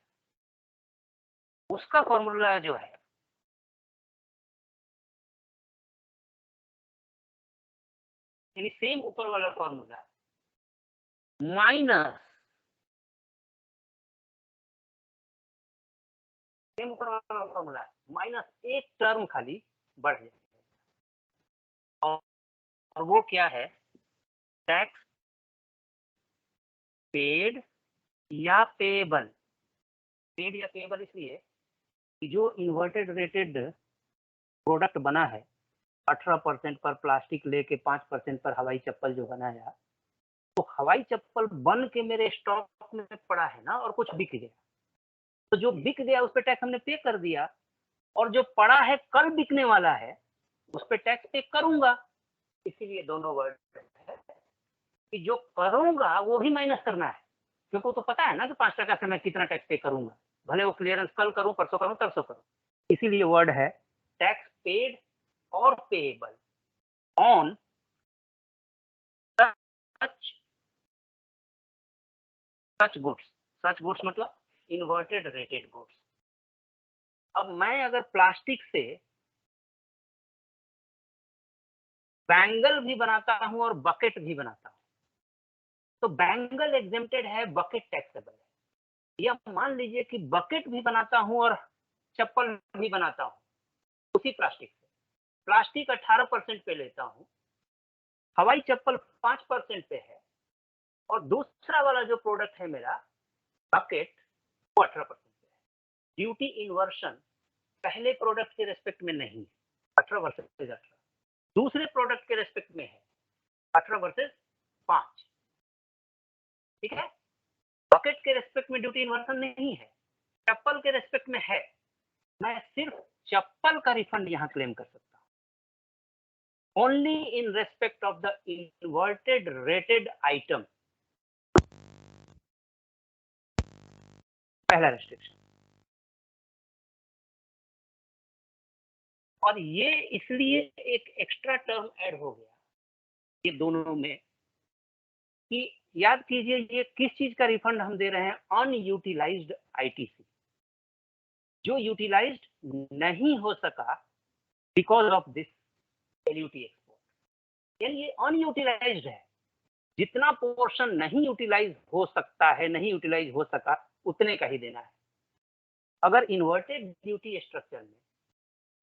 उसका फॉर्मूला जो है यानी सेम ऊपर वाला फॉर्मूला माइनस सेम ऊपर वाला फॉर्मूला माइनस एक टर्म खाली बढ़ जाए, और वो क्या है, टैक्स पेड या पेबल। पेड या पेबल इसलिए कि जो इन्वर्टेड रेटेड प्रोडक्ट बना है 18% पर प्लास्टिक लेके 5% पर हवाई चप्पल जो बनाया, तो हवाई चप्पल बन के मेरे स्टॉक में पड़ा है ना, और कुछ बिक गया, तो जो बिक गया उस पर टैक्स हमने पे कर दिया, और जो पड़ा है कल बिकने वाला है उस पर टैक्स पे करूंगा। इसीलिए दोनों वर्ड है कि जो करूंगा वो भी माइनस करना है, क्योंकि वो तो पता है ना कि 5% से मैं कितना टैक्स पे करूंगा, भले वो क्लियरेंस कल करूं, परसों करूं, तरसों करूं। इसीलिए वर्ड है टैक्स पेड और payable on such such goods. Such goods मतलब इन्वर्टेड रेटेड गुड्स। अब मैं अगर प्लास्टिक से बैंगल भी बनाता हूं और बकेट भी बनाता हूं, तो बैंगल एग्जेम्प्टेड है, बकेट टैक्सेबल है। या मान लीजिए कि बकेट भी बनाता हूं और चप्पल भी बनाता हूं उसी प्लास्टिक से, प्लास्टिक 18% पे लेता हूं, हवाई चप्पल 5% पे है, और दूसरा वाला जो प्रोडक्ट है मेरा बकेट वो 18% पे है। ड्यूटी इन्वर्शन पहले प्रोडक्ट के रेस्पेक्ट में नहीं है, 18 वर्सेज 18, दूसरे प्रोडक्ट के रेस्पेक्ट में है 18 वर्सेज 5। ठीक है, बकेट के रेस्पेक्ट में ड्यूटी इन्वर्सन नहीं है, चप्पल के रेस्पेक्ट में है, मैं सिर्फ चप्पल का रिफंड यहां क्लेम कर सकता हूं, only in respect of the inverted rated item. पहला रेस्ट्रिक्शन। और ये इसलिए एक एक्स्ट्रा टर्म ऐड हो गया ये दोनों में कि याद कीजिए ये किस चीज का रिफंड हम दे रहे हैं, अनयूटिलाइज्ड आईटीसी, जो यूटिलाइज्ड नहीं हो सका because of this LUT export, यानी ये अनयूटिलाइज्ड है, जितना पोर्शन नहीं यूटिलाइज हो सकता है, नहीं यूटिलाइज हो सका उतने का ही देना है। अगर इन्वर्टेड ड्यूटी स्ट्रक्चर में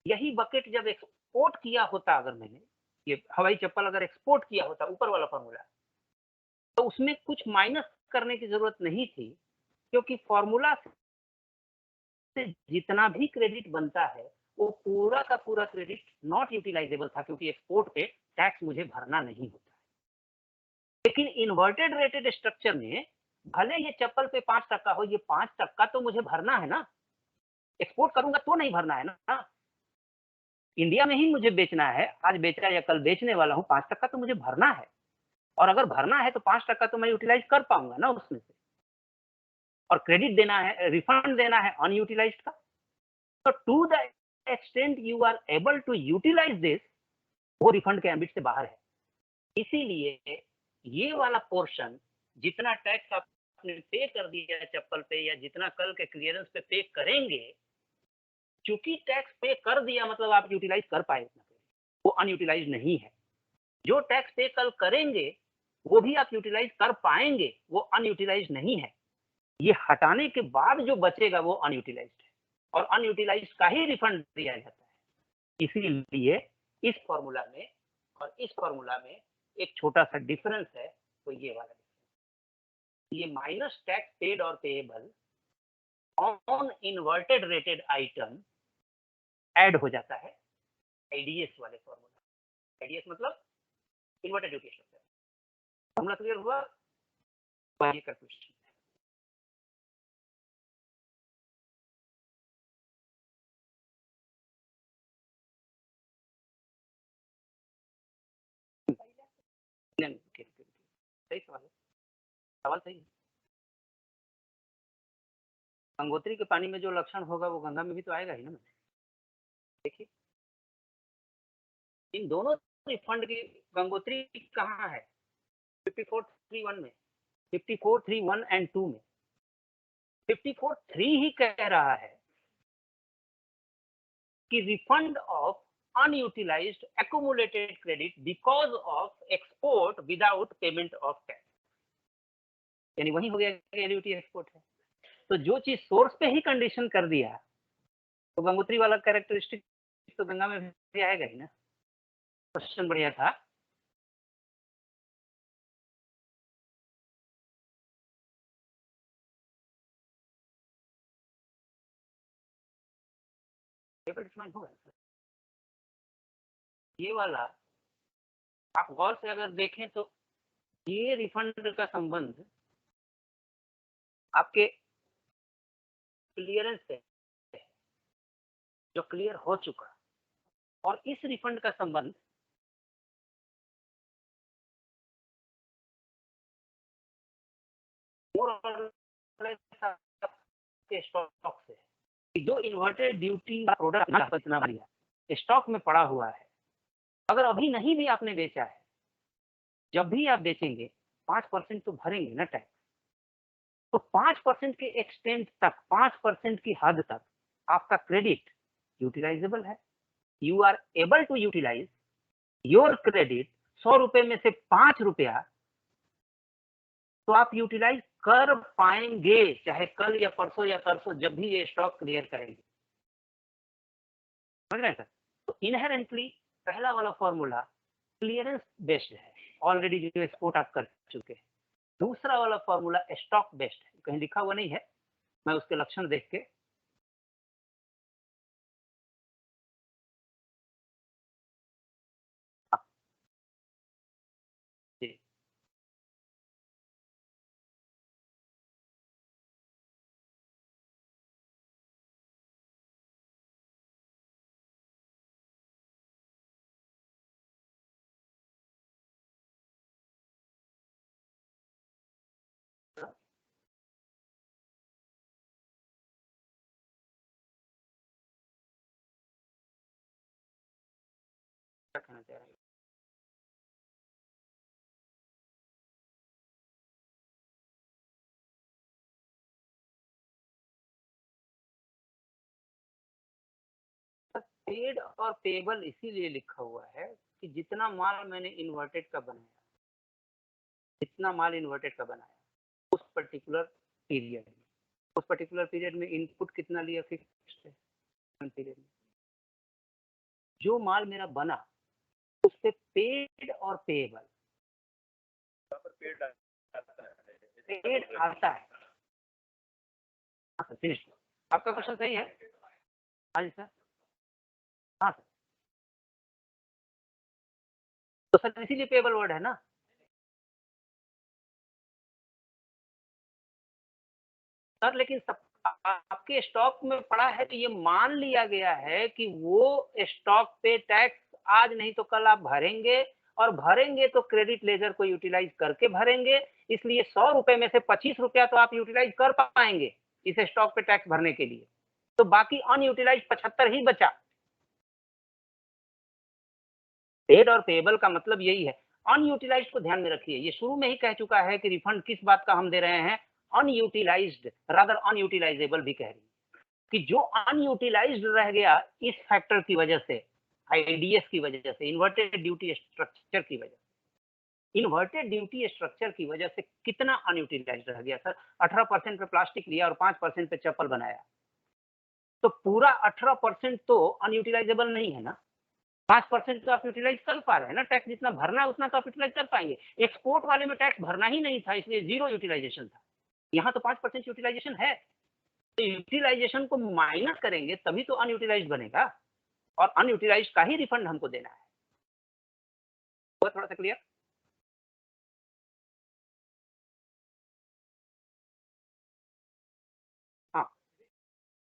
यही बकेट जब एक्सपोर्ट किया होता, अगर मैंने ये हवाई चप्पल अगर एक्सपोर्ट किया होता, ऊपर वाला फॉर्मूला, तो उसमें कुछ माइनस करने की जरूरत नहीं थी, क्योंकि फॉर्मूला से जितना भी क्रेडिट बनता है वो पूरा का पूरा क्रेडिट नॉट यूटिलाइजेबल था, क्योंकि एक्सपोर्ट पे टैक्स मुझे भरना नहीं होता। लेकिन इन्वर्टेड रेटेड स्ट्रक्चर में भले ये चप्पल पे 5% हो, ये 5% तो मुझे भरना है ना, एक्सपोर्ट करूंगा तो नहीं भरना है ना। इंडिया में ही मुझे बेचना है, आज बेचा या कल बेचने वाला हूँ, 5% तो मुझे भरना है, और अगर भरना है तो 5% तो मैं यूटिलाइज कर पाऊंगा ना उसमें से, और क्रेडिट देना है, रिफंड देना है अनयूटिलाइज्ड का। तो to the extent you are able to utilise this, वो रिफंड के एम्बिट से बाहर है। इसीलिए ये वाला पोर्शन, जितना टैक्स आपने पे कर दिया है चप्पल पे, या जितना कल के क्लियरेंस पे करेंगे, चूंकि टैक्स पे कर दिया मतलब आप यूटिलाइज कर पाए, वो अनयूटिलाइज नहीं है। जो टैक्स पे कल करेंगे वो भी आप यूटिलाइज कर पाएंगे, वो अनयूटिलाइज नहीं है। ये हटाने के बाद जो बचेगा वो अनयूटिलाइज्ड है, और अनयूटिलाइज्ड का ही रिफंड दिया जाता है। इसीलिए इस फॉर्मूला में और इस फॉर्मूला में एक छोटा सा डिफरेंस है, तो ये वाला डिफरेंस, ये माइनस टैक्स पेड और payable on inverted rated item add हो जाता है आईडीएस वाले फॉर्मूला। आईडीएस मतलब inverted duty structure. Formula clear हुआ? ये का क्वेश्चन सही सवाल है, सवाल सही है। गंगोत्री के पानी में जो लक्षण होगा वो गंगा में भी तो आएगा ही ना। देखिए इन दोनों रिफंड की गंगोत्री कहाँ है? 5431 में, 5431 एंड 2 में। 543 ही कह रहा है कि refund of unutilised accumulated credit because of export without payment of tax, यानी वही हो गया कि एनयूटी एक्सपोर्ट है। तो जो चीज सोर्स पे ही कंडीशन कर दिया, तो गंगोत्री वाला कैरेक्टरिस्टिक तो गंगा में भी आएगा ही ना। क्वेश्चन बढ़िया था। ये वाला आप गौर से अगर देखें तो ये रिफंड का संबंध आपके क्लियरेंस से, जो क्लियर हो चुका, और इस रिफंड का संबंध के स्टॉक से। जो इन्वर्टेड ड्यूटी का प्रोडक्ट स्टॉक में पड़ा हुआ है, अगर अभी नहीं भी आपने बेचा है, जब भी आप बेचेंगे 5% तो भरेंगे ना टैक्स। तो 5% के एक्सटेंट तक, 5% की हद तक आपका क्रेडिट यूटिलाइजेबल है। You are able to utilise your credit. 100 रुपए में से 5 रुपया तो आप यूटिलाइज कर पाएंगे, चाहे कल या परसों या तरसों, जब भी ये स्टॉक क्लियर करेंगे। समझ रहे हैं सर? तो इनहेरेंटली पहला वाला फॉर्मूला क्लियरेंस बेस्ड है, ऑलरेडी जो एक्सपोर्ट आप कर चुके हैं। दूसरा वाला फॉर्मूला स्टॉक बेस्ड है, कहीं लिखा हुआ नहीं है, मैं उसके लक्षण देख के क्या कहना चाह रहे हैं। पेड और पेबल इसीलिए लिखा हुआ है कि जितना माल मैंने इन्वर्टेड का बनाया, जितना माल इन्वर्टेड का बनाया उस पर्टिकुलर पीरियड में, उस पर्टिकुलर पीरियड में इनपुट कितना लिया फिक्स्ड है पीरियड में, जो माल मेरा बना उस पे पेड और पेबल पेड ट्रेड आता है। हाँ सर, फिनिश। आपका क्वेश्चन सही है। हाँ जी सर। हाँ सर, तो सर इसीलिए पेबल वर्ड है ना। सर लेकिन सब आपके स्टॉक में पड़ा है तो ये मान लिया गया है कि वो स्टॉक पे टैक्स आज नहीं तो कल आप भरेंगे, और भरेंगे तो क्रेडिट लेजर को यूटिलाइज करके भरेंगे, इसलिए 100 रुपए में से 25 रुपया तो आप यूटिलाइज कर पाएंगे इस स्टॉक पे टैक्स भरने के लिए, तो बाकी अनयूटिलाइज 75 ही बचा। पेड और पेएबल का मतलब यही है। अनयूटिलाइज्ड को ध्यान में रखिए, ये शुरू में ही कह चुका है कि रिफंड किस बात का हम दे रहे हैं, अनयूटिलाइज्ड, रादर अनयूटिलाइजेबल भी कह रही है कि जो अनयूटिलाइज्ड रह गया इस फैक्टर की वजह से, आईडीएस की वजह से, इन्वर्टेड ड्यूटी स्ट्रक्चर की वजह से, इन्वर्टेड ड्यूटी स्ट्रक्चर की वजह से कितना अनयूटिलाइज्ड रह गया सर? 18% पे प्लास्टिक लिया और 5% पे चप्पल बनाया, तो पूरा 18% तो अनयूटिलाइजेबल नहीं है ना। 5% तो आप यूटिलाइज कर पा रहे हैं ना, टैक्स जितना भरना है उतना तो आप यूटिलाइज कर पाएंगे। एक्सपोर्ट वाले में टैक्स भरना ही नहीं था, इसलिए जीरो यूटिलाइजेशन था। यहाँ तो 5% यूटिलाइजेशन है, तो यूटिलाइजेशन को माइनस करेंगे तभी तो अनयूटिलाइज बनेगा, और अनयूटिलाइज का ही रिफंड हमको देना है। तो थोड़ा सा क्लियर। हाँ,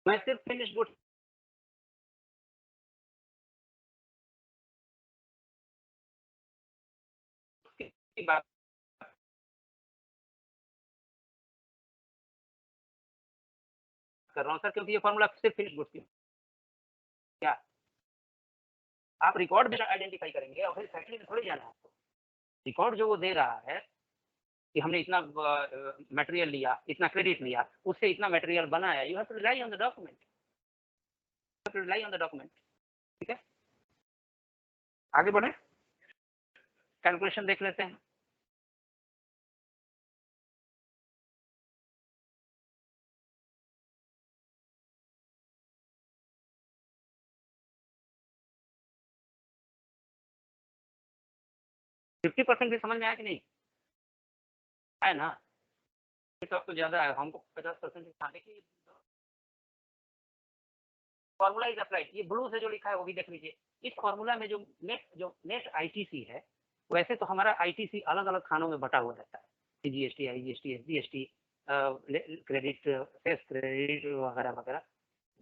मैं सिर्फ फिनिश गुड्स की बात कर रहा हूँ सर, क्योंकि ये फॉर्मूला सिर्फ फिनिश गुड्स की। क्या आप रिकॉर्ड भी आइडेंटिफाई करेंगे और फिर फैक्ट्री में थोड़ी जाना है आपको। रिकॉर्ड जो वो दे रहा है कि हमने इतना मटेरियल लिया, इतना क्रेडिट लिया, उससे इतना मटेरियल बनाया, you have to rely on the document, rely on the document. ठीक है, आगे बढ़े, कैलकुलेशन देख लेते हैं। फिफ्टी परसेंट भी समझ में आया कि नहीं आया ना? तो आपको ज्यादा आया, हमको 50% खाने की। फॉर्मूला इज अप्लाइड, ये ब्लू से जो लिखा है वो भी देख लीजिए। इस फॉर्मूला में जो नेट आईटीसी है, वैसे तो हमारा आईटीसी अलग अलग खानों में बटा हुआ रहता है, GST, IGST, SGST, credit, cess credit वगैरह वगैरह,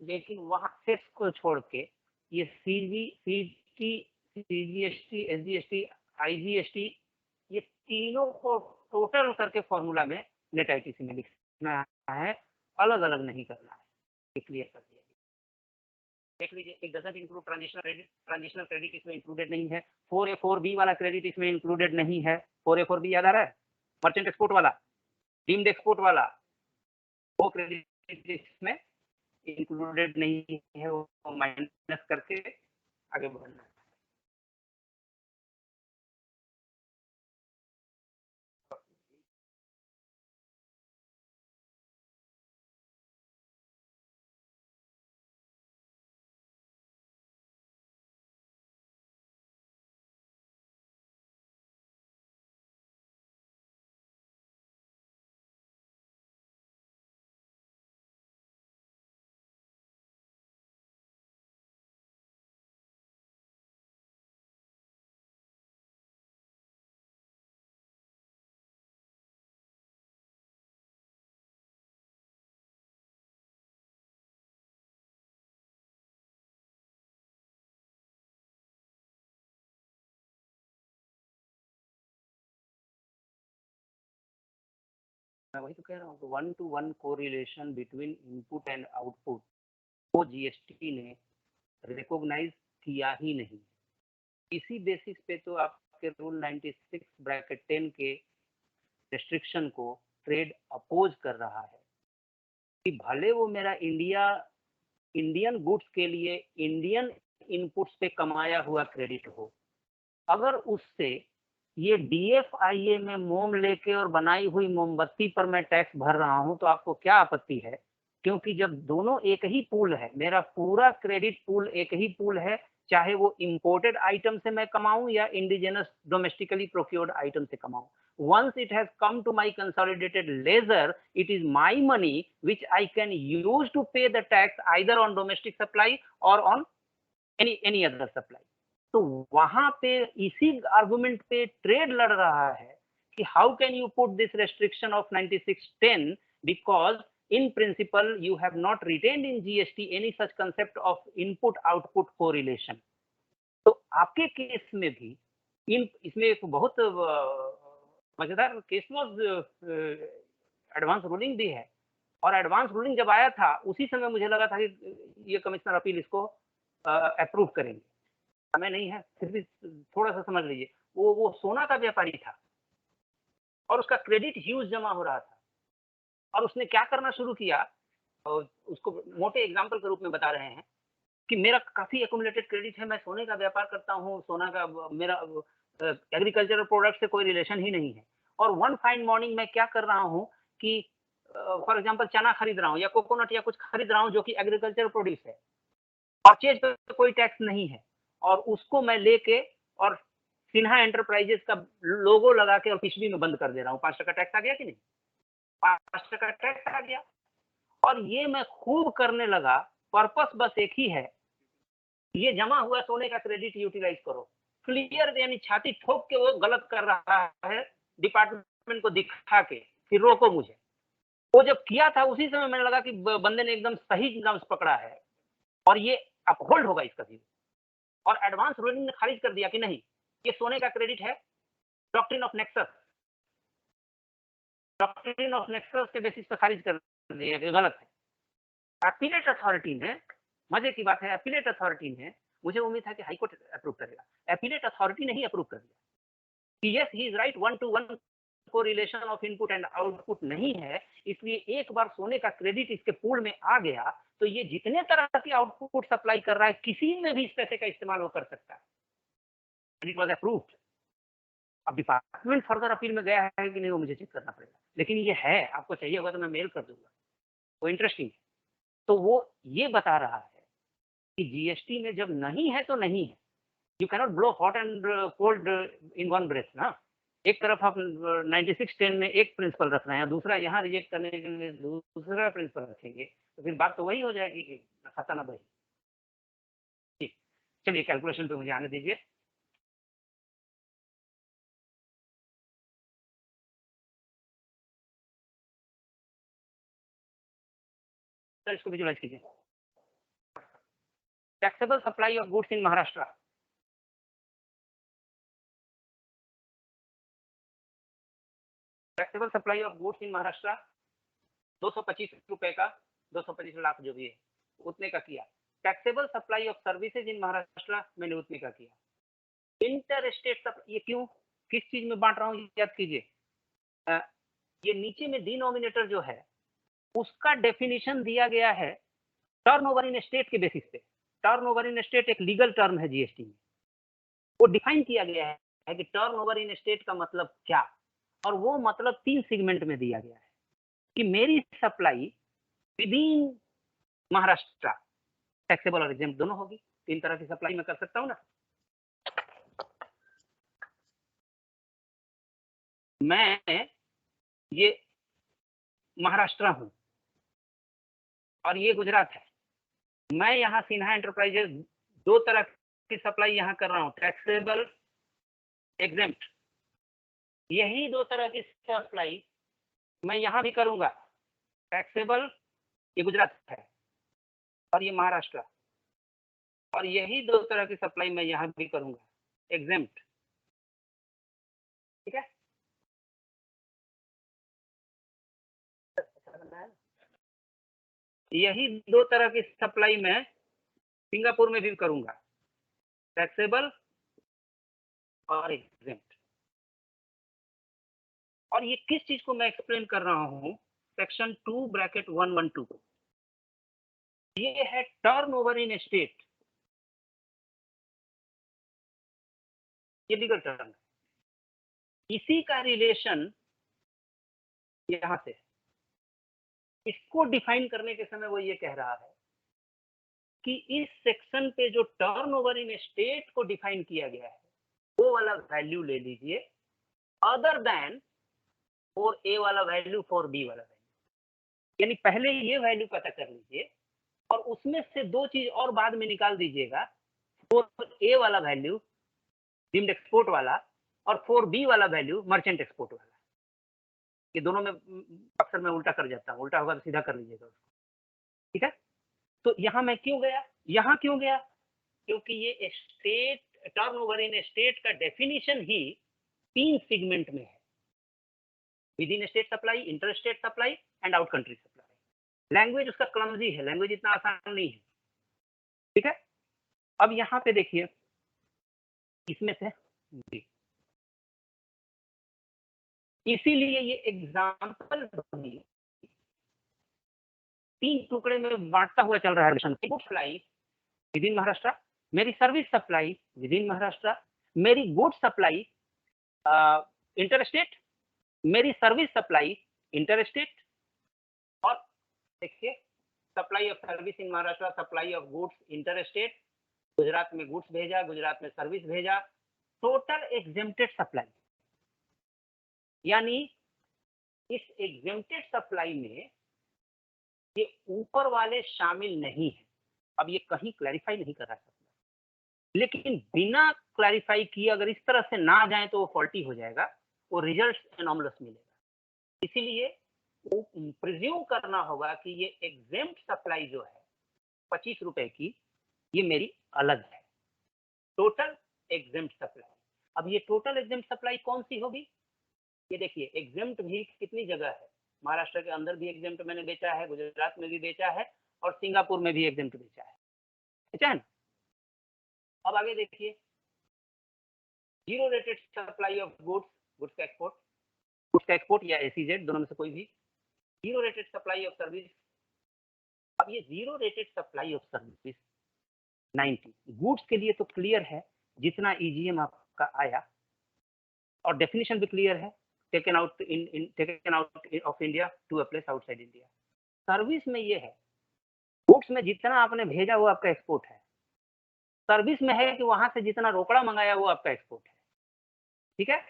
लेकिन वहां सेस को छोड़ के ये सीजी, सीजीएसटी, एसजीएसटी, आईजीएसटी, ये तीनों को टोटल करके फॉर्मूला में नेट आईटीसी में लिखना है, अलग अलग नहीं करना है, क्लियर कर दिया। देख लीजिए, एक डजंट इंक्लूड ट्रांजिशनल क्रेडिट इसमें इंक्लूडेड नहीं है, 4A4B वाला क्रेडिट इसमें इंक्लूडेड नहीं है। 4A4B याद आ रहा है, मर्चेंट एक्सपोर्ट वाला, डीम्ड एक्सपोर्ट वाला, वो क्रेडिट इसमें इंक्लूडेड नहीं है, वो माइनस करके आगे बढ़ना है। मैं वही तो कह रहा हूँ, 1-to-1 correlation between input and output वो जीएसटी ने रिकॉग्नाइज किया ही नहीं। इसी बेसिस पे तो आपके रूल 96(10) के रिस्ट्रिक्शन को ट्रेड अपोज कर रहा है कि भले वो मेरा इंडियन गुड्स के लिए इंडियन इनपुट्स पे कमाया हुआ क्रेडिट हो, अगर उससे ये डीएफआईए में मोम लेके और बनाई हुई मोमबत्ती पर मैं टैक्स भर रहा हूं, तो आपको क्या आपत्ति है? क्योंकि जब दोनों एक ही पूल है, मेरा पूरा क्रेडिट पूल एक ही पूल है, चाहे वो इंपोर्टेड आइटम से मैं कमाऊं या इंडिजिनस डोमेस्टिकली प्रोक्योर्ड आइटम से कमाऊं, Once it has come to my consolidated ledger, it is my money which I can use to pay the tax either on domestic supply or on any other supply. तो वहां पे इसी आर्गुमेंट पे ट्रेड लड़ रहा है कि how can you put this restriction of 9610 because in principle you have not retained in GST any such concept of input output correlation. तो आपके केस में भी इसमें एक बहुत मजेदार केस लॉज एडवांस रूलिंग भी है, और एडवांस रूलिंग जब आया था उसी समय मुझे लगा था कि ये कमिश्नर अपील इसको अप्रूव करेंगे, समय नहीं है फिर भी थोड़ा सा समझ लीजिए। वो सोना का व्यापारी था और उसका क्रेडिट ह्यूज जमा हो रहा था, और उसने क्या करना शुरू किया, और उसको मोटे एग्जाम्पल के रूप में बता रहे हैं कि मेरा काफी एक्यूमुलेटेड क्रेडिट है, मैं सोने का व्यापार करता हूँ, सोना का मेरा एग्रीकल्चरल प्रोडक्ट से कोई रिलेशन ही नहीं है, और वन फाइन मॉर्निंग मैं क्या कर रहा हूँ कि फॉर एग्जांपल चना खरीद रहा हूँ या कोकोनट या कुछ खरीद रहा हूँ जो कि एग्रीकल्चरल प्रोड्यूस है, परचेज पे कोई टैक्स नहीं है, और उसको मैं लेके और सिन्हा एंटरप्राइजेस का लोगो लगा के और पिछली में बंद कर दे रहा हूँ। 5% टैक्स आ गया कि नहीं? 5% टैक्स आ गया, और ये मैं खूब करने लगा। पर्पस बस एक ही है, ये जमा हुआ सोने का क्रेडिट यूटिलाइज करो। क्लियर यानी छाती ठोक के वो गलत कर रहा है, डिपार्टमेंट को दिखा के कि रोको मुझे। वो जब किया था उसी समय मैंने लगा कि बंदे ने एकदम सही नम्स पकड़ा है और ये अपहोल्ड होगा इसका भी, और एडवांस रूलिंग ने खारिज कर दिया कि नहीं, ये सोने का क्रेडिट है, doctrine of nexus, doctrine of nexus के बेसिस पर खारिज कर दिया कि गलत है। अपीलेट अथॉरिटी ने, मजे की बात है, अपीलेट अथॉरिटी ने, मुझे उम्मीद था कि हाईकोर्ट अप्रूव करेगा, अपीलेट अथॉरिटी ने ही अप्रूव कर दिया कि yes he is right, 1-to-1 correlation of input and output नहीं है, इसलिए एक बार सोने का क्रेडिट इसके पूल में आ गया तो ये जितने तरह की आउटपुट सप्लाई कर रहा है किसी में भी इस पैसे का इस्तेमाल वो कर सकता है। It was approved. अब डिपार्टमेंट फर्दर अपील में गया है कि नहीं वो मुझे चेक करना पड़ेगा, लेकिन ये है, आपको चाहिए होगा तो मैं मेल कर दूंगा, वो इंटरेस्टिंग है। तो वो ये बता रहा है कि जीएसटी में जब नहीं है तो नहीं है, you cannot blow hot and cold in one breath ना। एक तरफ आप 9610 में एक प्रिंसिपल रख रहे हैं, दूसरा यहाँ रिजेक्ट करने के लिए दूसरा प्रिंसिपल रखेंगे, तो फिर बात तो वही हो जाएगी कि खाता ना भाई। ठीक, चलिए कैलकुलेशन पे मुझे आने दीजिए। सर इसको विजुलाइज कीजिए। Taxable supply of goods in Maharashtra, taxable supply of goods in Maharashtra 225 रुपए का, 225 लाख जो भी है उतने का किया। Taxable supply of services in Maharashtra मैंने उतने का किया। इंटर स्टेट, ये क्यों, किस चीज में बांट रहा हूँ याद कीजिए। ये नीचे में डिनोमिनेटर जो है उसका डेफिनेशन दिया गया है टर्नओवर इन स्टेट के बेसिस पे। टर्नओवर इन स्टेट एक लीगल टर्म है जीएसटी में, वो डिफाइन किया गया है कि टर्नओवर इन स्टेट का मतलब क्या, और वो मतलब 3 सेगमेंट में दिया गया है कि मेरी supply with in Maharashtra taxable और एग्जेम्प्ट दोनों होगी। 3 तरह की सप्लाई मैं कर सकता हूँ ना। मैं ये महाराष्ट्र हूं और ये गुजरात है, मैं यहाँ सिन्हा एंटरप्राइजेस 2 तरह की सप्लाई यहाँ कर रहा हूँ, टैक्सेबल एग्जेम्प्ट। यही 2 तरह की सप्लाई मैं यहाँ भी करूंगा, टैक्सेबल, ये गुजरात है और ये महाराष्ट्र, और यही 2 तरह की सप्लाई मैं यहाँ भी करूंगा, एग्जेम्प्ट। ठीक है, यही 2 तरह की सप्लाई मैं सिंगापुर में भी करूंगा, टैक्सेबल और एग्जेम्प्ट। और ये किस चीज को मैं एक्सप्लेन कर रहा हूँ, सेक्शन 2(112), ये है टर्नओवर इन स्टेट, ये लीगल टर्म है, इसी का रिलेशन यहां से। इसको डिफाइन करने के समय वो ये कह रहा है कि इस सेक्शन पे जो टर्नओवर इन स्टेट को डिफाइन किया गया है वो वाला वैल्यू ले लीजिए अदर देन फॉर ए वाला वैल्यू फॉर बी वाला वैल्यू, यानी पहले ये वैल्यू पता कर लीजिए और उसमें से दो चीज और बाद में निकाल दीजिएगा, फॉर ए वाला वैल्यू डीम्ड एक्सपोर्ट वाला और फॉर बी वाला वैल्यू मर्चेंट एक्सपोर्ट वाला। ये दोनों में अक्सर मैं उल्टा कर जाता हूँ, उल्टा होगा तो सीधा कर लीजिएगा उसको, ठीक है। तो यहाँ मैं क्यों गया, यहाँ क्यों गया, क्योंकि ये स्टेट टर्नओवर इन स्टेट का डेफिनेशन ही 3 सेगमेंट में है, with in state supply, inter state supply and out country supply. Language उसका क्लमजी है, लैंग्वेज इतना आसान नहीं है, ठीक है। अब यहाँ पे देखिए इसमें से जी, इसीलिए ये एग्जाम्पल भी 3 टुकड़े में बांटता हुआ चल रहा है। सप्लाई विद इन महाराष्ट्र, मेरी service supply with in Maharashtra, मेरी गुड सप्लाई इंटर स्टेट, मेरी सर्विस सप्लाई इंटर स्टेट, और देखिए supply of service in Maharashtra, supply of goods inter state, Gujarat में गुड्स भेजा, गुजरात में सर्विस भेजा, टोटल एग्जेम्प्टेड सप्लाई। यानी इस एग्जेम्प्टेड सप्लाई में ये ऊपर वाले शामिल नहीं है। अब ये कहीं क्लैरिफाई नहीं करा सकता, लेकिन बिना क्लैरिफाई किए अगर इस तरह से ना जाए तो वो फॉल्टी हो जाएगा, वो रिजल्ट एनॉमलस मिलेगा। इसीलिए प्रिज्यूम करना होगा कि ये एग्जेम्प्ट सप्लाई जो है 25 रुपए की, ये मेरी अलग है, टोटल एग्जेम्प्ट सप्लाई। अब ये टोटल एग्जेम्प्ट सप्लाई कौन सी होगी, ये देखिए एग्जेम्प्ट भी कितनी जगह है, महाराष्ट्र के अंदर भी एग्जेम्प्ट मैंने बेचा है, गुजरात में भी बेचा है और सिंगापुर में भी एग्जेम्प्ट बेचा है, ठीक है। अब आगे देखिए, zero rated supply of goods, goods का एक्सपोर्ट, गुड्स का एक्सपोर्ट या एसीजेड दोनों में से कोई भी, zero rated supply of service. अब ये zero rated supply of service 90 goods के लिए तो क्लियर है, जितना ईजीएम आपका आया और डेफिनेशन भी क्लियर है, taken out of India to a place outside India. Service में ये है, गुड्स में जितना आपने भेजा वो आपका एक्सपोर्ट है, सर्विस में है कि वहां से जितना रोकड़ा मंगाया वो आपका एक्सपोर्ट है, ठीक है।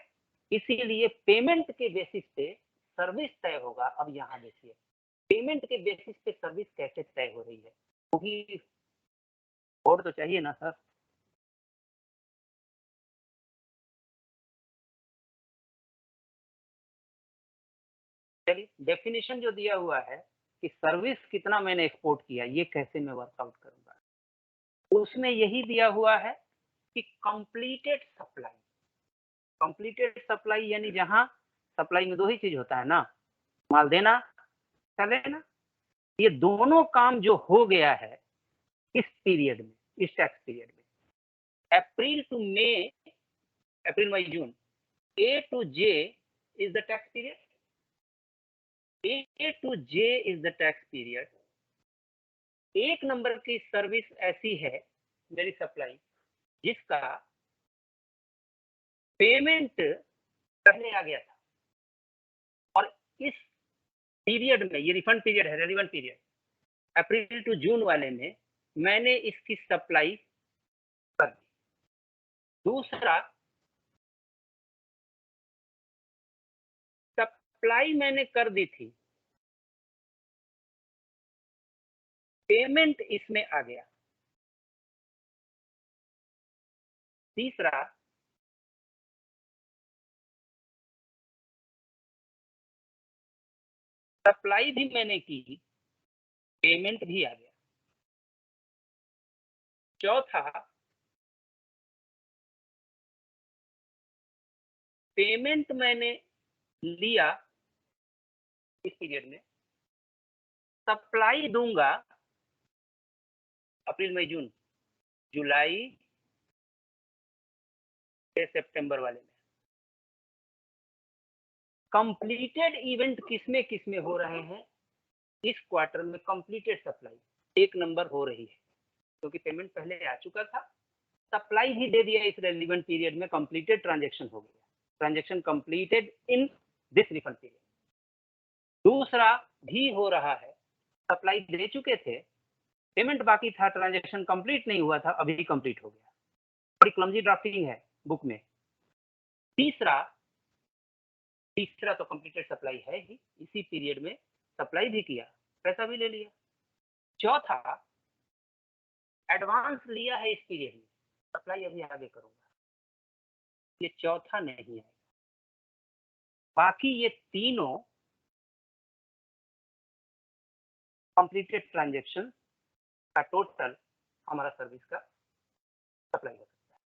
इसीलिए पेमेंट के बेसिस पे सर्विस तय होगा। अब यहाँ देखिए पेमेंट के बेसिस पे सर्विस कैसे तय हो रही है, क्योंकि कोड तो चाहिए ना सर। चलिए डेफिनेशन जो दिया हुआ है कि सर्विस कितना मैंने एक्सपोर्ट किया, ये कैसे मैं वर्कआउट करूंगा, उसमें यही दिया हुआ है कि कंप्लीटेड सप्लाई। कंप्लीटेड सप्लाई यानी जहां सप्लाई में दो ही चीज होता है ना, माल देना लेना, ये दोनों काम जो हो गया है इस पीरियड में, इस टैक्स पीरियड में, April to May, April May June, A to J is the tax period, A to J is the tax period. एक नंबर की सर्विस ऐसी है मेरी सप्लाई जिसका पेमेंट पहले आ गया था और इस पीरियड में, ये रिफंड पीरियड है, relevant period, April to June वाले में मैंने इसकी सप्लाई कर दी। दूसरा, सप्लाई मैंने कर दी थी, पेमेंट इसमें आ गया। तीसरा, सप्लाई भी मैंने की, पेमेंट भी आ गया। चौथा, पेमेंट मैंने लिया इस पीरियड में, सप्लाई दूंगा अप्रैल मई जून जुलाई से सितंबर वाले में। कंप्लीटेड इवेंट किसमें किसमें हो रहे हैं, इस क्वार्टर में कंप्लीटेड सप्लाई एक नंबर हो रही है, क्योंकि पेमेंट पहले आ चुका था, सप्लाई भी दे दिया इस रेलिवेंट पीरियड में, कंप्लीटेड ट्रांजैक्शन हो गया, transaction completed in this refund period. दूसरा भी हो रहा है, सप्लाई दे चुके थे, पेमेंट बाकी था, ट्रांजैक्शन कंप्लीट नहीं हुआ था, अभी कंप्लीट हो गया। बड़ी क्लमजी ड्राफ्टिंग है बुक में। तीसरा, तीसरा तो कंप्लीटेड सप्लाई है ही, इसी पीरियड में सप्लाई भी किया, पैसा भी ले लिया। चौथा, एडवांस लिया है इस पीरियड में, सप्लाई अभी आगे करूंगा, ये चौथा नहीं है। बाकी ये तीनों कंप्लीटेड ट्रांजैक्शन का टोटल हमारा सर्विस का सप्लाई हो सकता है।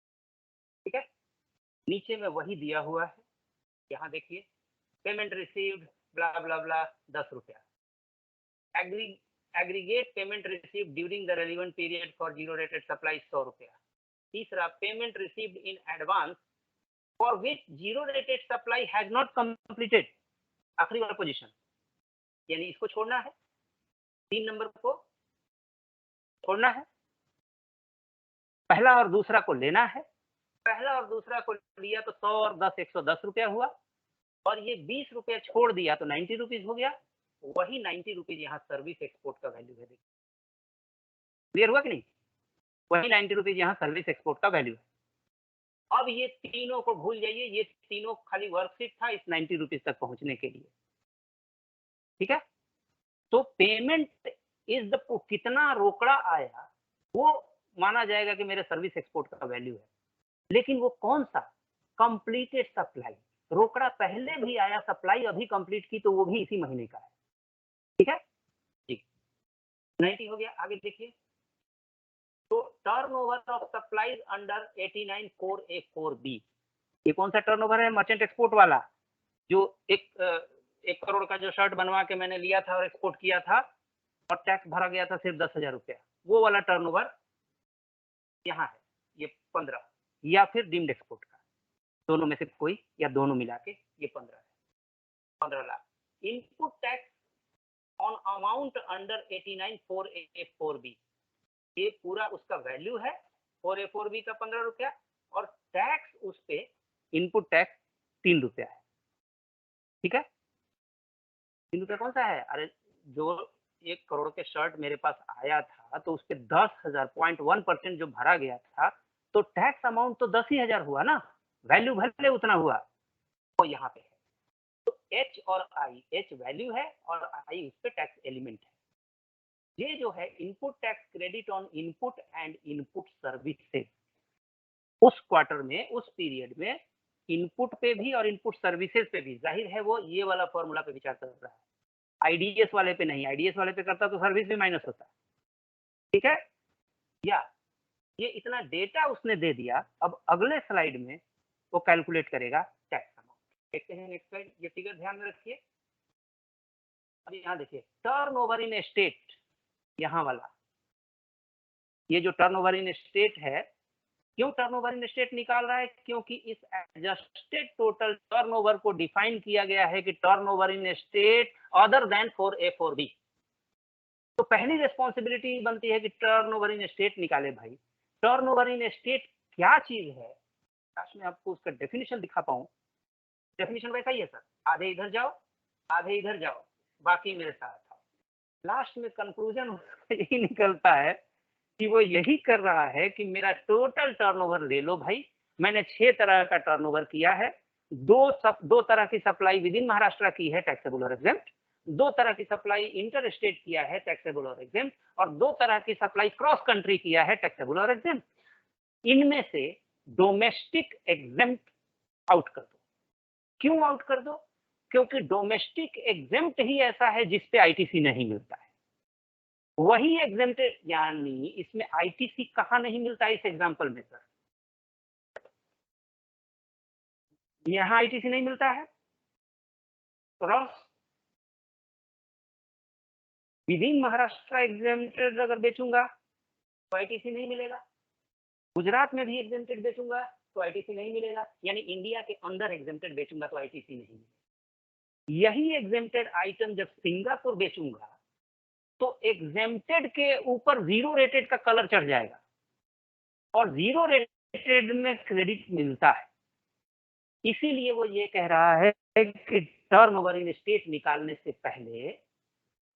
ठीक है, नीचे में वही दिया हुआ है, यहाँ देखिए, पेमेंट रिसीव्ड ब्ला ब्ला ब्ला 10 रुपया, aggregate payment received during the relevant period for zero rated supply 100 रुपया। तीसरा, payment received in advance for which zero rated supply has not completed, आखिरी वाला पोजीशन, यानी इसको छोड़ना है, 3 नंबर को छोड़ना है, पहला और दूसरा को लेना है, पहला और दूसरा को लिया तो 100 और 10 110 रुपया हुआ, और ये 20 रुपया छोड़ दिया तो 90 रुपीज हो गया, वही 90 रुपीज यहाँ सर्विस एक्सपोर्ट का वैल्यू है। क्लियर हुआ कि नहीं? वही 90 रुपीज यहाँ सर्विस एक्सपोर्ट का वैल्यू है। अब ये तीनों को भूल जाइए, ये तीनों खाली वर्कशीट था इस 90 रुपीज तक पहुंचने के लिए। ठीक है, तो पेमेंट इज द, कितना रोकड़ा आया वो माना जाएगा कि मेरे सर्विस एक्सपोर्ट का वैल्यू है, लेकिन वो कौन सा, कंप्लीटेड सप्लाई। रोकड़ा पहले भी आया, सप्लाई अभी कंप्लीट की तो वो भी इसी महीने का है। ठीक है, ठीक, 90 हो गया। आगे देखिए, तो turnover of supplies under 89,4A,4B, ये कौन सा टर्नओवर है? मर्चेंट एक्सपोर्ट वाला, जो 1 करोड़ का जो शर्ट बनवा के मैंने लिया था और एक्सपोर्ट किया था और टैक्स भरा गया था सिर्फ 10,000 रुपया, वो वाला टर्नओवर यहाँ है, ये 15, या फिर डीम्ड एक्सपोर्ट का, दोनों में से कोई, या दोनों मिला के ये 15 है, 15 lakh. Input tax on amount under 89,4A,4B, ये पूरा उसका वैल्यू है, 4A,4B का 15 रुपया, और टैक्स उस पे इनपुट टैक्स 3 रुपया है। ठीक है, 3 रुपया कौन सा है? अरे जो 1 करोड़ के शर्ट मेरे पास आया था तो उस पे 10,000 0.1% जो भरा गया था, तो टैक्स अमाउंट तो 10,000 हुआ ना, वैल्यू भले उतना हुआ, वो यहाँ पे है। तो एच और आई, एच वैल्यू है और आई उस पे टैक्स एलिमेंट है। ये जो है input tax credit on input and input services, उस क्वार्टर में, उस पीरियड में इनपुट पे भी और इनपुट सर्विसेज पे भी, जाहिर है वो ये वाला फॉर्मूला पे विचार कर रहा है, आईडीएस वाले पे नहीं, आईडीएस वाले पे करता तो सर्विस भी माइनस होता। ठीक है, या ये इतना डेटा उसने दे दिया, अब अगले स्लाइड में वो कैलकुलेट करेगा टैक्स अमाउंट। देखते हैं नेक्स्ट स्लाइड, ये फिगर ध्यान में रखिए। अब यहाँ देखिए, टर्नओवर इन स्टेट, यहाँ वाला, ये जो टर्नओवर इन स्टेट है, क्यों टर्नओवर इन स्टेट निकाल रहा है? क्योंकि इस एडजस्टेड टोटल टर्नओवर को डिफाइन किया गया है कि turnover in state other than 4A,4B। तो पहली रिस्पॉन्सिबिलिटी बनती है कि टर्नओवर इन स्टेट निकाले भाई। टर्नओवर इन स्टेट क्या चीज है? काश मैं आपको उसका डेफिनेशन दिखा पाऊं। डेफिनेशन वैसा ही है सर, आधे इधर जाओ आधे इधर जाओ, बाकी मेरे साथ आओ। लास्ट में कंक्लूजन यही निकलता है कि वो यही कर रहा है कि मेरा टोटल टर्नओवर ले लो भाई, मैंने 6 तरह का टर्नओवर किया है, दो तरह की सप्लाई विद इन महाराष्ट्र की है टैक्सेबल और एग्जेम्प्ट, 2 तरह की सप्लाई इंटर स्टेट किया है टैक्सेबल और एग्जेम्प्ट, और 2 तरह की सप्लाई क्रॉस कंट्री किया है टैक्सेबल और एग्जेम्प्ट। इनमें से डोमेस्टिक एग्जेम्प्ट आउट कर दो। क्यों आउट कर दो? क्योंकि डोमेस्टिक एग्जेम्प्ट ही ऐसा है जिसपे आईटीसी नहीं मिलता है, वही एग्जेम्प्टेड, यानी इसमें आईटीसी कहां नहीं मिलता है? इस एग्जांपल में सर यहां आईटीसी नहीं मिलता है, cross with in Maharashtra exempted अगर बेचूंगा तो आईटीसी नहीं मिलेगा, गुजरात में भी एग्जेम्प्टेड बेचूंगा तो आईटीसी नहीं मिलेगा, यानी इंडिया के अंदर एग्जेम्प्टेड बेचूंगा तो आईटीसी नहीं मिलेगा। यही एग्जेम्प्टेड आइटम जब सिंगापुर बेचूंगा तो एग्जेम्प्टेड के ऊपर जीरो रेटेड का कलर चढ़ जाएगा, और जीरो रेटेड में क्रेडिट मिलता है। इसीलिए वो ये कह रहा है कि टर्नओवर इन स्टेट निकालने से पहले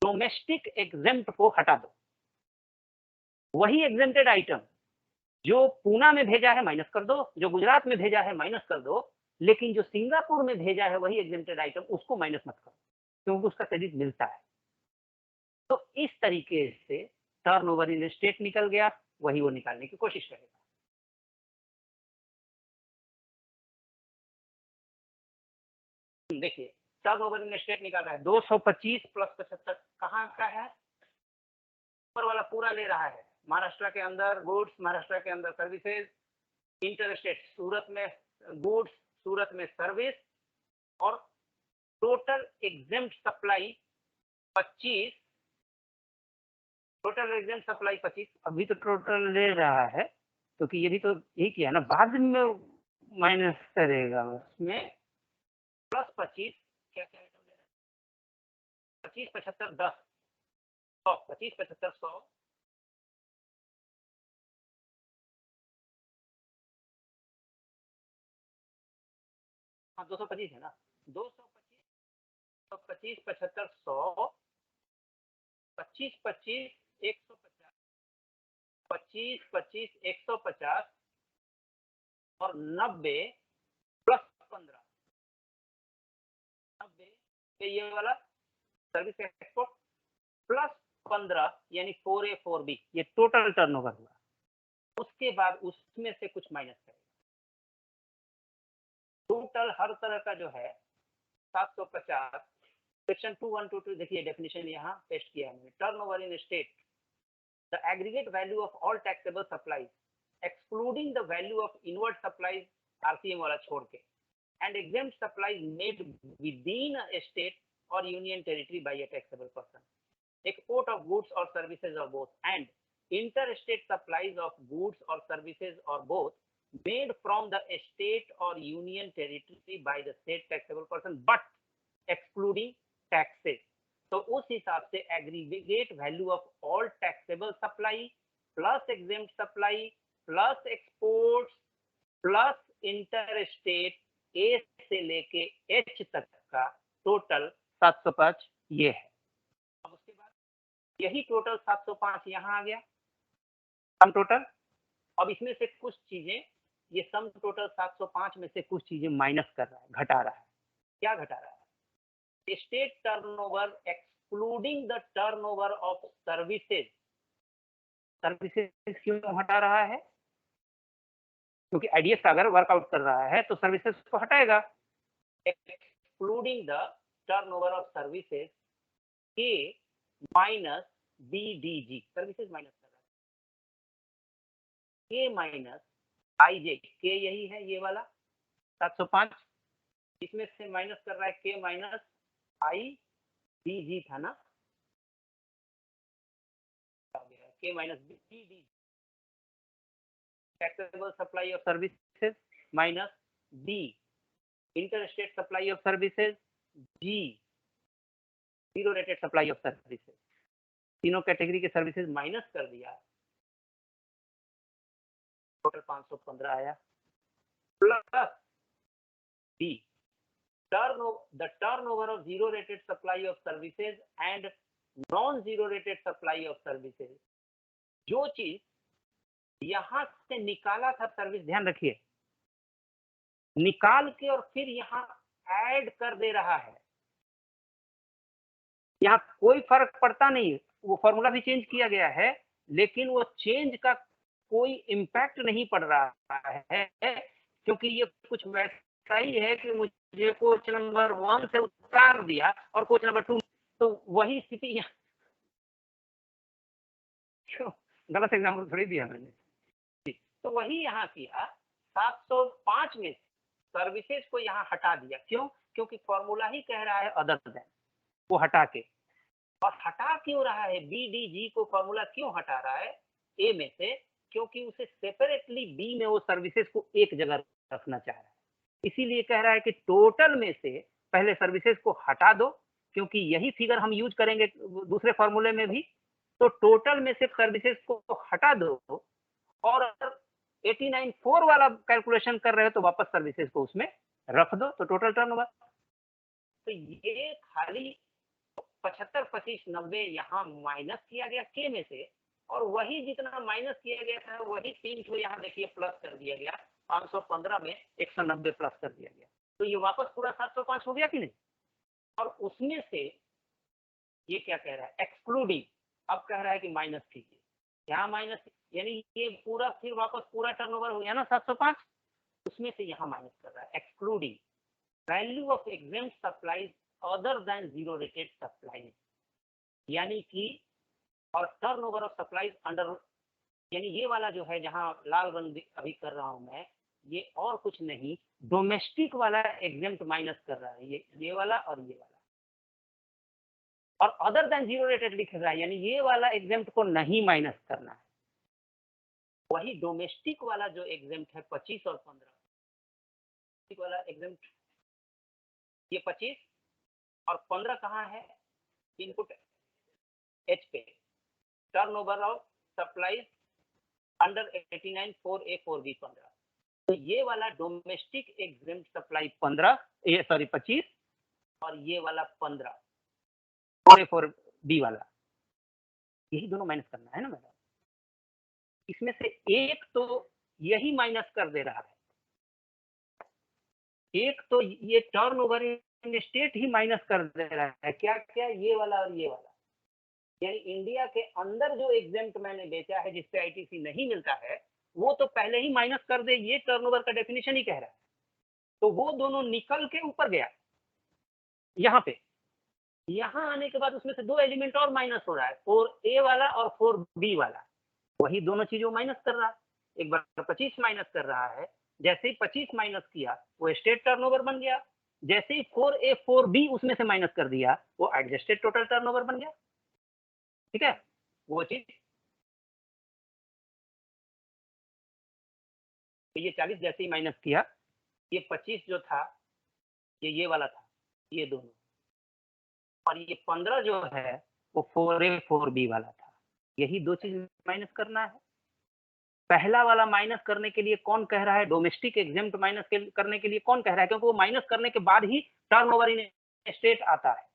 डोमेस्टिक एग्जेम्प्ट को हटा दो। वही एग्जेम्प्टेड आइटम जो पूना में भेजा है माइनस कर दो, जो गुजरात में भेजा है माइनस कर दो, लेकिन जो सिंगापुर में भेजा है वही एग्जेम्प्टेड आइटम, उसको माइनस मत करो क्योंकि उसका क्रेडिट मिलता है। तो इस तरीके से टर्नओवर इन स्टेट निकल गया, वही वो निकालने की कोशिश करेगा। देखिए टर्नओवर इन स्टेट निकाल रहा है 225 प्लस 75 कहाँ का है, ऊपर वाला पूरा ले रहा है, महाराष्ट्र के अंदर गुड्स, महाराष्ट्र के अंदर सर्विसेज, इंटर स्टेट सूरत में गुड्स, सूरत में सर्विस, और total exempt supply 25, total exempt supply 25, अभी तो टोटल ले रहा है क्योंकि ये भी तो यही किया ना, बाद में माइनस करेगा उसमें प्लस 25, क्या क्या आइटम ले रहा है, 25 75 10 100, 25 75 100, हाँ 225 है ना, 225 25 75 100, 25 25 150, 25 25 150 और 90 प्लस 15, 90 ये वाला सर्विस एक्सपोर्ट प्लस 15 यानी 4A 4B, ये टोटल टर्नओवर हुआ। उसके बाद उसमें से कुछ माइनस करें, टोटल हर तरह का जो है 750, सेक्शन 2122 देखिए डेफिनेशन यहाँ पेस्ट किया है मैंने, turnover in state the aggregate value of all taxable supplies excluding the value of inward supplies, RCM वाला छोड़ के, and exempt supplies made within a state or union territory by a taxable person, export of goods or services or both, and interstate supplies of goods or services or both made from the state or union territory by the state taxable person but excluding taxes. तो उस हिसाब से aggregate value of all taxable supply plus exempt supply plus exports plus inter state A से लेके एच तक का टोटल 705 ये है। अब उसके बाद यही टोटल 705 यहाँ आ गया सम टोटल। अब इसमें से कुछ चीजें, ये सम टोटल 705 में से कुछ चीजें माइनस कर रहा है, घटा रहा है। क्या घटा रहा है? State turnover excluding the turnover of services. Services क्यों हटा रहा है? क्योंकि आईडीएस का अगर वर्कआउट कर रहा है तो सर्विसेज को हटाएगा। Excluding the turnover of services के माइनस बीडीजी, सर्विसेज माइनस कर रहा है, के माइनस आईजे, के यही है ये वाला 705, इसमें से माइनस कर रहा है के माइनस आई बीजी था ना, के minus BD, taxable supply of services minus B, interstate supply of services G, zero rated supply of services, तीनों कैटेगरी के सर्विसेज माइनस कर दिया, टोटल 515 आया, plus B, the turnover of zero rated supply of services and non zero rated supply of services, जो चीज यहां से निकाला था सर्विस, ध्यान रखिए, निकाल के और फिर यहां ऐड कर दे रहा है, यहाँ कोई फर्क पड़ता नहीं, वो फॉर्मूला भी चेंज किया गया है लेकिन वो चेंज का कोई इम्पैक्ट नहीं पड़ रहा है क्योंकि ये कुछ वैसा ही है कि मुझे कोच नंबर 1 से उतार दिया और कोच नंबर 2, तो वही स्थिति क्यों गलत एग्जाम्पल थोड़ी दिया मैंने, तो वही यहाँ किया, 705 में सर्विसेज को यहाँ हटा दिया, क्यों? क्योंकि फॉर्मूला ही कह रहा है अदर देन, वो हटा के, और हटा क्यों रहा है बीडीजी को, फॉर्मूला क्यों हटा रहा है ए में से? क्योंकि उसे सेपरेटली बी में वो सर्विसेज को एक जगह रखना चाह रहा है, इसीलिए कह रहा है कि टोटल में से पहले सर्विसेज को हटा दो, क्योंकि यही फिगर हम यूज करेंगे दूसरे फॉर्मूले में भी, तो टोटल में से सर्विसेज को हटा दो, और अगर 89.4 वाला कैलकुलेशन कर रहे हो तो वापस सर्विसेज को उसमें रख दो, तो टोटल टर्नओवर। तो ये खाली 75 25 90 यहाँ माइनस किया गया के में से, और वही जितना माइनस किया गया था वही 3 को यहाँ देखिए प्लस कर दिया गया, 515 में 190 प्लस कर दिया गया, तो ये वापस पूरा 705 हो गया कि नहीं। और उसमें से ये क्या कह रहा है, एक्सक्लूडिंग, अब कह रहा है कि माइनस कीजिए, यहाँ माइनस, यानी ये पूरा फिर वापस पूरा टर्नओवर हो गया ना 705, उसमें से यहाँ माइनस कर रहा है, excluding value of exempt supplies other than zero rated supplies, यानी कि और टर्नओवर ऑफ सप्लाईज अंडर, यानी ये वाला जो है जहां लाल रंग अभी कर रहा हूं मैं, ये और कुछ नहीं, डोमेस्टिक वाला एग्जेम्प्ट माइनस कर रहा है, ये वाला और ये वाला, और अदर देन जीरो रेटेड लिख रहा है, यानी ये वाला एग्जेम्प्ट को नहीं माइनस करना है। वही डोमेस्टिक वाला जो एग्जेम्प्ट है 25 और 15 वाला एग्जेम्प्ट, ये 25 और 15 कहाँ है, इनपुट एच पे, turnover of supplies under 89 4A 4B 15, तो ये वाला डोमेस्टिक एग्जेम्प्ट सप्लाई 15, ये सॉरी 25, और ये वाला 15 4A 4B वाला, यही दोनों माइनस करना है ना मैडम। इसमें से एक तो यही माइनस कर दे रहा है, एक तो ये turnover in state he minus कर दे रहा है, क्या क्या, ये वाला और ये वाला, यानी इंडिया के अंदर जो एग्जेम्प्ट मैंने बेचा है जिससे आईटीसी नहीं मिलता है, वो तो पहले ही माइनस कर दे, ये टर्नओवर का डेफिनेशन ही कह रहा है, तो वो दोनों निकल के ऊपर गया यहाँ पे, यहाँ आने के बाद उसमें से दो एलिमेंट और माइनस हो रहा है, 4A वाला और 4B वाला, वही दोनों चीजों माइनस कर रहा है, एक बार 25 माइनस कर रहा है, जैसे ही 25 माइनस किया वो स्टेट टर्नओवर बन गया, जैसे ही 4A 4B उसमें से माइनस कर दिया वो एडजस्टेड टोटल टर्नओवर बन गया, ठीक है वो चीज। तो ये 40 जैसे ही माइनस किया, ये 25 जो था ये वाला था, ये दोनों, और ये 15 जो है वो 4A 4B वाला था, यही दो चीज माइनस करना है। पहला वाला माइनस करने के लिए कौन कह रहा है, डोमेस्टिक एग्जेम्प्ट माइनस करने के लिए कौन कह रहा है, क्योंकि वो माइनस करने के बाद ही टर्नओवर इन स्टेट आता है,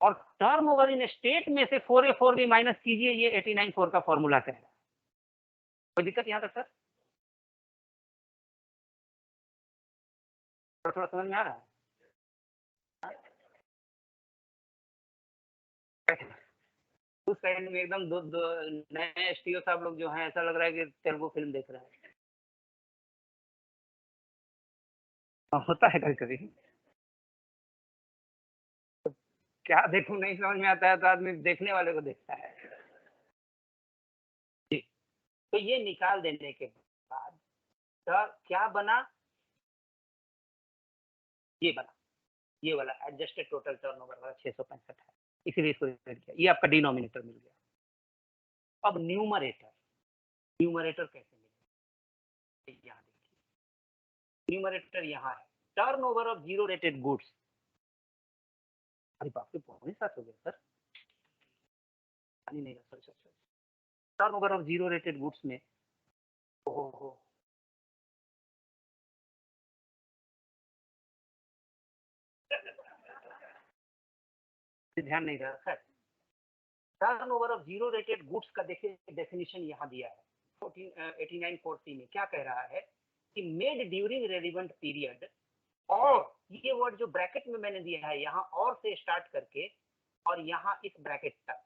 और टर्नओवर इन स्टेट में से 4A 4B माइनस कीजिए, ये 89 4 का फॉर्मूला कह रहा है। कोई दिक्कत यहाँ तक सर, थोड़ा समझ में आ रहा है। उस साइड में एकदम दो नए एसटीओ साहब लोग जो हैं, ऐसा लग रहा है कि तेलुगु फिल्म देख रहे हैं। होता है कभी कभी, क्या देखूं नहीं समझ में आता है तो आदमी देखने वाले को देखता है। तो ये निकाल देने के बाद तो क्या बना, ये बना, ये वाला एडजस्टेड टोटल टर्नओवर वाला 665 है, इसीलिए इसको ऐड किया, ये आपका डिनोमिनेटर मिल गया। अब न्यूमरेटर, न्यूमरेटर कैसे मिलेगा, यहाँ देखिए, न्यूमरेटर यहाँ है, turnover of zero rated goods, अरे बाप रे पौने 7 हो गया सर, नहीं sir, turnover of zero rated goods में, ओहो ध्यान नहीं रहा, turnover of zero rated goods का देखिए डेफिनेशन यहाँ दिया है 89 4C में, क्या कह रहा है कि मेड ड्यूरिंग रेलिवेंट पीरियड, और ये वर्ड जो ब्रैकेट में मैंने दिया है यहाँ, और से स्टार्ट करके और यहाँ इस ब्रैकेट तक,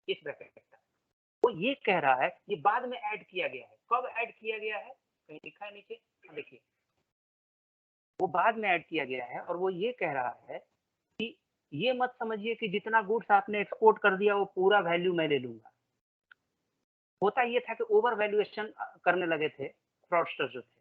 इस ब्रैकेट तक, वो ये कह रहा है, ये बाद में ऐड किया गया है, कब ऐड किया गया है कहीं लिखा है नीचे, देखिए वो बाद में ऐड किया गया है, और वो ये कह रहा है कि ये मत समझिए कि जितना गुड्स आपने एक्सपोर्ट कर दिया वो पूरा वैल्यू मैं ले लूंगा। होता ये था कि ओवर वैल्यूएशन करने लगे थे फ्रॉडस्टर जो थे,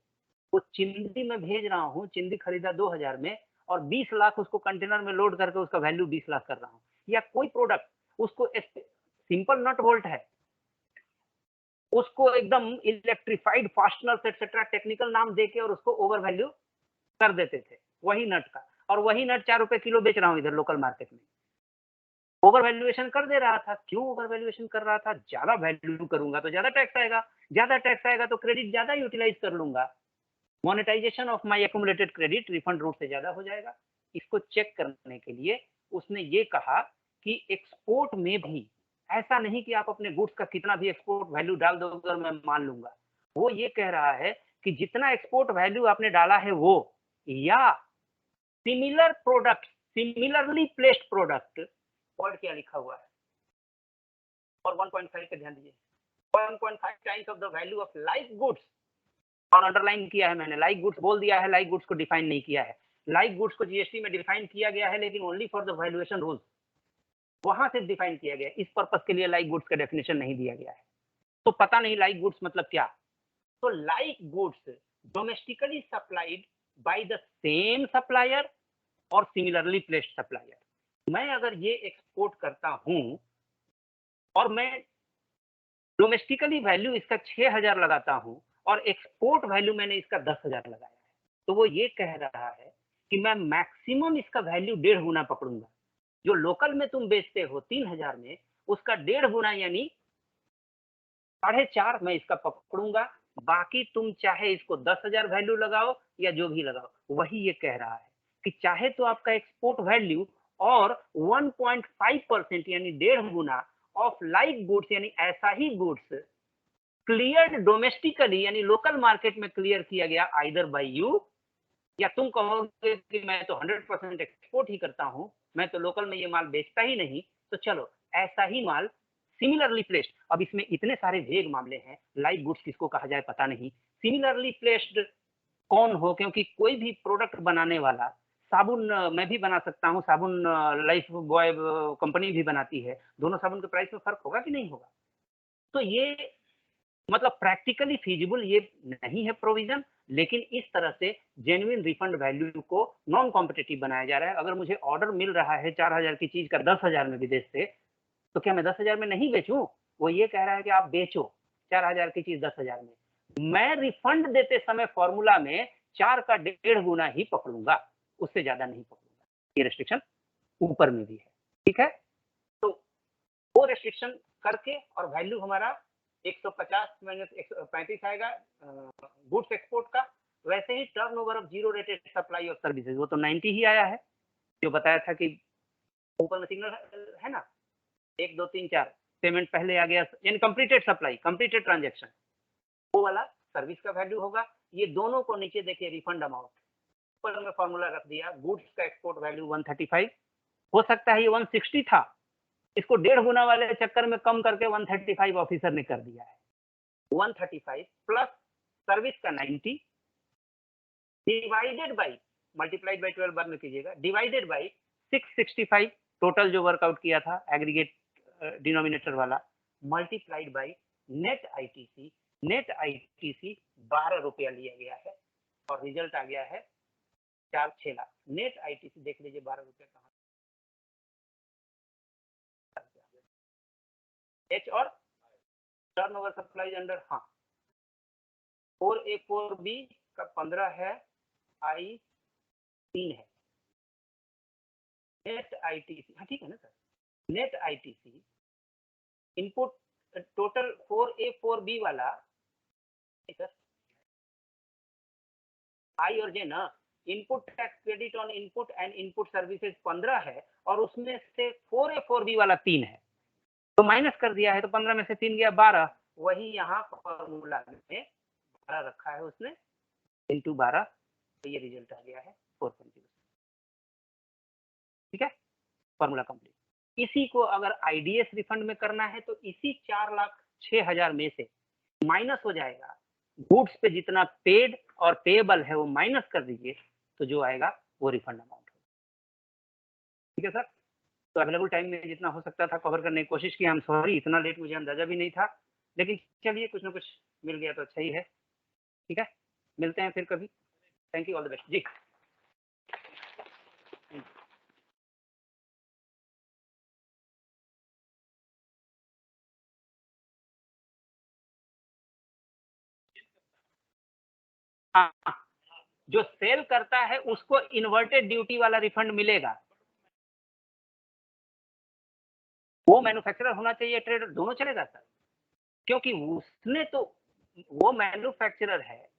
वो चिंदी में भेज रहा हूँ, चिंदी खरीदा 2000 में और 20 लाख उसको कंटेनर में लोड करके उसका वैल्यू 20 लाख कर रहा हूँ, या कोई प्रोडक्ट उसको सिंपल नट बोल्ट है, उसको एकदम इलेक्ट्रिफाइड फास्टनर एक्सेट्रा टेक्निकल नाम देके और उसको ओवर वैल्यू कर देते थे, वही नट का, और वही नट 4 रुपए किलो बेच रहा हूँ इधर लोकल मार्केट में, ओवर वैल्यूएशन कर दे रहा था। क्यों ओवर वैल्यूएशन कर रहा था, ज्यादा वैल्यू करूंगा तो ज्यादा टैक्स आएगा, ज्यादा टैक्स आएगा तो क्रेडिट ज्यादा यूटिलाइज कर लूंगा, monetisation of my accumulated credit refund route से ज्यादा हो जाएगा। इसको चेक करने के लिए उसने ये कहा कि एक्सपोर्ट में भी ऐसा नहीं कि आप अपने गुड्स का कितना भी एक्सपोर्ट वैल्यू डाल दो अगर मैं मान लूंगा, वो ये कह रहा है कि जितना एक्सपोर्ट वैल्यू आपने डाला है वो, या similar product, similarly placed product, word क्या लिखा हुआ है, और 1.5 पे ध्यान दीजिए, 1.5 times of the value of like goods, और अंडरलाइन किया है मैंने, लाइक गुड्स बोल दिया है, लाइक गुड्स को डिफाइन नहीं किया है। लाइक गुड्स को जीएसटी में डिफाइन किया गया है, लेकिन only for the valuation rules, वहां से डिफाइन किया गया है। इस पर्पस के लिए लाइक गुड्स का डेफिनेशन नहीं दिया गया है। तो पता नहीं लाइक गुड्स मतलब क्या। तो like goods domestically supplied by the same supplier और सिमिलरली प्लेस्ड सप्लायर। मैं अगर ये एक्सपोर्ट करता हूं और मैं डोमेस्टिकली वैल्यू इसका 6000 लगाता हूं और एक्सपोर्ट वैल्यू मैंने इसका 10,000 लगाया है, तो वो ये कह रहा है कि मैं मैक्सिमम इसका वैल्यू 1.5 गुना पकड़ूंगा। जो लोकल में तुम बेचते हो 3000 में, उसका 1.5 गुना यानी 4.5 मैं इसका पकड़ूंगा। बाकी तुम चाहे इसको 10,000 वैल्यू लगाओ या जो भी लगाओ, वही ये कह रहा है कि चाहे तो आपका एक्सपोर्ट वैल्यू और 1.5% यानी 1.5 गुना ऑफ लाइक गुड्स, यानी ऐसा ही गुड्स क्लियर्ड डोमेस्टिकली यानी लोकल मार्केट में क्लियर किया गया आइदर बाय यू, या तुम कहोगे कि मैं तो 100% एक्सपोर्ट ही करता हूं, मैं तो लोकल में ये माल बेचता ही नहीं, तो चलो ऐसा ही माल सिमिलरली प्लेस्ड। अब इसमें इतने सारे वेग मामले हैं, लाइक गुड्स किसको कहा जाए पता नहीं, सिमिलरली प्लेस्ड कौन हो, क्योंकि कोई भी प्रोडक्ट बनाने वाला, साबुन मैं भी बना सकता हूँ, साबुन लाइफ बॉय कंपनी भी बनाती है, दोनों साबुन के प्राइस में फर्क होगा कि नहीं होगा। तो ये मतलब प्रैक्टिकली फीजिबल ये नहीं है प्रोविजन, लेकिन इस तरह से जेन्युइन रिफंड वैल्यू को नॉन कॉम्पिटिटिव बनाया जा रहा है। अगर मुझे ऑर्डर मिल रहा है 4000 की चीज का 10,000 में विदेश से, तो क्या मैं 10,000 में नहीं बेचूं? वो ये कह रहा है कि आप बेचो 4000 की चीज 10,000 में, मैं रिफंड देते समय फॉर्मूला में 4 का 1.5 गुना ही पकड़ूंगा, उससे ज्यादा नहीं पकड़ूंगा। ये रेस्ट्रिक्शन ऊपर में भी है, ठीक है। तो वो रेस्ट्रिक्शन करके और वैल्यू हमारा 150 माइनस 135 आएगा गुड्स एक्सपोर्ट का। वैसे ही turnover of zero rated supply of services, वो तो 90 ही आया है, जो बताया था कि ऊपर में सिग्नल है ना, 1 2 3 4 पेमेंट पहले आ गया, यानी कंप्लीटेड सप्लाई, कंप्लीटेड ट्रांजेक्शन, वो वाला सर्विस का वैल्यू होगा। ये दोनों को नीचे देखिए रिफंड अमाउंट, ऊपर में फॉर्मूला रख दिया, गुड्स का एक्सपोर्ट वैल्यू 135, हो सकता है ये 160 था, इसको 1.5 गुना वाले चक्कर में कम करके 135 ऑफिसर ने कर दिया है। 135 प्लस सर्विस का 90 डिवाइडेड बाई, मल्टीप्लाइड बाई 12 बाद में कीजिएगा, डिवाइडेड बाई 665 टोटल जो वर्कआउट किया था एग्रीगेट डिनोमिनेटर वाला, multiplied by net ITC. Net ITC 12 रुपया लिया गया है और रिजल्ट आ गया है 4-6 लाख। नेट आईटीसी देख लीजिए 12 रुपया कहाँ, एच और टर्नओवर सप्लाई अंडर, हाँ 4A4B का 15 है, आई 3 है, नेट आईटीसी, हाँ ठीक है ना sir, net ITC input total 4A4B वाला सर, आई और जे ना, input tax credit on input and input services 15 है और उसमें से 4A4B वाला 3 है, तो माइनस कर दिया है, तो 15 में से 3 गया 12, वही यहाँ फॉर्मूला में 12 रखा है उसने, इंटू 12, तो ये रिजल्ट आ गया है 4.0। ठीक है, फॉर्मूला कंप्लीट। इसी को अगर आईडीएस रिफंड में करना है तो इसी 4,06,000 में से माइनस हो जाएगा, गुड्स पे जितना पेड और पेएबल है वो माइनस कर दीजिए, तो जो आएगा वो रिफंड अमाउंट होगा। ठीक है सर, तो अवेलेबल टाइम में जितना हो सकता था कवर करने की कोशिश की। हम सॉरी इतना लेट मुझे अंदाजा भी नहीं था, लेकिन चलिए कुछ ना कुछ मिल गया तो अच्छा ही है। ठीक है, मिलते हैं फिर कभी। Thank you, all the best जी। हाँ, जो सेल करता है उसको इन्वर्टेड ड्यूटी वाला रिफंड मिलेगा। वो मैन्युफैक्चरर होना चाहिए, ट्रेडर, दोनों चलेगा सर, क्योंकि उसने तो, वो मैन्युफैक्चरर है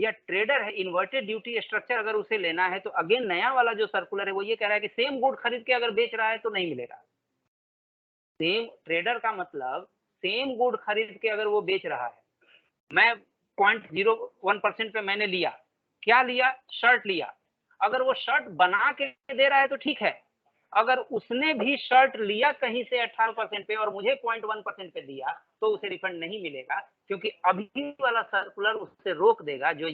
या ट्रेडर है, इन्वर्टेड ड्यूटी स्ट्रक्चर अगर उसे लेना है तो अगेन नया वाला जो सर्कुलर है वो ये कह रहा है कि सेम गुड खरीद के अगर बेच रहा है तो नहीं मिलेगा। सेम ट्रेडर का मतलब सेम गुड खरीद के अगर वो बेच रहा है, मैं 0.01% पे मैंने लिया, क्या लिया? शर्ट लिया। अगर वो शर्ट बना के दे रहा है तो ठीक है, अगर उसने भी शर्ट लिया कहीं से 18% पे और मुझे 0.1% पे दिया तो उसे रिफंड नहीं मिलेगा, क्योंकि अभी वाला सर्कुलर उससे रोक देगा जो